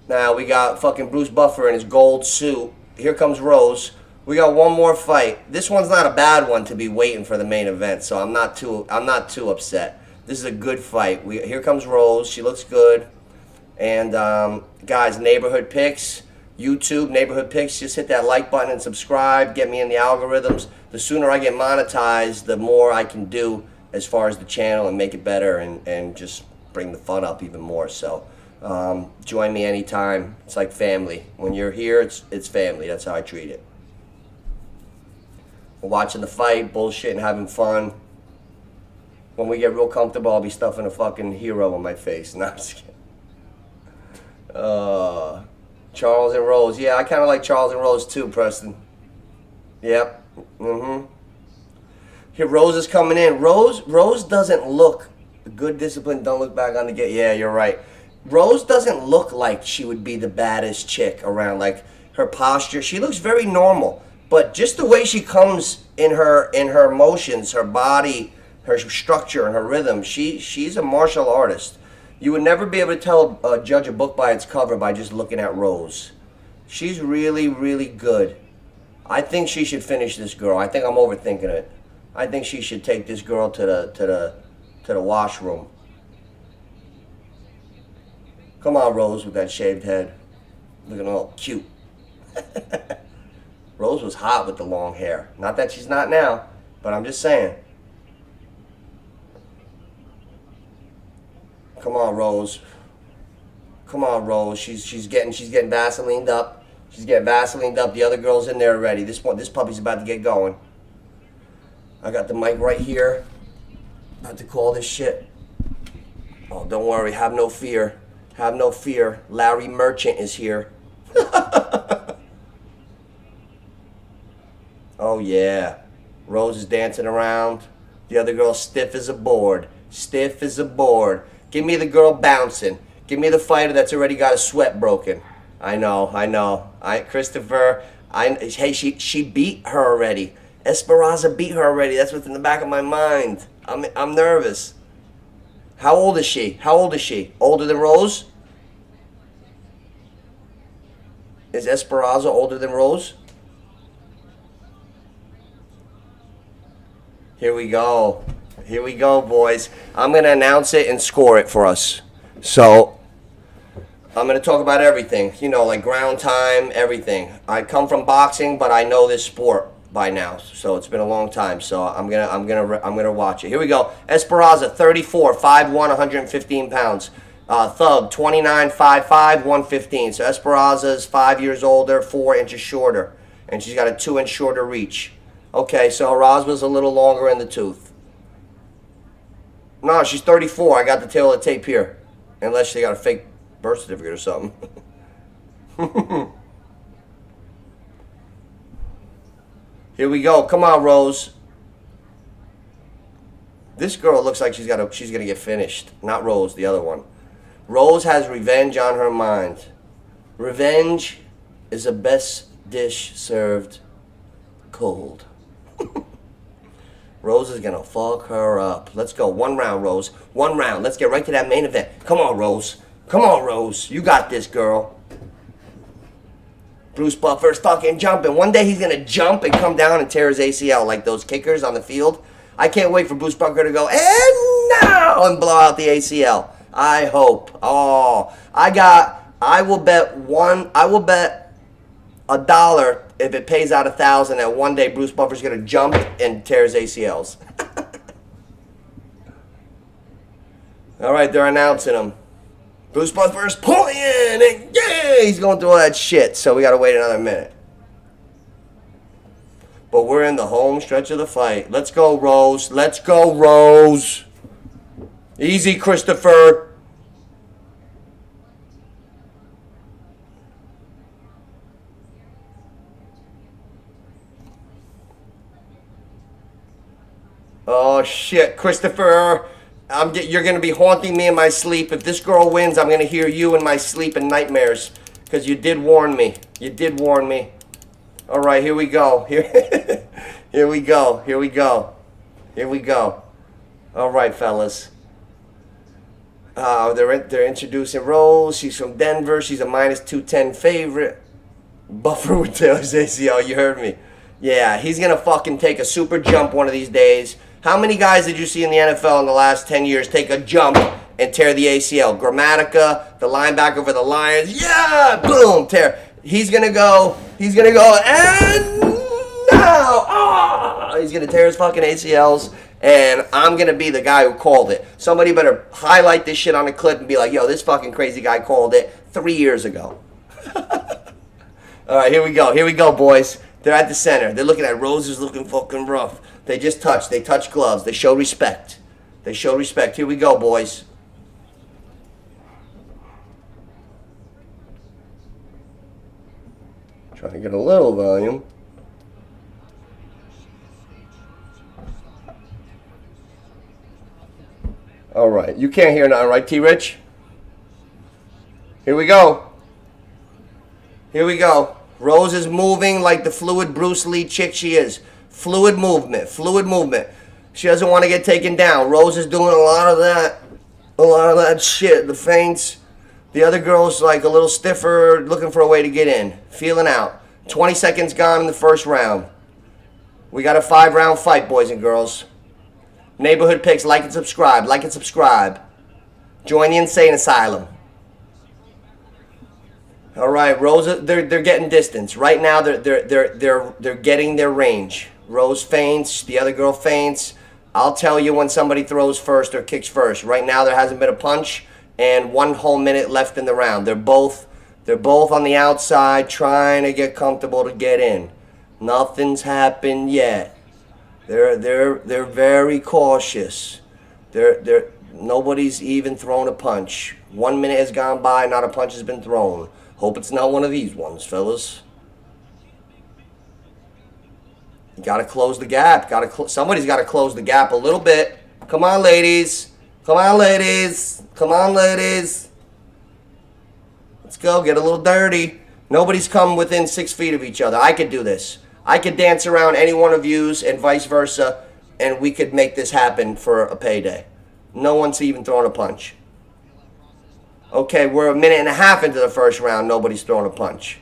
Speaker 1: Now, we got fucking Bruce Buffer in his gold suit. Here comes Rose. We got one more fight. This one's not a bad one to be waiting for the main event, so I'm not too upset. This is a good fight. Here comes Rose. She looks good. And guys, neighborhood picks, YouTube neighborhood picks. Just hit that like button and subscribe. Get me in the algorithms. The sooner I get monetized, the more I can do as far as the channel and make it better and just bring the fun up even more. So join me anytime. It's like family. When you're here, it's family. That's how I treat it. We're watching the fight, bullshitting, having fun. When we get real comfortable, I'll be stuffing a fucking hero on my face. No, I'm just kidding. Charles and Rose. Yeah, I kind of like Charles and Rose too, Preston. Yep. Here, Rose is coming in. Rose doesn't look good, discipline. Don't look back on the gate. Yeah, you're right. Rose doesn't look like she would be the baddest chick around. Like her posture, she looks very normal. But just the way she comes in her motions, her body, her structure, and her rhythm, she's a martial artist. You would never be able to judge a book by its cover by just looking at Rose. She's really, really good. I think she should finish this girl. I think I'm overthinking it. I think she should take this girl to the washroom. Come on, Rose, with that shaved head, looking all cute. Rose was hot with the long hair. Not that she's not now, but I'm just saying. Come on, Rose. Come on, Rose. She's getting Vaselined up. She's getting Vaselined up. The other girl's in there already. This puppy's about to get going. I got the mic right here. About to call this shit. Oh, don't worry. Have no fear. Have no fear. Larry Merchant is here. Oh, yeah. Rose is dancing around. The other girl's stiff as a board. Stiff as a board. Give me the girl bouncing. Give me the fighter that's already got a sweat broken. I know. Christopher, hey, she beat her already. Esperanza beat her already. That's what's in the back of my mind. I'm nervous. How old is she? Older than Rose? Is Esperanza older than Rose? Here we go. Here we go, boys. I'm going to announce it and score it for us. So, I'm going to talk about everything. You know, like ground time, everything. I come from boxing, but I know this sport by now. So, it's been a long time. So, I'm going to watch it. Here we go. Esperanza, 34, 5'1", 115 pounds. Thug, 29, 5'5", 115. So, Esperanza's 5 years older, 4 inches shorter. And she's got a 2-inch shorter reach. Okay, so Rosma's a little longer in the tooth. No, she's 34. I got the tail of the tape here. Unless she got a fake birth certificate or something. Here we go. Come on, Rose. This girl looks like she's gonna get finished. Not Rose, the other one. Rose has revenge on her mind. Revenge is the best dish served cold. Rose is gonna fuck her up. Let's go. 1 round, Rose. 1 round. Let's get right to that main event. Come on, Rose. Come on, Rose. You got this, girl. Bruce Buffer's fucking jumping. One day he's gonna jump and come down and tear his ACL like those kickers on the field. I can't wait for Bruce Buffer to go, and now, and blow out the ACL. I hope. Oh, I will bet $1 if it pays out 1,000 that one day Bruce Buffer's gonna jump and tear his ACLs. All right, they're announcing him. Bruce Buffer's pulling in, and yeah, he's going through all that shit. So we gotta wait another minute. But we're in the home stretch of the fight. Let's go, Rose. Let's go, Rose. Easy, Christopher. Oh, shit, Christopher. You're going to be haunting me in my sleep. If this girl wins, I'm going to hear you in my sleep and nightmares. Because you did warn me. You did warn me. All right, here we go. Here we go. Here we go. Here we go. All right, fellas. They're introducing Rose. She's from Denver. She's a minus 210 favorite. Buffer with Taylor's ACL. You heard me. Yeah, he's going to fucking take a super jump one of these days. How many guys did you see in the NFL in the last 10 years take a jump and tear the ACL? Grammatica, the linebacker for the Lions. Yeah, boom, tear. He's going to go, and now, he's going to tear his fucking ACLs, and I'm going to be the guy who called it. Somebody better highlight this shit on a clip and be like, yo, this fucking crazy guy called it 3 years ago. All right, here we go. Here we go, boys. They're at the center. They're looking at Rose is looking fucking rough. They just touch. They touch gloves. They show respect. They show respect. Here we go, boys. Trying to get a little volume. All right. You can't hear now, right, T-Rich? Here we go. Here we go. Rose is moving like the fluid Bruce Lee chick she is. Fluid movement. Fluid movement. She doesn't want to get taken down. Rose is doing a lot of that shit. The feints. The other girl's like a little stiffer, looking for a way to get in. Feeling out. 20 seconds gone in the first round. We got a 5-round fight, boys and girls. Neighborhood Picks, like and subscribe. Like and subscribe. Join the Insane Asylum. All right, Rose, they're getting distance. Right now, they're getting their range. Rose feints, the other girl feints. I'll tell you when somebody throws first or kicks first. Right now, there hasn't been a punch, and 1 whole minute left in the round. They're both on the outside trying to get comfortable to get in. Nothing's happened yet. They're very cautious. Nobody's even thrown a punch. 1 minute has gone by, not a punch has been thrown. Hope it's not one of these ones, fellas. You gotta close the gap. Somebody's gotta close the gap a little bit. Come on, ladies. Come on, ladies. Come on, ladies. Let's go. Get a little dirty. Nobody's come within 6 feet of each other. I could do this. I could dance around any one of yous and vice versa, and we could make this happen for a payday. No one's even thrown a punch. Okay, we're a minute and a half into the first round. Nobody's throwing a punch.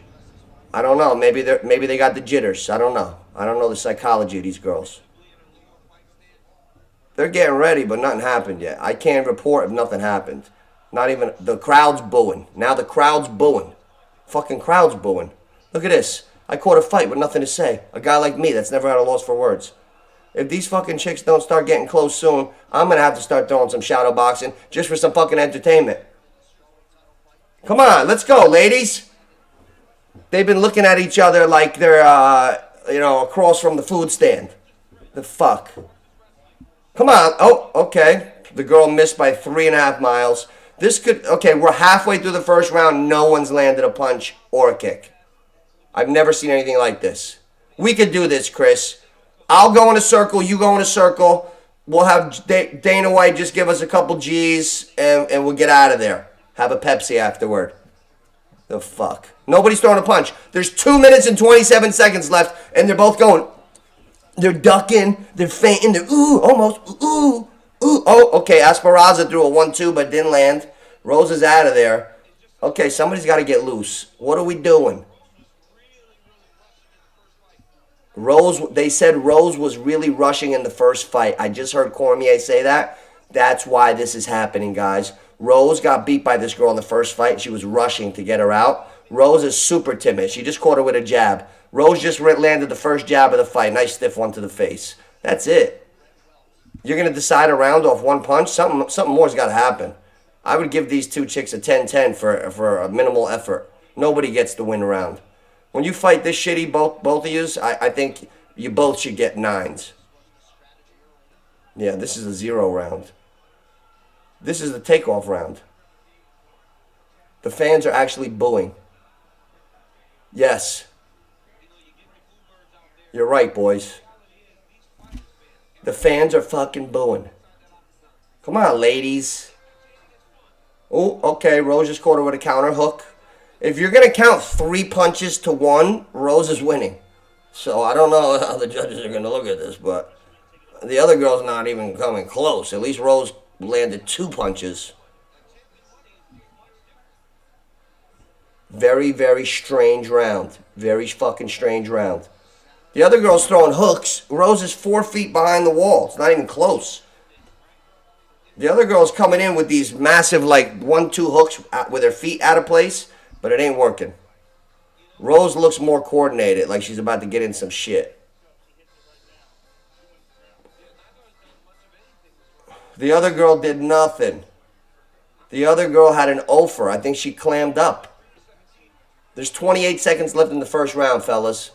Speaker 1: I don't know. Maybe they got the jitters. I don't know. I don't know the psychology of these girls. They're getting ready, but nothing happened yet. I can't report if nothing happened. Not even the crowd's booing. Now the crowd's booing. Fucking crowd's booing. Look at this. I caught a fight with nothing to say. A guy like me that's never had a loss for words. If these fucking chicks don't start getting close soon, I'm gonna have to start throwing some shadow boxing just for some fucking entertainment. Come on, let's go, ladies. They've been looking at each other like they're, across from the food stand. The fuck. Come on. Oh, okay. The girl missed by 3.5 miles. Okay, we're halfway through the first round. No one's landed a punch or a kick. I've never seen anything like this. We could do this, Chris. I'll go in a circle. You go in a circle. We'll have Dana White just give us a couple G's and we'll get out of there. Have a Pepsi afterward. The fuck. Nobody's throwing a punch. There's 2 minutes and 27 seconds left and they're both going. They're ducking. They're fainting. They're almost. Ooh. Oh, okay. Esperanza threw a 1-2 but didn't land. Rose is out of there. Okay, somebody's got to get loose. What are we doing? They said Rose was really rushing in the first fight. I just heard Cormier say that. That's why this is happening, guys. Rose got beat by this girl in the first fight. She was rushing to get her out. Rose is super timid. She just caught her with a jab. Rose just landed the first jab of the fight. Nice stiff one to the face. That's it. You're going to decide a round off one punch? Something more's got to happen. I would give these two chicks a 10-10 for a minimal effort. Nobody gets the win round. When you fight this shitty, both of yous, I think you both should get 9s. Yeah, this is a 0 round. This is the takeoff round. The fans are actually booing. Yes. You're right, boys. The fans are fucking booing. Come on, ladies. Oh, okay. Rose just caught her with a counter hook. If you're going to count 3 punches to 1, Rose is winning. So I don't know how the judges are going to look at this, but the other girl's not even coming close. At least Rose landed 2 punches. Very, very strange round. Very fucking strange round. The other girl's throwing hooks. Rose is 4 feet behind the wall. It's not even close. The other girl's coming in with these massive, 1-2 hooks with her feet out of place. But it ain't working. Rose looks more coordinated, like she's about to get in some shit. The other girl did nothing. The other girl had an offer. I think she clammed up. There's 28 seconds left in the first round, fellas.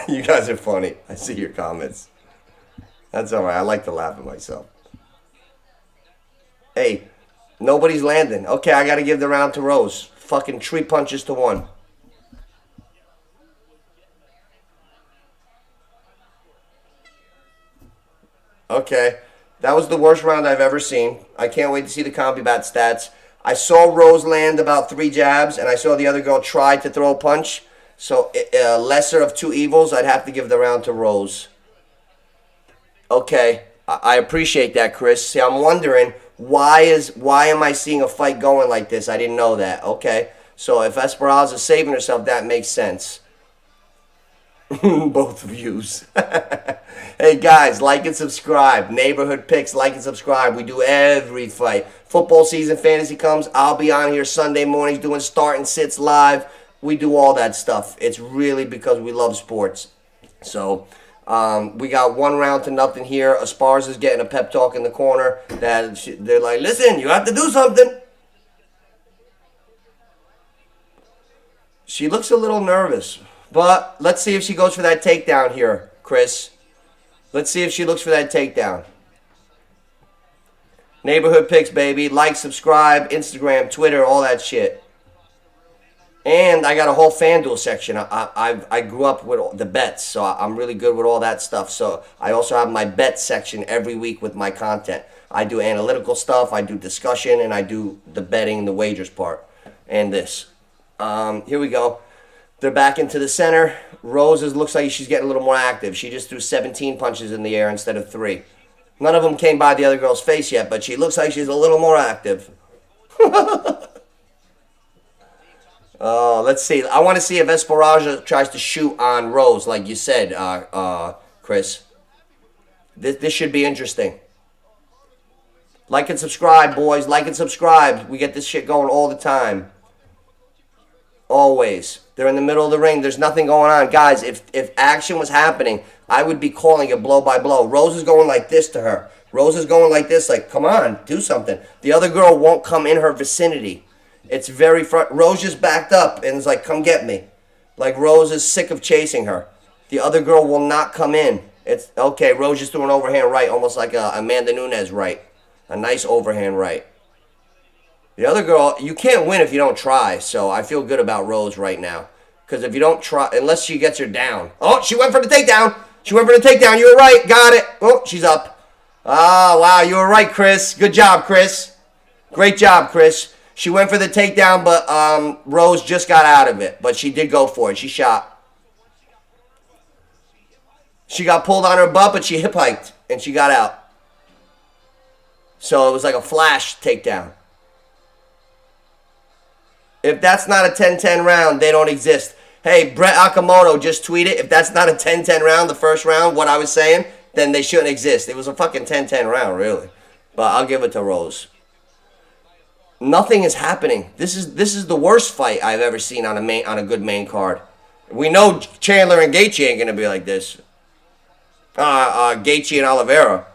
Speaker 1: You guys are funny. I see your comments. That's all right. I like to laugh at myself. Hey, nobody's landing. Okay, I got to give the round to Rose. Fucking 3 punches to 1. Okay, that was the worst round I've ever seen. I can't wait to see the CompuBat stats. I saw Rose land about 3 jabs, and I saw the other girl try to throw a punch. So, lesser of 2 evils, I'd have to give the round to Rose. Okay, I appreciate that, Chris. See, I'm wondering, why am I seeing a fight going like this? I didn't know that. Okay, so if Esperanza's saving herself, that makes sense. Both of yous. Hey, guys, like and subscribe. Neighborhood Picks, like and subscribe. We do every fight. Football season, fantasy comes. I'll be on here Sunday mornings doing start and sits live. We do all that stuff. It's really because we love sports. So, we got 1 round to nothing here. Esparza's getting a pep talk in the corner. They're like, listen, you have to do something. She looks a little nervous. But let's see if she goes for that takedown here, Chris. Let's see if she looks for that takedown. Neighborhood Picks, baby. Like, subscribe, Instagram, Twitter, all that shit. And I got a whole FanDuel section. I grew up with the bets, so I'm really good with all that stuff. So I also have my bet section every week with my content. I do analytical stuff, I do discussion, and I do the betting, the wagers part, and this. Here we go. They're back into the center. Rose looks like she's getting a little more active. She just threw 17 punches in the air instead of 3. None of them came by the other girl's face yet, but she looks like she's a little more active. Let's see. I want to see if Esperanza tries to shoot on Rose, like you said, Chris. This should be interesting. Like and subscribe, boys. Like and subscribe. We get this shit going all the time. Always. They're in the middle of the ring. There's nothing going on. Guys, if action was happening, I would be calling it blow by blow. Rose is going like this to her. Rose is going like this, like, come on, do something. The other girl won't come in her vicinity. It's very front. Rose just backed up and is like, come get me. Like Rose is sick of chasing her. The other girl will not come in. It's okay. Rose just threw an overhand right, almost like a Amanda Nunes right. A nice overhand right. The other girl, you can't win if you don't try. So I feel good about Rose right now. Because if you don't try, unless she gets her down. Oh, she went for the takedown. She went for the takedown. You were right. Got it. Oh, she's up. Oh, wow. You were right, Chris. Good job, Chris. Great job, Chris. She went for the takedown, but Rose just got out of it. But she did go for it. She shot. She got pulled on her butt, but she hip hiked, and she got out. So it was like a flash takedown. If that's not a 10-10 round, they don't exist. Hey, Brett Akamoto just tweeted, if that's not a 10-10 round, the first round, what I was saying, then they shouldn't exist. It was a fucking 10-10 round, really. But I'll give it to Rose. Nothing is happening. This is the worst fight I've ever seen on a good main card. We know Chandler and Gaethje ain't gonna be like this. Gaethje and Oliveira.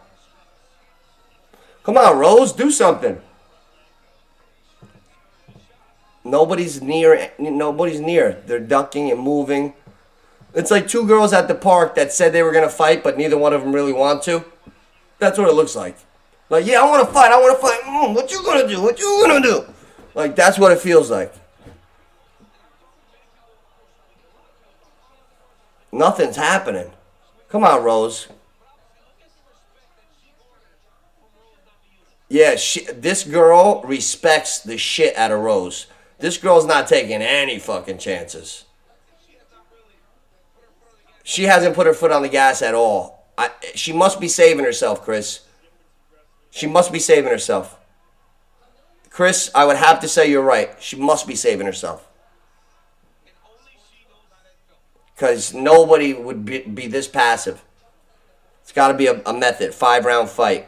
Speaker 1: Come on, Rose, do something. Nobody's near. Nobody's near. They're ducking and moving. It's like two girls at the park that said they were gonna fight, but neither one of them really want to. That's what it looks like. Like, yeah, I want to fight. I want to fight. What you gonna do? What you gonna do? Like, that's what it feels like. Nothing's happening. Come on, Rose. Yeah, this girl respects the shit out of Rose. This girl's not taking any fucking chances. She hasn't put her foot on the gas at all. She must be saving herself, Chris. She must be saving herself. Chris, I would have to say you're right. She must be saving herself. Because nobody would be this passive. It's got to be a method. 5-round fight.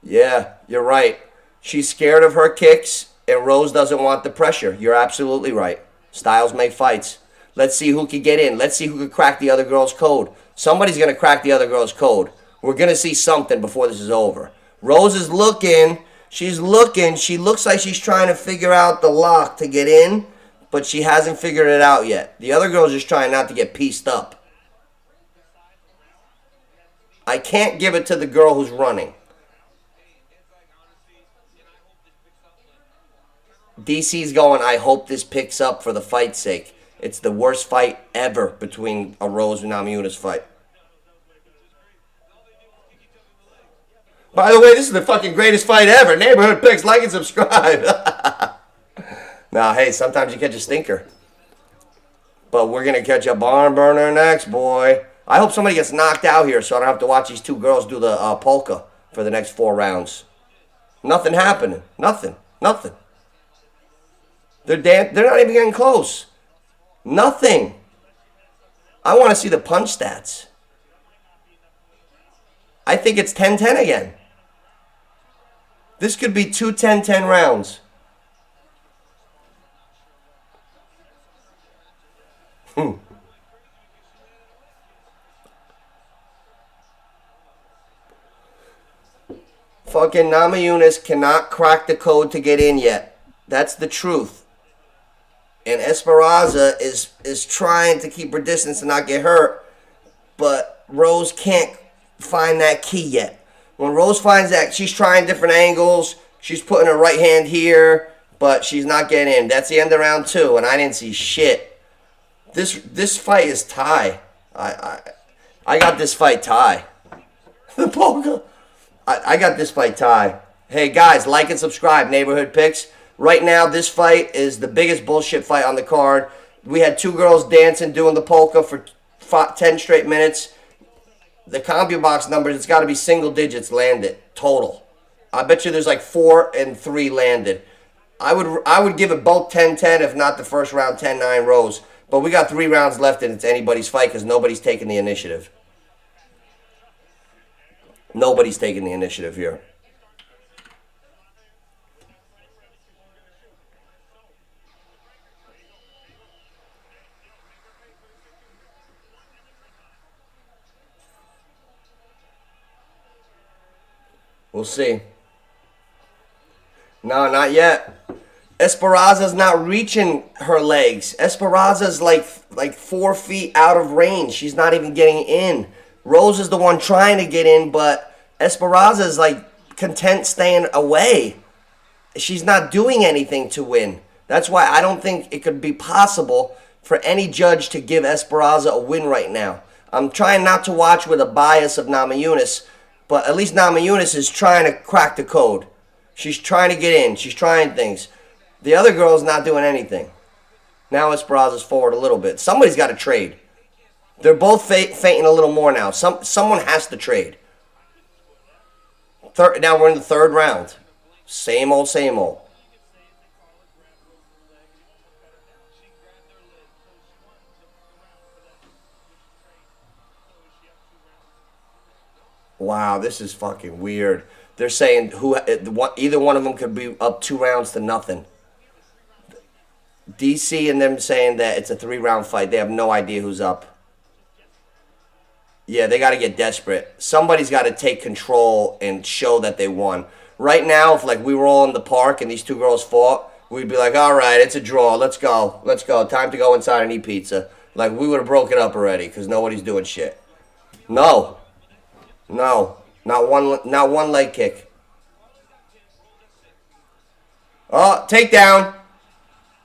Speaker 1: Yeah, you're right. She's scared of her kicks, and Rose doesn't want the pressure. You're absolutely right. Styles make fights. Let's see who can get in. Let's see who can crack the other girl's code. Somebody's going to crack the other girl's code. We're going to see something before this is over. Rose is looking. She's looking. She looks like she's trying to figure out the lock to get in, but she hasn't figured it out yet. The other girl's just trying not to get pieced up. I can't give it to the girl who's running. DC's going, I hope this picks up for the fight's sake. It's the worst fight ever between a Rose and Namajunas fight. By the way, this is the fucking greatest fight ever. Neighborhood Picks, like and subscribe. Now, hey, sometimes you catch a stinker. But we're going to catch a barn burner next, boy. I hope somebody gets knocked out here so I don't have to watch these two girls do the polka for the next 4 rounds. Nothing happening. Nothing. They're not even getting close. Nothing. I want to see the punch stats. I think it's 10-10 again. This could be 2 10-10 rounds. Fucking Namajunas cannot crack the code to get in yet. That's the truth. And Esperanza is trying to keep her distance and not get hurt. But Rose can't find that key yet. When Rose finds that, she's trying different angles. She's putting her right hand here, but she's not getting in. That's the end of round 2, and I didn't see shit. This fight is tie. I got this fight tie. The polka. I got this fight tie. Hey, guys, like and subscribe. Neighborhood Picks. Right now, this fight is the biggest bullshit fight on the card. We had 2 girls dancing, doing the polka for 10 straight minutes. The CompuBox numbers, it's got to be single digits landed total. I bet you there's like 4 and 3 landed. I would give it both 10-10, if not the first round 10-9 Rose. But we got 3 rounds left and it's anybody's fight because nobody's taking the initiative. Nobody's taking the initiative here. We'll see. No, not yet. Esperanza's not reaching her legs. Esperanza's like 4 feet out of range. She's not even getting in. Rose is the one trying to get in, but Esperanza's like content staying away. She's not doing anything to win. That's why I don't think it could be possible for any judge to give Esperanza a win right now. I'm trying not to watch with a bias of Namajunas, but at least Namajunas is trying to crack the code. She's trying to get in. She's trying things. The other girl's not doing anything. Now Esperanza's forward a little bit. Somebody's got to trade. They're both fainting a little more now. Someone has to trade. Now we're in the 3rd round. Same old, same old. Wow, this is fucking weird. They're saying either one of them could be up 2 rounds to nothing. DC and them saying that it's a 3-round fight. They have no idea who's up. Yeah, they got to get desperate. Somebody's got to take control and show that they won. Right now, if like we were all in the park and these 2 girls fought, we'd be like, all right, it's a draw. Let's go. Let's go. Time to go inside and eat pizza. Like, we would have broke it up already because nobody's doing shit. No. No. Not one leg kick. Oh, takedown.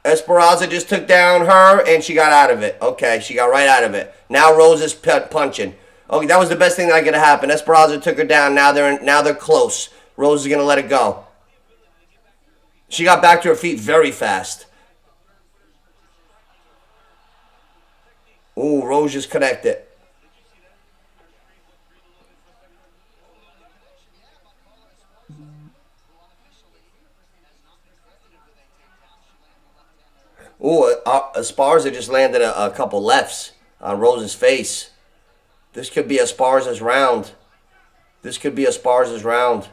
Speaker 1: Esperanza just took down her, and she got out of it. Okay, she got right out of it. Now Rose is punching. Okay, that was the best thing that could have happened. Esperanza took her down. Now they're close. Rose is going to let it go. She got back to her feet very fast. Ooh, Rose just connected. Ooh, Esparza just landed a couple lefts on Rose's face. This could be Esparza's round. This could be Esparza's round.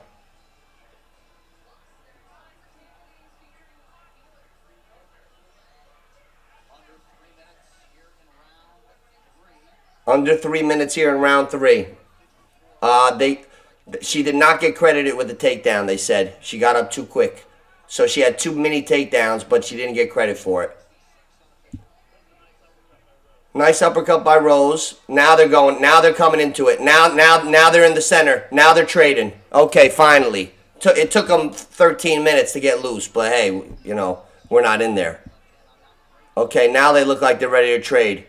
Speaker 1: Under 3 minutes here in round 3. She did not get credited with the takedown, they said. She got up too quick. So she had 2 mini takedowns, but she didn't get credit for it. Nice uppercut by Rose. Now they're going. Now they're coming into it. Now they're in the center. Now they're trading. Okay, finally. It took them 13 minutes to get loose, but hey, you know, we're not in there. Okay, now they look like they're ready to trade.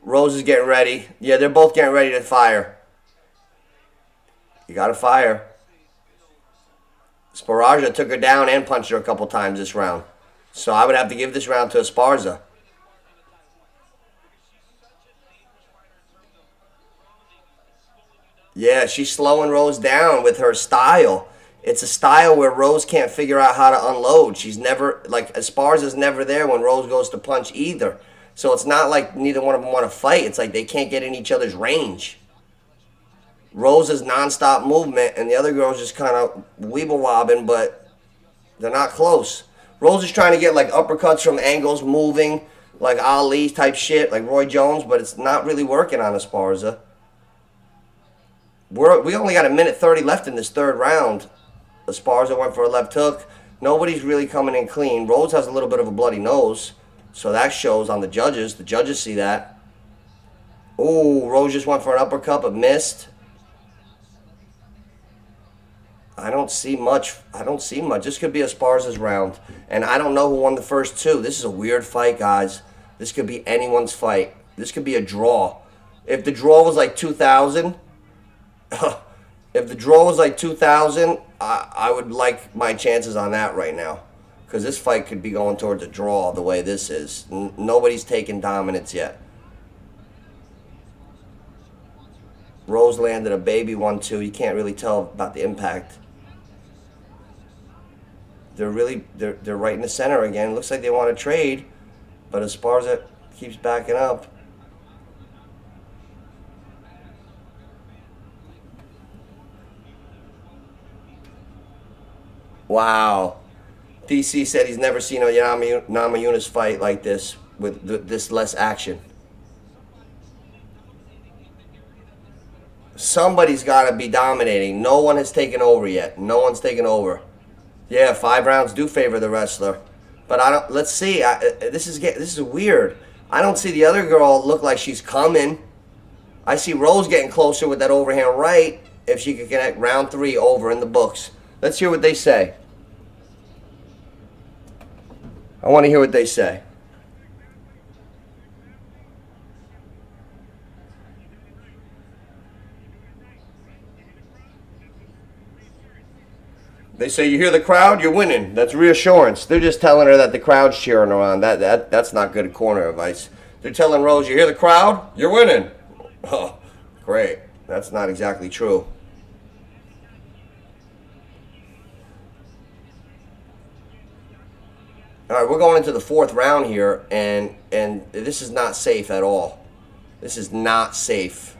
Speaker 1: Rose is getting ready. Yeah, they're both getting ready to fire. You got to fire. Esparza took her down and punched her a couple times this round. So I would have to give this round to Esparza. Yeah, she's slowing Rose down with her style. It's a style where Rose can't figure out how to unload. She's never, like, Esparza's never there when Rose goes to punch either. So it's not like neither one of them want to fight. It's like they can't get in each other's range. Rose is nonstop movement, and the other girl's just kind of weeble-wobbing, but they're not close. Rose is trying to get, like, uppercuts from angles, moving, like Ali type shit, like Roy Jones, but it's not really working on Esparza. We only got 1:30 left in this 3rd round. Esparza went for a left hook. Nobody's really coming in clean. Rose has a little bit of a bloody nose, so that shows on the judges. The judges see that. Ooh, Rose just went for an uppercut but missed. I don't see much. This could be Esparza's round. And I don't know who won the first 2. This is a weird fight, guys. This could be anyone's fight. This could be a draw. If the draw was like 2,000... If the draw was like 2,000, I would like my chances on that right now. Because this fight could be going towards a draw the way this is. Nobody's taken dominance yet. Rose landed a baby 1-2. You can't really tell about the impact. They're right in the center again. Looks like they want to trade, but Esparza keeps backing up. Wow. DC said he's never seen a Namajunas fight like this with this less action. Somebody's got to be dominating. No one has taken over yet. No one's taken over. Yeah, 5 rounds do favor the wrestler, but I don't. Let's see. This is weird. I don't see the other girl look like she's coming. I see Rose getting closer with that overhand right. If she could connect round 3 over in the books. Let's hear what they say. I want to hear what they say. They say, you hear the crowd, you're winning. That's reassurance. They're just telling her that the crowd's cheering her on. That's not good corner advice. They're telling Rose, you hear the crowd, you're winning. Oh, great. That's not exactly true. All right, we're going into the 4th round here, and this is not safe at all. This is not safe.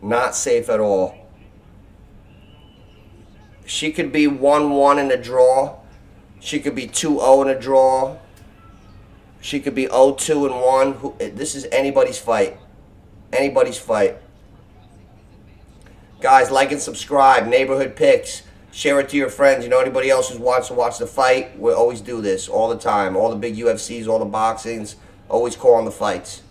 Speaker 1: Not safe at all. She could be 1-1 in a draw. She could be 2-0 in a draw. She could be 0-2 in 1. This is anybody's fight. Anybody's fight. Guys, like and subscribe. Neighborhood picks. Share it to your friends. You know, anybody else who wants to watch the fight, we always do this all the time. All the big UFCs, all the boxings, always call on the fights.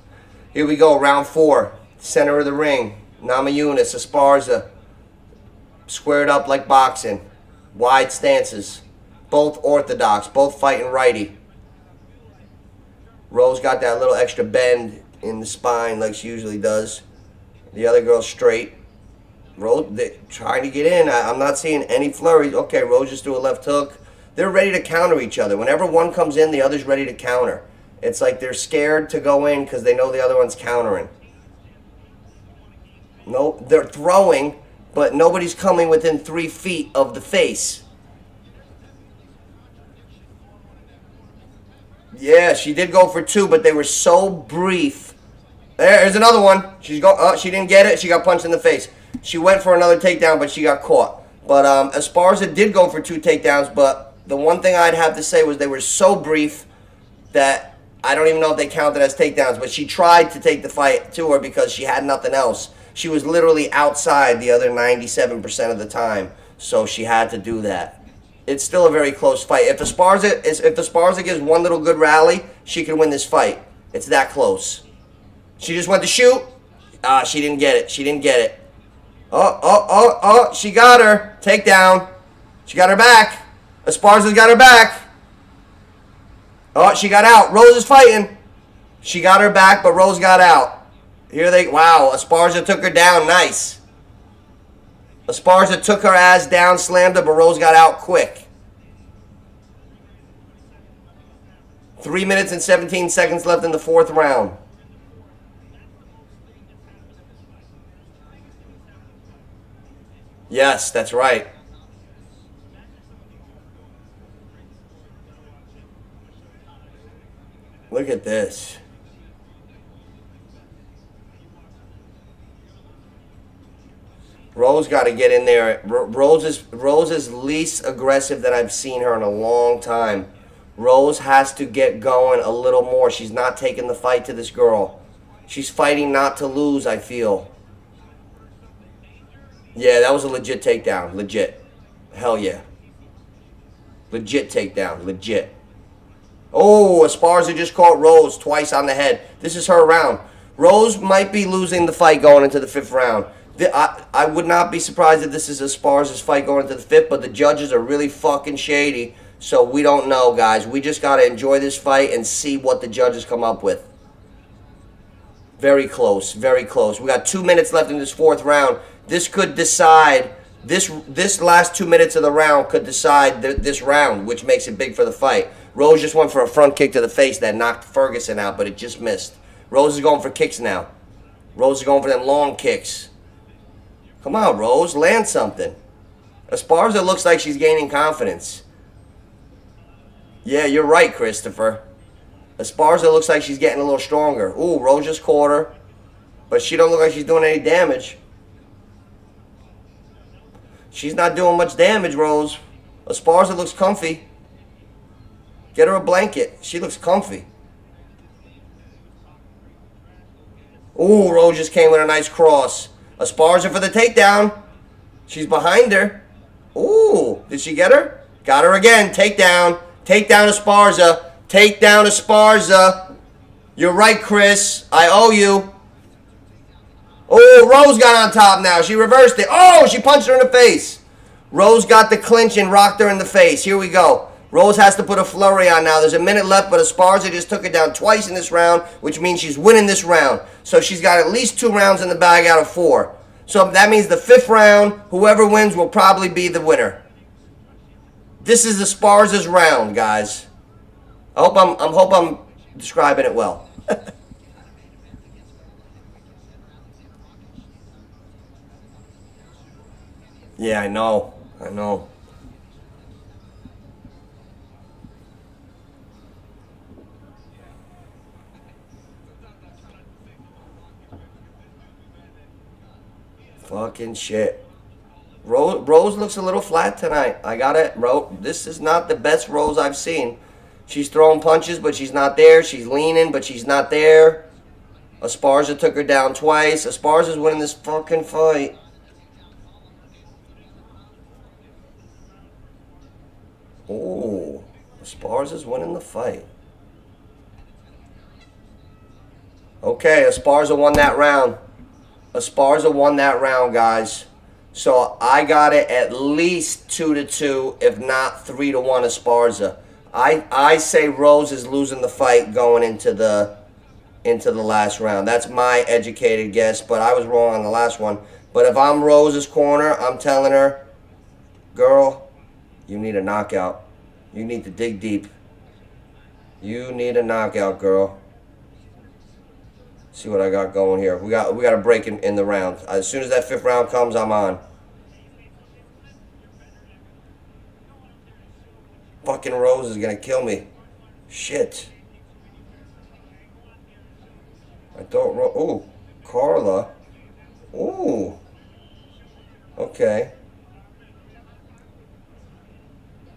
Speaker 1: Here we go, round 4. Center of the ring. Namajunas, Esparza. Squared up like boxing. Wide stances. Both orthodox. Both fighting righty. Rose got that little extra bend in the spine like she usually does. The other girl's straight. Rose trying to get in. I'm not seeing any flurries. Okay, Rose just threw a left hook. They're ready to counter each other. Whenever one comes in, the other's ready to counter. It's like they're scared to go in because they know the other one's countering. No, they're throwing, but nobody's coming within 3 feet of the face. Yeah, she did go for 2, but they were so brief. There's another one. She didn't get it. She got punched in the face. She went for another takedown, but she got caught. But Esparza did go for 2 takedowns, but the one thing I'd have to say was they were so brief that I don't even know if they counted as takedowns, but she tried to take the fight to her because she had nothing else. She was literally outside the other 97% of the time, so she had to do that. It's still a very close fight. If Esparza gives one little good rally, she can win this fight. It's that close. She just went to shoot. She didn't get it. She didn't get it. Oh, she got her. Takedown. She got her back. Esparza's got her back. Oh, she got out. Rose is fighting. She got her back, but Rose got out. Wow, Esparza took her down. Nice. Esparza took her ass down, slammed her, but Rose got out quick. 3 minutes and 17 seconds left in the 4th round. Yes, that's right. Look at this. Rose got to get in there. Rose is least aggressive that I've seen her in a long time. Rose has to get going a little more. She's not taking the fight to this girl. She's fighting not to lose, I feel. Yeah, that was a legit takedown. Legit. Hell yeah. Legit takedown. Legit. Oh, Esparza just caught Rose twice on the head. This is her round. Rose might be losing the fight going into the 5th round. I would not be surprised if this is Esparza's fight going into the 5th, but the judges are really fucking shady, so we don't know, guys. We just got to enjoy this fight and see what the judges come up with. Very close, very close. We got 2 minutes left in this 4th round. This could decide This last 2 minutes of the round could decide this round, which makes it big for the fight. Rose just went for a front kick to the face that knocked Ferguson out, but it just missed. Rose is going for kicks now. Rose is going for them long kicks. Come on, Rose, land something. Esparza looks like she's gaining confidence. Yeah, you're right, Christopher. Esparza looks like she's getting a little stronger. Ooh, Rose just caught her. But she don't look like she's doing any damage. She's not doing much damage, Rose. Esparza looks comfy. Get her a blanket. She looks comfy. Ooh, Rose just came with a nice cross. Esparza for the takedown. She's behind her. Ooh, did she get her? Got her again. Takedown. Takedown Esparza. Takedown Esparza. You're right, Chris. I owe you. Oh, Rose got on top now. She reversed it. Oh, she punched her in the face. Rose got the clinch and rocked her in the face. Here we go. Rose has to put a flurry on now. There's a minute left, but Esparza just took her down twice in this round, which means she's winning this round. So she's got at least 2 rounds in the bag out of 4. So that means the 5th round, whoever wins will probably be the winner. This is Esparza's round, guys. I hope I'm describing it well. Yeah, I know. I know. Fucking shit. Rose looks a little flat tonight. I got it. This is not the best Rose I've seen. She's throwing punches, but she's not there. She's leaning, but she's not there. Esparza took her down twice. Esparza's winning this fucking fight. Oh, Esparza's winning the fight. Okay, Esparza won that round. Esparza won that round, guys. So I got it at least 2-2, if not 3-1 Esparza. I say Rose is losing the fight going into the last round. That's my educated guess, but I was wrong on the last one. But if I'm Rose's corner, I'm telling her, girl, you need a knockout. You need to dig deep. You need a knockout, girl. See what I got going here. We got a break in the round. As soon as that 5th round comes, I'm on. Fucking Rose is gonna kill me. Shit. I thought. Ooh, Carla. Ooh. Okay.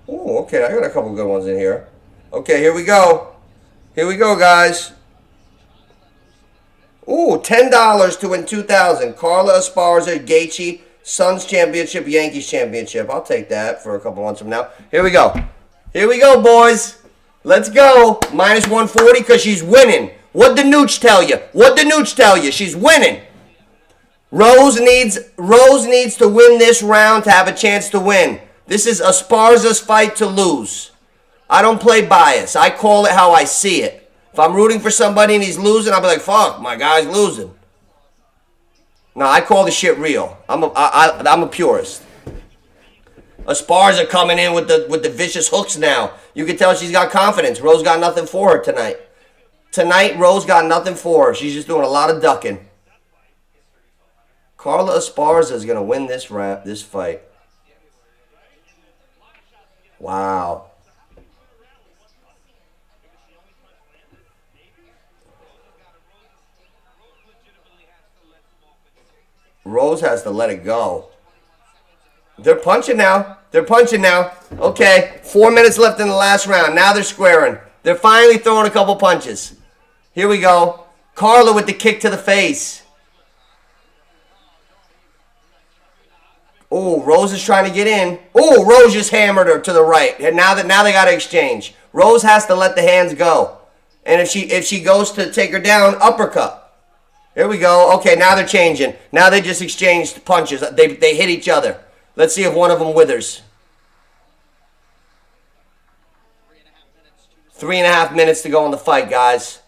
Speaker 1: Ooh, okay. I got a couple good ones in here. Okay, here we go. Here we go, guys. Ooh, $10 to win $2,000. Carla Esparza, Gaethje, Suns Championship, Yankees Championship. I'll take that for a couple months from now. Here we go. Here we go, boys. Let's go. Minus 140 because she's winning. What'd the Nooch tell you? What'd the Nooch tell you? She's winning. Rose needs to win this round to have a chance to win. This is Esparza's fight to lose. I don't play bias. I call it how I see it. If I'm rooting for somebody and he's losing, I'll be like, fuck, my guy's losing. No, I call the shit real. I'm a purist. Esparza coming in with the vicious hooks now. You can tell she's got confidence. Rose got nothing for her tonight. Tonight, Rose got nothing for her. She's just doing a lot of ducking. Carla Esparza is going to win this fight. Wow. Rose has to let it go. They're punching now. They're punching now. Okay, 4 minutes left in the last round. Now they're squaring. They're finally throwing a couple punches. Here we go. Carla with the kick to the face. Oh, Rose is trying to get in. Oh, Rose just hammered her to the right. And now they got to exchange. Rose has to let the hands go. And if she goes to take her down, uppercut. Here we go. Okay, now they're changing. Now they just exchanged punches. They hit each other. Let's see if one of them withers. 3.5 minutes to go in the fight, guys.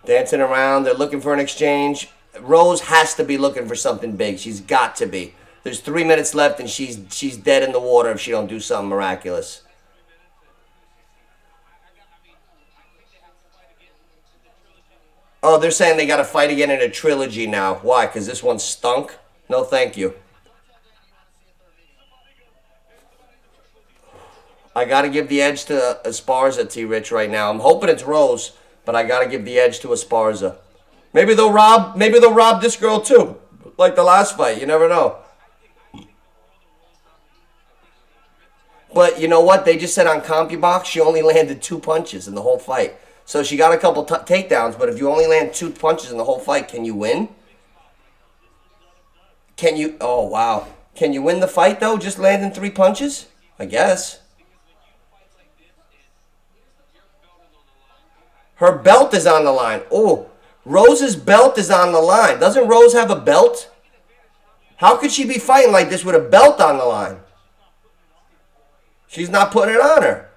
Speaker 1: Dancing around. They're looking for an exchange. Rose has to be looking for something big. She's got to be. There's 3 minutes left, and she's dead in the water if she don't do something miraculous. Oh, they're saying they got to fight again in a trilogy now. Why? Because this one stunk? No, thank you. I got to give the edge to Esparza, T-Rich, right now. I'm hoping it's Rose, but I got to give the edge to Esparza. Maybe they'll rob this girl too, like the last fight. You never know. But you know what? They just said on CompuBox she only landed 2 punches in the whole fight. So she got a couple takedowns, but if you only land 2 punches in the whole fight, can you win? Can you? Oh, wow. Can you win the fight, though, just landing 3 punches? I guess. Her belt is on the line. Oh, Rose's belt is on the line. Doesn't Rose have a belt? How could she be fighting like this with a belt on the line? She's not putting it on her.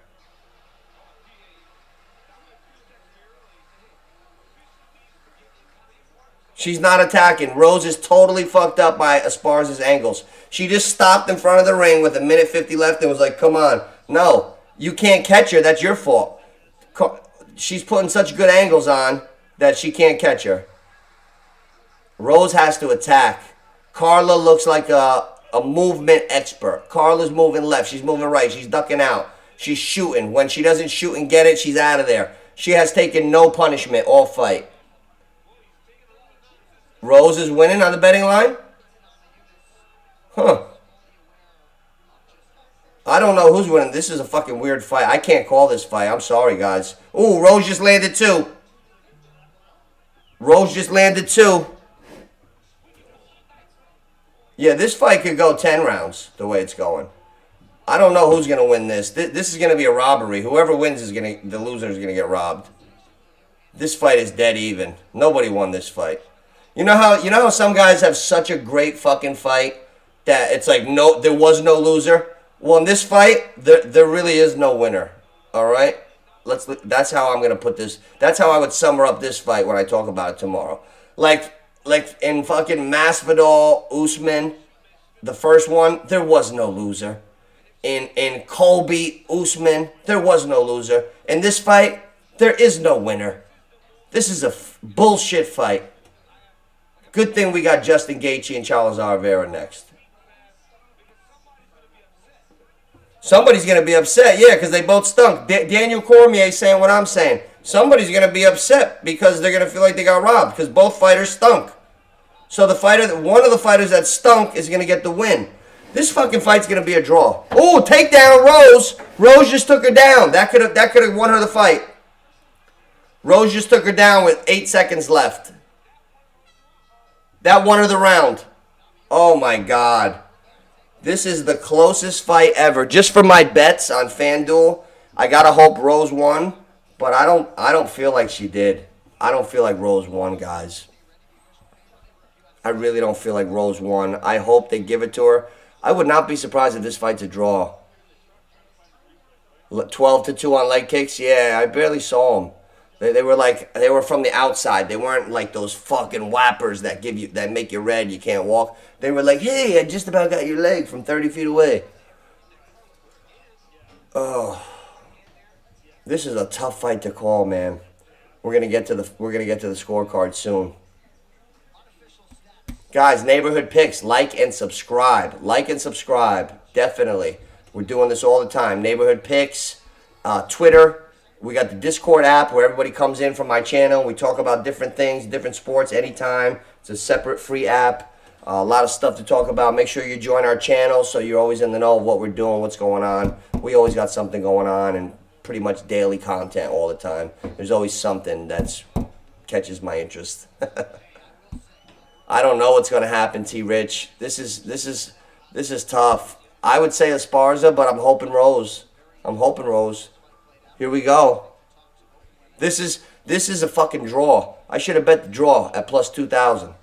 Speaker 1: She's not attacking. Rose is totally fucked up by Esparza's angles. She just stopped in front of the ring with 1:50 left and was like, come on. No, you can't catch her. That's your fault. She's putting such good angles on that she can't catch her. Rose has to attack. Carla looks like a movement expert. Carla's moving left. She's moving right. She's ducking out. She's shooting. When she doesn't shoot and get it, she's out of there. She has taken no punishment all fight. Rose is winning on the betting line? Huh. I don't know who's winning. This is a fucking weird fight. I can't call this fight. I'm sorry, guys. Ooh, Rose just landed 2. Rose just landed 2. Yeah, this fight could go 10 rounds the way it's going. I don't know who's going to win this. This is going to be a robbery. Whoever wins is going to, the loser is going to get robbed. This fight is dead even. Nobody won this fight. You know how some guys have such a great fucking fight that it's like there was no loser? Well, in this fight, there really is no winner. All right? That's how I'm going to put this. That's how I would sum up this fight when I talk about it tomorrow. Like in fucking Masvidal, Usman, the first one, there was no loser. In Colby, Usman, there was no loser. In this fight, there is no winner. This is a bullshit fight. Good thing we got Justin Gaethje and Charles Oliveira next. Somebody's going to be upset, yeah, because they both stunk. Daniel Cormier saying what I'm saying. Somebody's going to be upset because they're going to feel like they got robbed because both fighters stunk. So one of the fighters that stunk is going to get the win. This fucking fight's going to be a draw. Oh, takedown, Rose. Rose just took her down. That could have won her the fight. Rose just took her down with 8 seconds left. That won her the round. Oh, my God. This is the closest fight ever. Just for my bets on FanDuel, I got to hope Rose won, but I don't feel like she did. I don't feel like Rose won, guys. I really don't feel like Rose won. I hope they give it to her. I would not be surprised if this fight's a draw. 12-2 on leg kicks? Yeah, I barely saw them. They were from the outside. They weren't like those fucking whappers that make you red, you can't walk. They were like, hey, I just about got your leg from 30 feet away. Oh. This is a tough fight to call, man. We're gonna get to the scorecard soon. Guys, neighborhood picks, like and subscribe. Like and subscribe, definitely. We're doing this all the time. Neighborhood picks, Twitter. We got the Discord app where everybody comes in from my channel. We talk about different things, different sports anytime. It's a separate free app. A lot of stuff to talk about. Make sure you join our channel so you're always in the know of what we're doing, what's going on. We always got something going on and pretty much daily content all the time. There's always something that catches my interest. I don't know what's going to happen, T-Rich. This is tough. I would say Esparza, but I'm hoping Rose. Here we go. This is a fucking draw. I should have bet the draw at plus 2,000.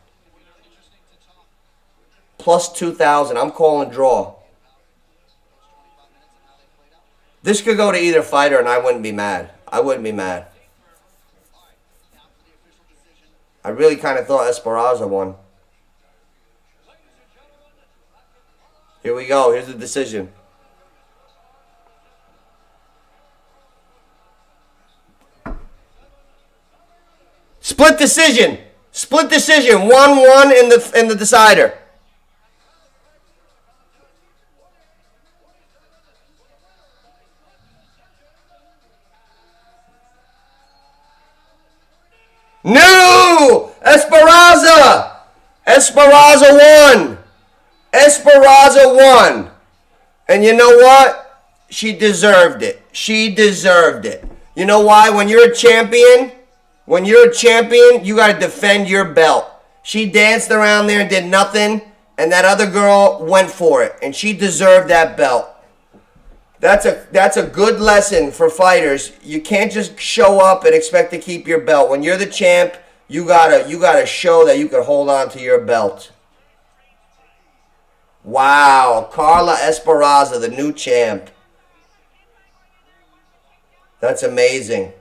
Speaker 1: Plus 2,000. I'm calling draw. This could go to either fighter, and I wouldn't be mad. I really kind of thought Esperanza won. Here we go. Here's the decision. Split decision. Split decision. 1-1 in the decider. No! Esperanza! Esperanza won! Esperanza won! And you know what? She deserved it. She deserved it. You know why? When you're a champion, you gotta defend your belt. She danced around there and did nothing, and that other girl went for it, and she deserved that belt. That's a good lesson for fighters. You can't just show up and expect to keep your belt. When you're the champ, you gotta show that you can hold on to your belt. Wow, Carla Esperanza, the new champ. That's amazing.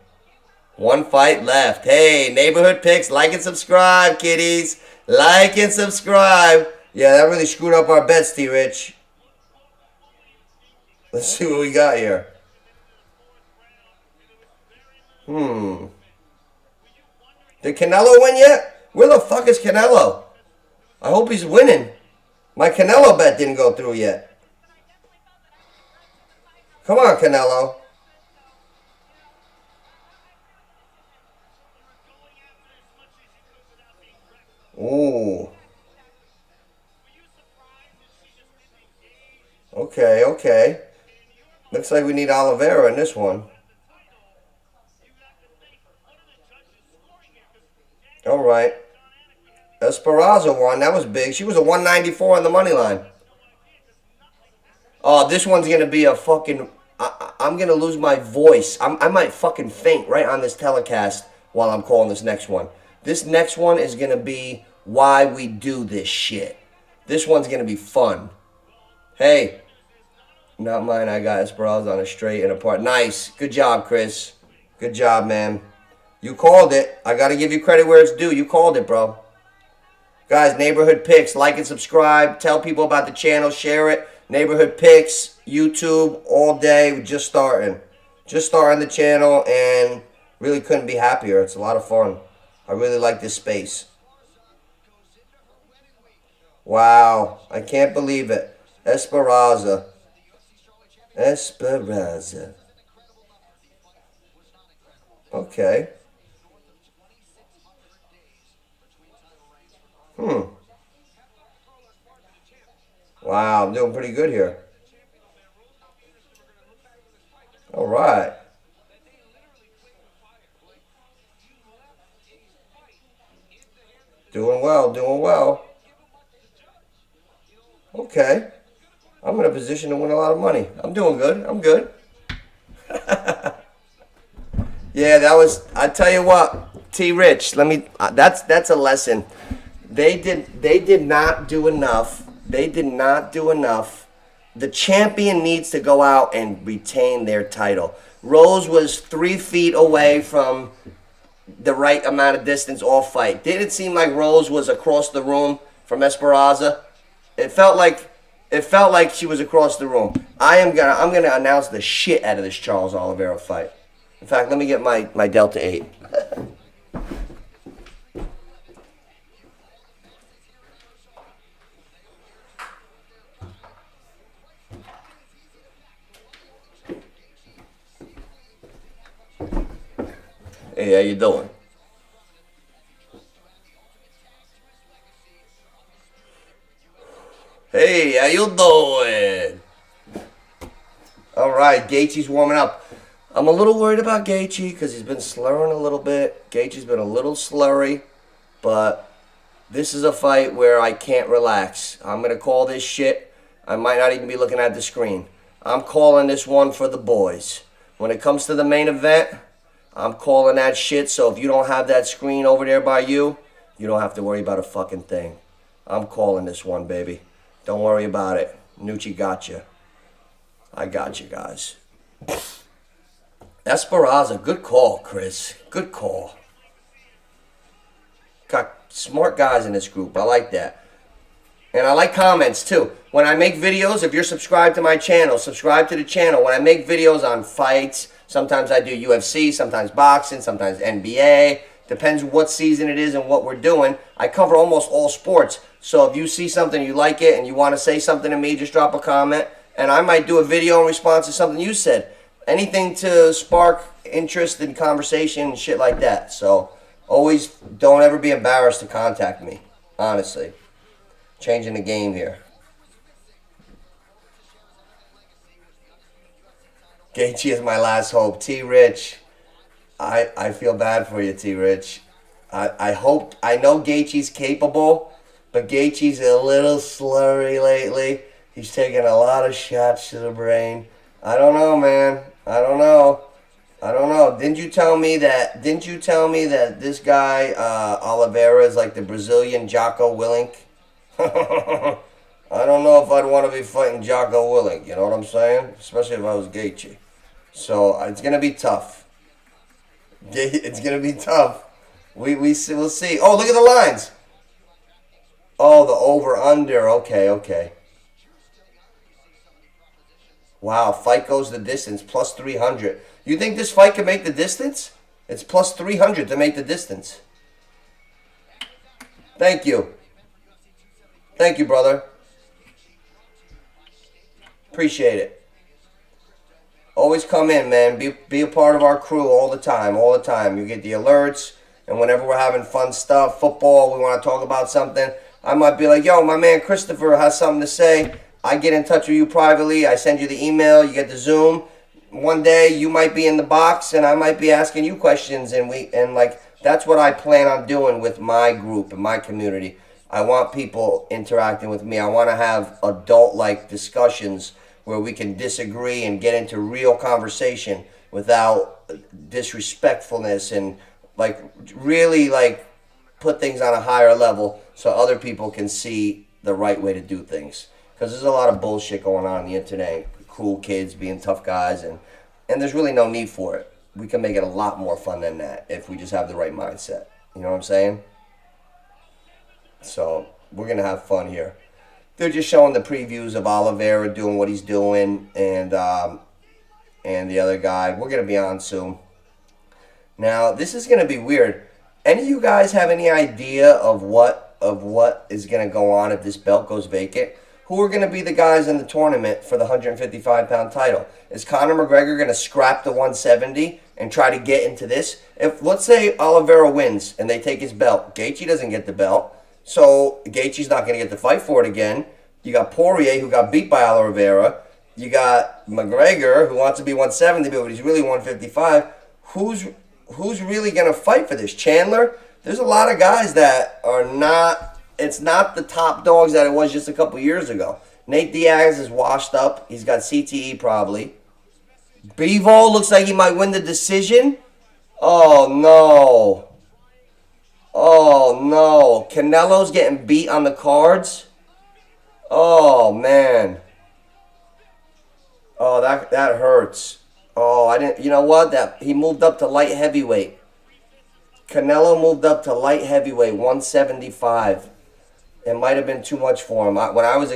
Speaker 1: One fight left. Hey, neighborhood picks, like and subscribe, kiddies. Like and subscribe. Yeah, that really screwed up our bets, T-Rich. Let's see what we got here. Did Canelo win yet? Where the fuck is Canelo? I hope he's winning. My Canelo bet didn't go through yet. Come on, Canelo. Ooh. Okay, okay. Looks like we need Oliveira in this one. All right. Esperanza won. That was big. She was a 194 on the money line. Oh, this one's going to be a fucking... I'm going to lose my voice. I might fucking faint right on this telecast while I'm calling this next one. This next one is going to be why we do this shit. This one's going to be fun. Hey. Not mine. I got Esperanza on a straight and a part. Nice. Good job, Chris. Good job, man. You called it. I got to give you credit where it's due. You called it, bro. Guys, Neighborhood Picks. Like and subscribe. Tell people about the channel. Share it. Neighborhood Picks. YouTube. All day. We're just starting. Just starting the channel and really couldn't be happier. It's a lot of fun. I really like this space. Wow. I can't believe it. Esperanza. Esperanza. Okay. Wow, I'm doing pretty good here. All right. Doing well, doing well. Okay. I'm in a position to win a lot of money. I'm doing good. I'm good. Yeah, that was, I tell you what, T-Rich, let me, that's a lesson. They did not do enough. They did not do enough. The champion needs to go out and retain their title. Rose was 3 feet away from the right amount of distance all fight. Didn't seem like Rose was across the room from Esperanza. It felt like she was across the room. I'm gonna announce the shit out of this Charles Oliveira fight. In fact, let me get my Delta 8. Hey, how you doing? Hey, how you doing? All right, Gaethje's warming up. I'm a little worried about Gaethje because he's been slurring a little bit. Gaethje's been a little slurry, but this is a fight where I can't relax. I'm going to call this shit. I might not even be looking at the screen. I'm calling this one for the boys. When it comes to the main event, I'm calling that shit, so if you don't have that screen over there by you, you don't have to worry about a fucking thing. I'm calling this one, baby. Don't worry about it. Nucci got you. I got you, guys. Esperanza, good call, Chris. Good call. God. Smart guys in this group. I like that. And I like comments too. When I make videos, if you're subscribed to my channel, subscribe to the channel. When I make videos on fights, sometimes I do UFC, sometimes boxing, sometimes NBA. Depends what season it is and what we're doing. I cover almost all sports. So if you see something, you like it, and you want to say something to me, just drop a comment. And I might do a video in response to something you said. Anything to spark interest in conversation and shit like that. So always don't ever be embarrassed to contact me. Honestly. Changing the game here. Gaethje is my last hope. T-Rich, I feel bad for you, T-Rich. I hope, I know Gaethje's capable, but Gaethje's a little slurry lately. He's taking a lot of shots to the brain. I don't know, man. I don't know. Didn't you tell me that this guy, Oliveira, is like the Brazilian Jocko Willink? I don't know if I'd want to be fighting Jocko Willink, you know what I'm saying? Especially if I was Gaethje. So it's gonna be tough. It's gonna be tough. We'll see. Oh, look at the lines. Oh, the over under. Okay. Wow, fight goes the distance, plus 300. You think this fight can make the distance? It's plus 300 to make the distance. Thank you. Thank you, brother. Appreciate it. Always come in, man. Be a part of our crew all the time. You get the alerts, and whenever we're having fun stuff, football, we want to talk about something, I might be like, yo, my man Christopher has something to say. I get in touch with you privately. I send you the email. You get the Zoom. One day, you might be in the box, and I might be asking you questions, and that's what I plan on doing with my group and my community. I want people interacting with me. I want to have adult-like discussions where we can disagree and get into real conversation without disrespectfulness and really put things on a higher level so other people can see the right way to do things. Because there's a lot of bullshit going on the internet. Cool kids being tough guys, and there's really no need for it. We can make it a lot more fun than that if we just have the right mindset. You know what I'm saying? So we're going to have fun here. They're just showing the previews of Oliveira doing what he's doing, and the other guy. We're going to be on soon. Now, this is going to be weird. Any of you guys have any idea of what is going to go on if this belt goes vacant? Who are going to be the guys in the tournament for the 155-pound title? Is Conor McGregor going to scrap the 170 and try to get into this? If, let's say, Oliveira wins and they take his belt, Gaethje doesn't get the belt. So Gaethje's not going to get to fight for it again. You got Poirier, who got beat by Oliveira. You got McGregor, who wants to be 170, but he's really 155. Who's really going to fight for this? Chandler? There's a lot of guys that are not... It's not the top dogs that it was just a couple years ago. Nate Diaz is washed up. He's got CTE probably. Bivol looks like he might win the decision. Oh, no. Oh, no. Canelo's getting beat on the cards. Oh, man. Oh, that hurts. Oh, I didn't... You know what? He moved up to light heavyweight. Canelo moved up to light heavyweight, 175. It might have been too much for him. When I was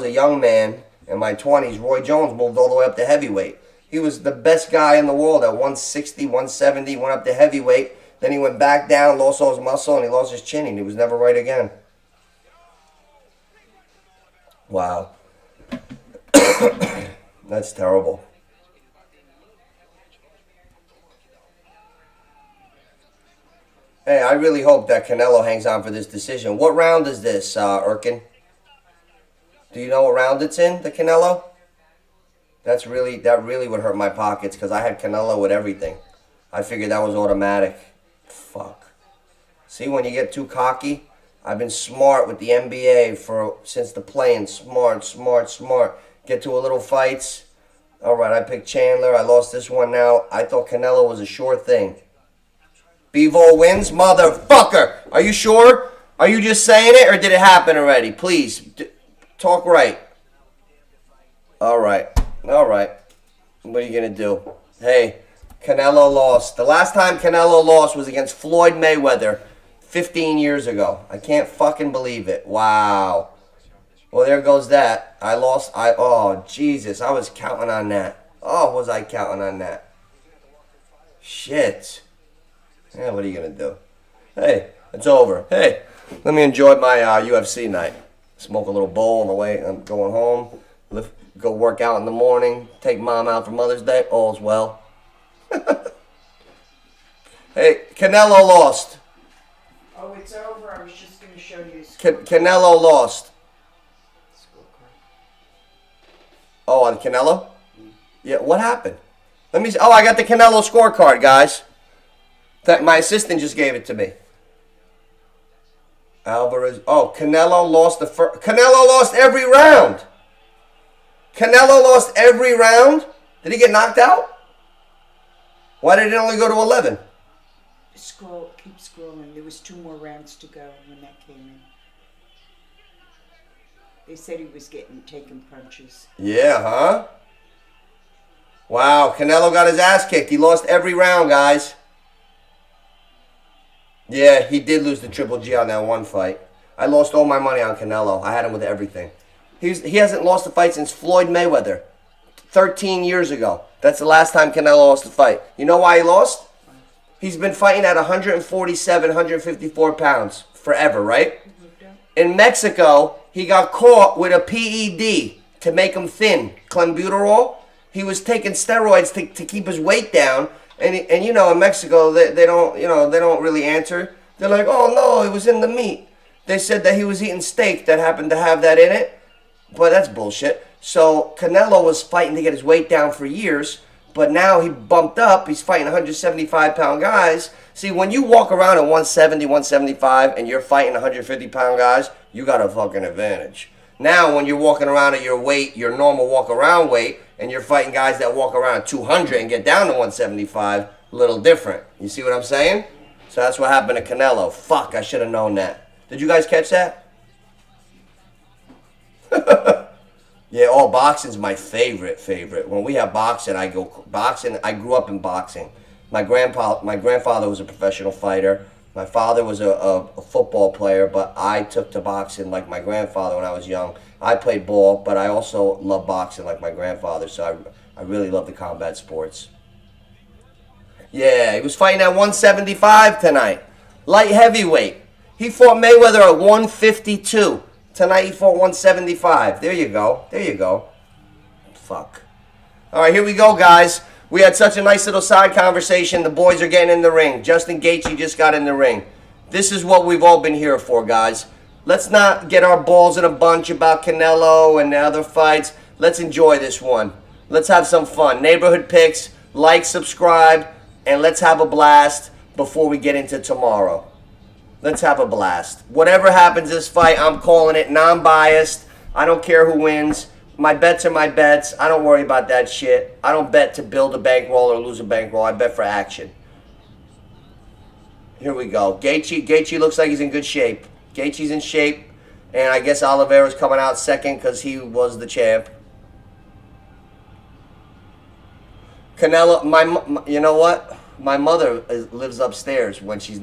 Speaker 1: a young man in my 20s, Roy Jones moved all the way up to heavyweight. He was the best guy in the world at 160, 170, went up to heavyweight. Then he went back down, lost all his muscle, and he lost his chin, and he was never right again. Wow. That's terrible. Hey, I really hope that Canelo hangs on for this decision. What round is this, Erkin? Do you know what round it's in, the Canelo? That really would hurt my pockets because I had Canelo with everything. I figured that was automatic. Fuck. See, when you get too cocky, I've been smart with the NBA since the playing. Smart. Get to a little fights. All right, I picked Chandler. I lost this one now. I thought Canelo was a sure thing. Bivol wins? Motherfucker! Are you sure? Are you just saying it, or did it happen already? Please, talk right. All right. What are you going to do? Hey, Canelo lost. The last time Canelo lost was against Floyd Mayweather 15 years ago. I can't fucking believe it. Wow. Well, there goes that. I lost. Oh, Jesus. I was counting on that. Oh, was I counting on that? Shit. Yeah, what are you going to do? Hey, it's over. Hey, let me enjoy my UFC night. Smoke a little bowl on the way. I'm going home. Go work out in the morning. Take mom out for Mother's Day. All's well. Hey, Canelo lost.
Speaker 4: Oh, it's over. I was just going to show you.
Speaker 1: Canelo lost. Oh, on Canelo? Yeah, what happened? Let me see. Oh, I got the Canelo scorecard, guys. My assistant just gave it to me. Alvarez. Oh, Canelo lost the first. Canelo lost every round. Canelo lost every round? Did he get knocked out? Why did it only go to 11?
Speaker 4: Keep scrolling. There was 2 more rounds to go when that came in. They said he was taking punches.
Speaker 1: Yeah, huh? Wow, Canelo got his ass kicked. He lost every round, guys. Yeah, he did lose the Triple G on that one fight. I lost all my money on Canelo. I had him with everything. He hasn't lost a fight since Floyd Mayweather 13 years ago. That's the last time Canelo lost a fight. You know why he lost? He's been fighting at 147, 154 pounds forever, right? In Mexico, he got caught with a PED to make him thin, clenbuterol. He was taking steroids to keep his weight down. And you know, in Mexico, they don't really answer. They're like, oh no, it was in the meat. They said that he was eating steak that happened to have that in it. But that's bullshit. So Canelo was fighting to get his weight down for years, but now he bumped up. He's fighting 175-pound guys. See, when you walk around at 170, 175, and you're fighting 150-pound guys, you got a fucking advantage. Now, when you're walking around at your weight, your normal walk-around weight, and you're fighting guys that walk around at 200 and get down to 175, a little different. You see what I'm saying? So that's what happened to Canelo. Fuck, I should have known that. Did you guys catch that? Yeah, boxing's my favorite. When we have boxing, I go boxing. I grew up in boxing. My grandfather was a professional fighter. My father was a football player, but I took to boxing like my grandfather when I was young. I played ball, but I also love boxing like my grandfather, so I really love the combat sports. Yeah, he was fighting at 175 tonight. Light heavyweight. He fought Mayweather at 152. Tonight he fought 175. There you go. Fuck. All right, here we go, guys. We had such a nice little side conversation. The boys are getting in the ring. Justin Gaethje just got in the ring. This is what we've all been here for, guys. Let's not get our balls in a bunch about Canelo and the other fights. Let's enjoy this one. Let's have some fun. Neighborhood picks, like, subscribe, and let's have a blast before we get into tomorrow. Let's have a blast. Whatever happens this fight, I'm calling it non-biased. I don't care who wins. My bets are my bets. I don't worry about that shit. I don't bet to build a bankroll or lose a bankroll. I bet for action. Here we go. Gaethje looks like he's in good shape. Gaethje's in shape. And I guess Oliveira's coming out second because he was the champ. Canelo, you know what? My mother lives upstairs when she's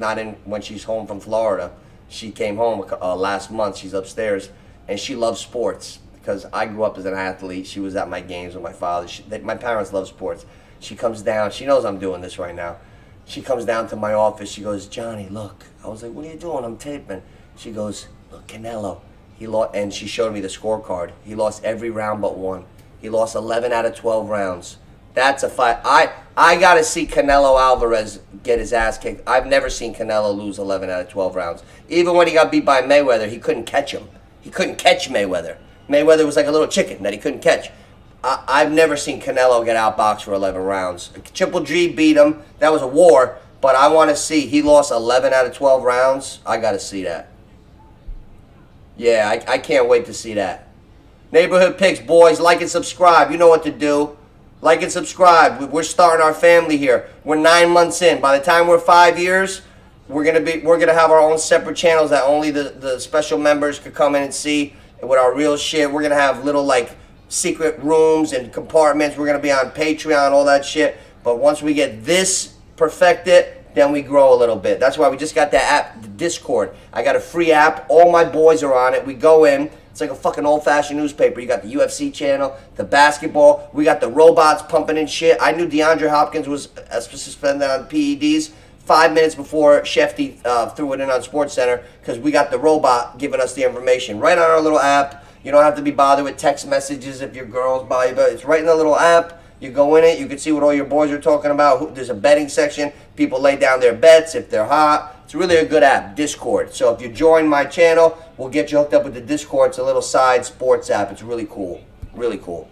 Speaker 1: home from Florida. She came home last month. She's upstairs, and she loves sports because I grew up as an athlete. She was at my games with my father. My parents love sports. She comes down. She knows I'm doing this right now. She comes down to my office. She goes, Johnny, look. I was like, what are you doing? I'm taping. She goes, look, Canelo. He lost, and she showed me the scorecard. He lost every round but one. He lost 11 out of 12 rounds. That's a fight. I got to see Canelo Alvarez get his ass kicked. I've never seen Canelo lose 11 out of 12 rounds. Even when he got beat by Mayweather, he couldn't catch him. He couldn't catch Mayweather. Mayweather was like a little chicken that he couldn't catch. I've never seen Canelo get outboxed for 11 rounds. Triple G beat him. That was a war. But I want to see. He lost 11 out of 12 rounds. I got to see that. Yeah, I can't wait to see that. Neighborhood Picks, boys. Like and subscribe. You know what to do. Like and subscribe. We're starting our family here. We're 9 months in. By the time we're 5 years, we're gonna have our own separate channels that only the special members could come in and see. And with our real shit, we're gonna have little like secret rooms and compartments. We're gonna be on Patreon, all that shit. But once we get this perfected, then we grow a little bit. That's why we just got that app, the Discord. I got a free app. All my boys are on it. We go in. It's like a fucking old-fashioned newspaper. You got the UFC channel, the basketball. We got the robots pumping in shit. I knew DeAndre Hopkins was suspended on PEDs 5 minutes before Shefty threw it in on SportsCenter because we got the robot giving us the information right on our little app. You don't have to be bothered with text messages if your girl's by you, but it's right in the little app. You go in it, you can see what all your boys are talking about. There's a betting section. People lay down their bets if they're hot. It's really a good app, Discord. So if you join my channel, we'll get you hooked up with the Discord. It's a little side sports app. It's really cool. Really cool.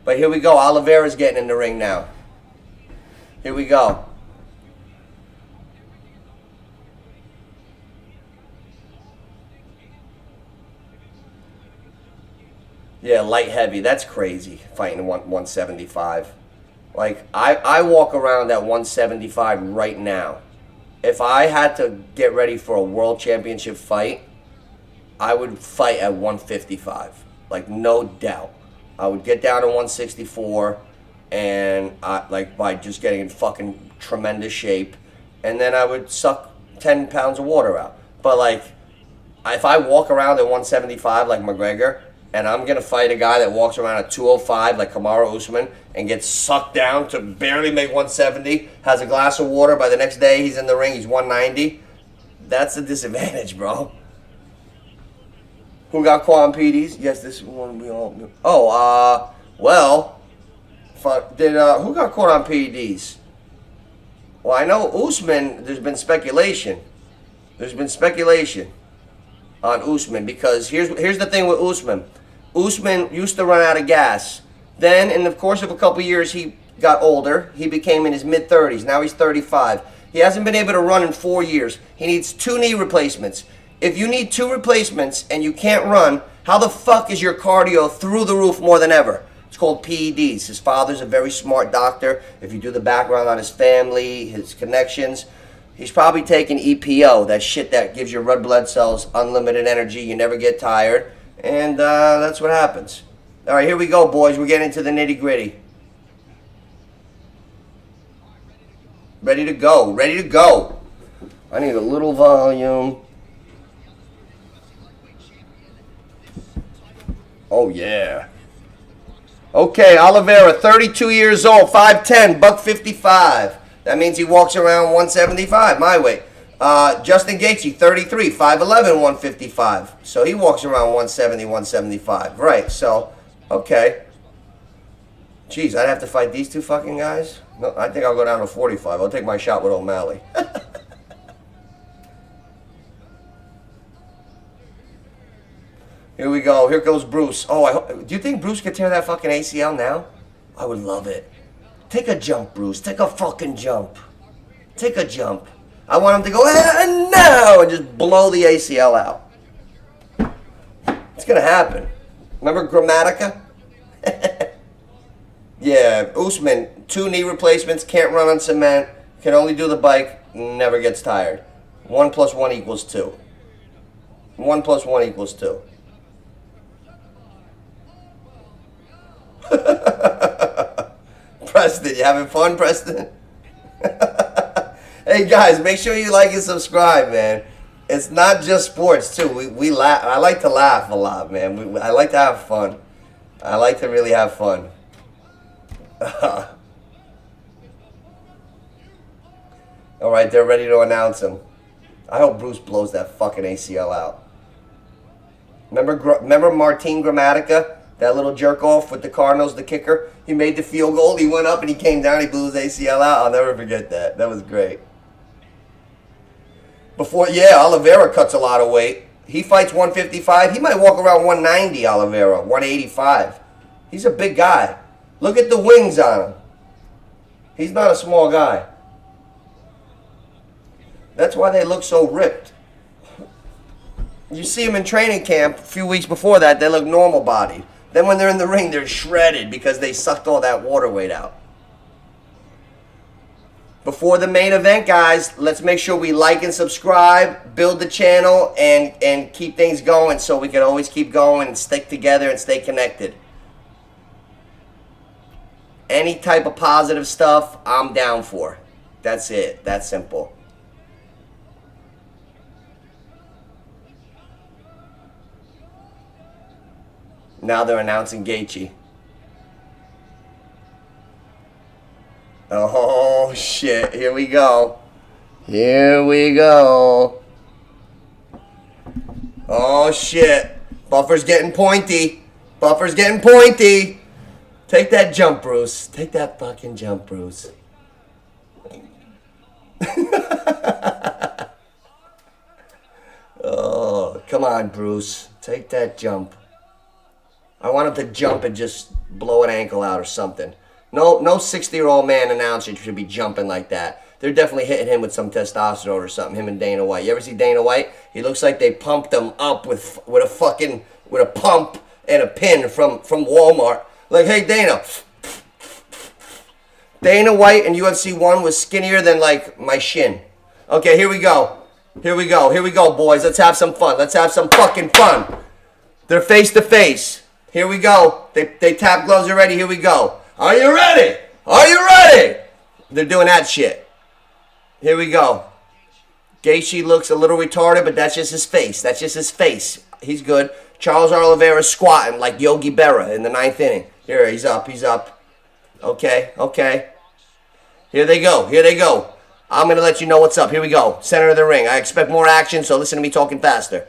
Speaker 1: But here we go. Oliveira's getting in the ring now. Here we go. Yeah, light heavy. That's crazy, fighting 175. Like, I walk around at 175 right now. If I had to get ready for a world championship fight, I would fight at 155. Like, no doubt. I would get down to 164, and by just getting in fucking tremendous shape, and then I would suck 10 pounds of water out. But, like, if I walk around at 175 like McGregor, and I'm going to fight a guy that walks around at 205 like Kamaru Usman and gets sucked down to barely make 170, has a glass of water, by the next day he's in the ring, he's 190. That's a disadvantage, bro. Who got caught on PDs? Yes, this one we all knew. Oh, well, who got caught on PDs? Well, I know Usman, there's been speculation. There's been speculation on Usman because here's the thing with Usman. Usman used to run out of gas. Then, in the course of a couple years, he got older. He became in his mid-30s. Now he's 35. He hasn't been able to run in 4 years. He needs 2 knee replacements. If you need 2 replacements and you can't run, how the fuck is your cardio through the roof more than ever? It's called PEDs. His father's a very smart doctor. If you do the background on his family, his connections, he's probably taking EPO, that shit that gives your red blood cells unlimited energy. You never get tired. And that's what happens. All right, here we go, boys. We're getting into the nitty-gritty. Ready to go. Ready to go. I need a little volume. Oh, yeah. Okay, Oliveira, 32 years old, 5'10", $155. That means he walks around 175, my weight. Justin Gaethje, 33, 5'11", 155. So he walks around 170, 175. Right, so, okay. Jeez, I'd have to fight these 2 fucking guys? No, I think I'll go down to 45. I'll take my shot with O'Malley. Here we go. Here goes Bruce. Oh, do you think Bruce could tear that fucking ACL now? I would love it. Take a jump, Bruce. Take a fucking jump. Take a jump. I want him to go, no, and just blow the ACL out. It's going to happen. Remember Grammatica? Yeah, Usman, 2 knee replacements, can't run on cement, can only do the bike, never gets tired. 1 + 1 = 2. 1 + 1 = 2. Preston, you having fun, Preston? Hey guys, make sure you like and subscribe, man. It's not just sports too. We laugh. I like to laugh a lot, man. I like to have fun. I like to really have fun. All right, they're ready to announce him. I hope Bruce blows that fucking ACL out. Remember Martin Grammatica? That little jerk off with the Cardinals, the kicker? He made the field goal, he went up and he came down, he blew his ACL out. I'll never forget that. That was great. Oliveira cuts a lot of weight. He fights 155. He might walk around 190, Oliveira, 185. He's a big guy. Look at the wings on him. He's not a small guy. That's why they look so ripped. You see them in training camp a few weeks before that, they look normal bodied. Then when they're in the ring, they're shredded because they sucked all that water weight out. Before the main event, guys, let's make sure we like and subscribe, build the channel, and keep things going so we can always keep going and stick together and stay connected. Any type of positive stuff, I'm down for. That's it. That's simple. Now they're announcing Gaethje. Oh, shit. Here we go. Here we go. Oh, shit. Buffer's getting pointy. Buffer's getting pointy. Take that jump, Bruce. Take that fucking jump, Bruce. Oh, come on, Bruce. Take that jump. I want him to jump and just blow an ankle out or something. No 60-year-old man announcer should be jumping like that. They're definitely hitting him with some testosterone or something, him and Dana White. You ever see Dana White? He looks like they pumped him up with a pump and a pin from Walmart. Like, hey, Dana. Dana White in UFC 1 was skinnier than, like, my shin. Okay, here we go. Here we go. Here we go, boys. Let's have some fun. Let's have some fucking fun. They're face to face. Here we go. They tap gloves already. Here we go. Are you ready? Are you ready? They're doing that shit. Here we go. Gaethje looks a little retarded, but that's just his face. That's just his face. He's good. Charles Oliveira's squatting like Yogi Berra in the 9th inning. Here, he's up. He's up. Okay, okay. Here they go. Here they go. I'm going to let you know what's up. Here we go. Center of the ring. I expect more action, so listen to me talking faster.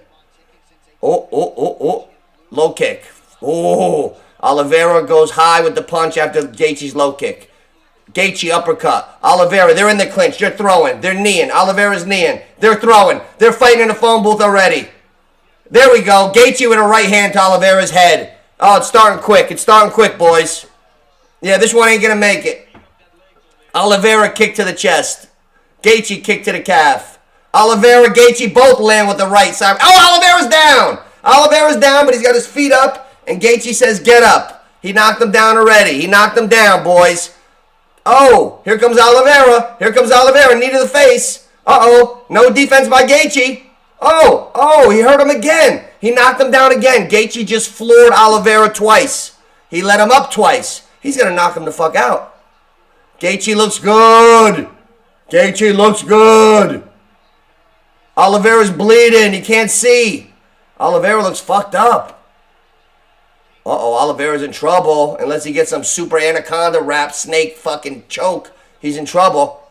Speaker 1: Oh. Low kick. Oh. Oliveira goes high with the punch after Gaethje's low kick. Gaethje uppercut. Oliveira, they're in the clinch. They're throwing. They're kneeing. Oliveira's kneeing. They're throwing. They're fighting in the phone booth already. There we go. Gaethje with a right hand to Oliveira's head. Oh, it's starting quick. It's starting quick, boys. Yeah, this one ain't going to make it. Oliveira kick to the chest. Gaethje kick to the calf. Oliveira, Gaethje both land with the right side. Oh, Oliveira's down. Oliveira's down, but he's got his feet up. And Gaethje says, get up. He knocked him down already. He knocked him down, boys. Oh, here comes Oliveira. Here comes Oliveira. Knee to the face. Uh-oh. No defense by Gaethje. Oh, he hurt him again. He knocked him down again. Gaethje just floored Oliveira twice. He let him up twice. He's going to knock him the fuck out. Gaethje looks good. Gaethje looks good. Oliveira's bleeding. He can't see. Oliveira looks fucked up. Uh-oh, Oliveira's in trouble. Unless he gets some super anaconda wrap snake fucking choke. He's in trouble.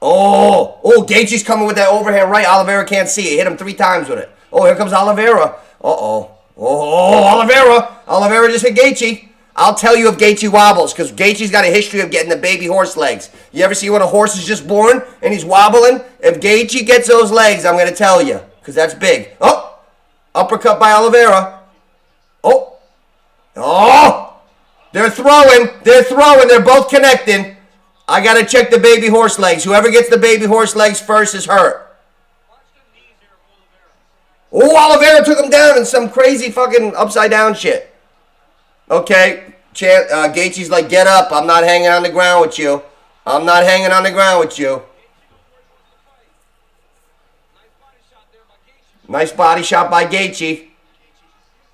Speaker 1: Oh, Gaethje's coming with that overhand right. Oliveira can't see it. Hit him 3 times with it. Oh, here comes Oliveira. Uh-oh. Oh, Oliveira. Oliveira just hit Gaethje. I'll tell you if Gaethje wobbles, because Gaethje's got a history of getting the baby horse legs. You ever see when a horse is just born and he's wobbling? If Gaethje gets those legs, I'm going to tell you, because that's big. Oh, uppercut by Oliveira. Oh, they're throwing. They're throwing. They're both connecting. I got to check the baby horse legs. Whoever gets the baby horse legs first is hurt. Oh, Oliveira took him down in some crazy fucking upside down shit. Okay, Gaethje's like, get up. I'm not hanging on the ground with you. I'm not hanging on the ground with you. Nice body shot by Gaethje.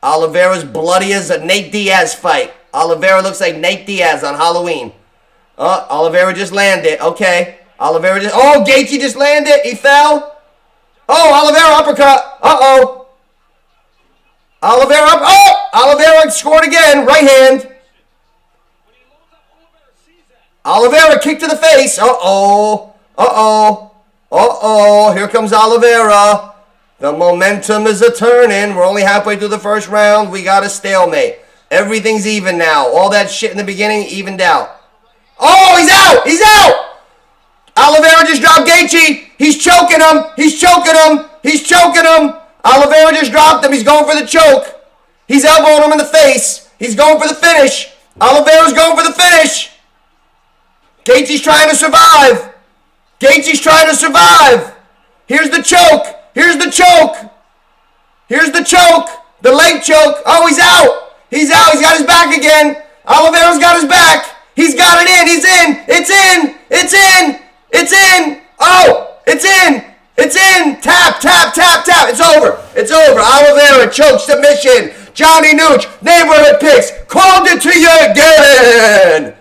Speaker 1: Oliveira's bloody as a Nate Diaz fight. Oliveira looks like Nate Diaz on Halloween. Oliveira just landed. Okay. Oliveira just... Oh, Gaethje just landed. He fell. Oh, Oliveira uppercut. Uh-oh. Oliveira up. Oh! Oliveira scored again. Right hand. Oliveira kick to the face. Uh-oh. Uh-oh. Uh-oh. Here comes Oliveira. The momentum is a-turning. We're only halfway through the first round. We got a stalemate. Everything's even now. All that shit in the beginning evened out. Oh, he's out! He's out! Oliveira just dropped Gaethje. He's choking him. He's choking him. He's choking him. Oliveira just dropped him. He's going for the choke. He's elbowing him in the face. He's going for the finish. Oliveira's going for the finish. Gaethje's trying to survive. Gaethje's trying to survive. Here's the choke. Here's the choke. Here's the choke. The leg choke. Oh, he's out. He's out. He's got his back again. Oliveira's got his back. He's got it in. He's in. It's in. It's in. It's in. Oh, it's in. It's in. Tap, tap, tap, tap. It's over. It's over. Oliveira choke submission. Johnny Nooch, neighborhood picks, called it to you again.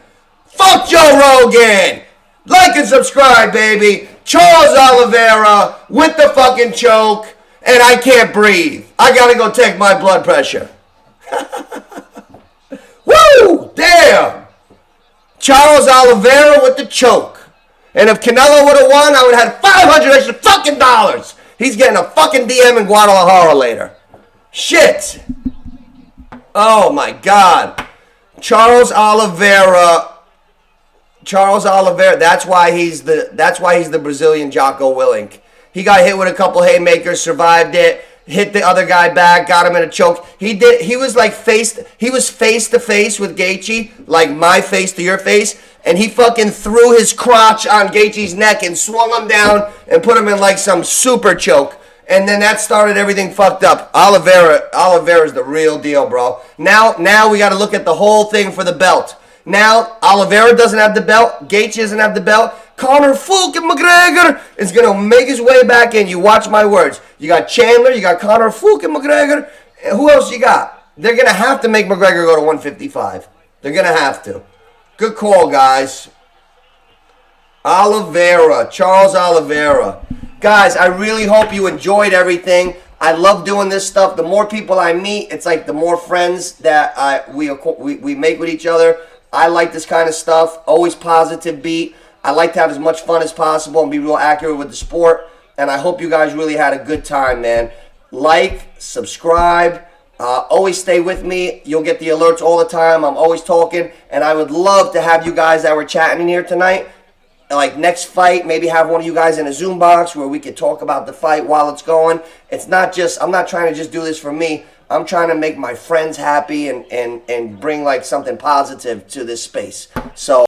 Speaker 1: Fuck Joe Rogan. Like and subscribe, baby. Charles Oliveira with the fucking choke. And I can't breathe. I gotta go take my blood pressure. Woo! Damn! Charles Oliveira with the choke. And if Canelo would have won, I would have had 500 extra fucking dollars. He's getting a fucking DM in Guadalajara later. Shit. Oh my God. Charles Oliveira, that's why he's the Brazilian Jocko Willink. He got hit with a couple haymakers, survived it, hit the other guy back, got him in a choke. He was face to face with Gaethje, like my face to your face, and he fucking threw his crotch on Gaethje's neck and swung him down and put him in like some super choke. And then that started everything fucked up. Oliveira's the real deal, bro. Now we got to look at the whole thing for the belt. Now Oliveira doesn't have the belt. Gaethje doesn't have the belt. Conor fucking McGregor is going to make his way back in. You watch my words. You got Chandler. You got Conor fucking McGregor. Who else you got? They're going to have to make McGregor go to 155. They're going to have to. Good call, guys. Oliveira. Charles Oliveira. Guys, I really hope you enjoyed everything. I love doing this stuff. The more people I meet, it's like the more friends that we make with each other. I like this kind of stuff. Always positive beat. I like to have as much fun as possible and be real accurate with the sport. And I hope you guys really had a good time, man. Like, subscribe. Always stay with me. You'll get the alerts all the time. I'm always talking. And I would love to have you guys that were chatting in here tonight. Like next fight, maybe have one of you guys in a Zoom box where we could talk about the fight while it's going. It's not just, I'm not trying to just do this for me. I'm trying to make my friends happy and bring like something positive to this space. So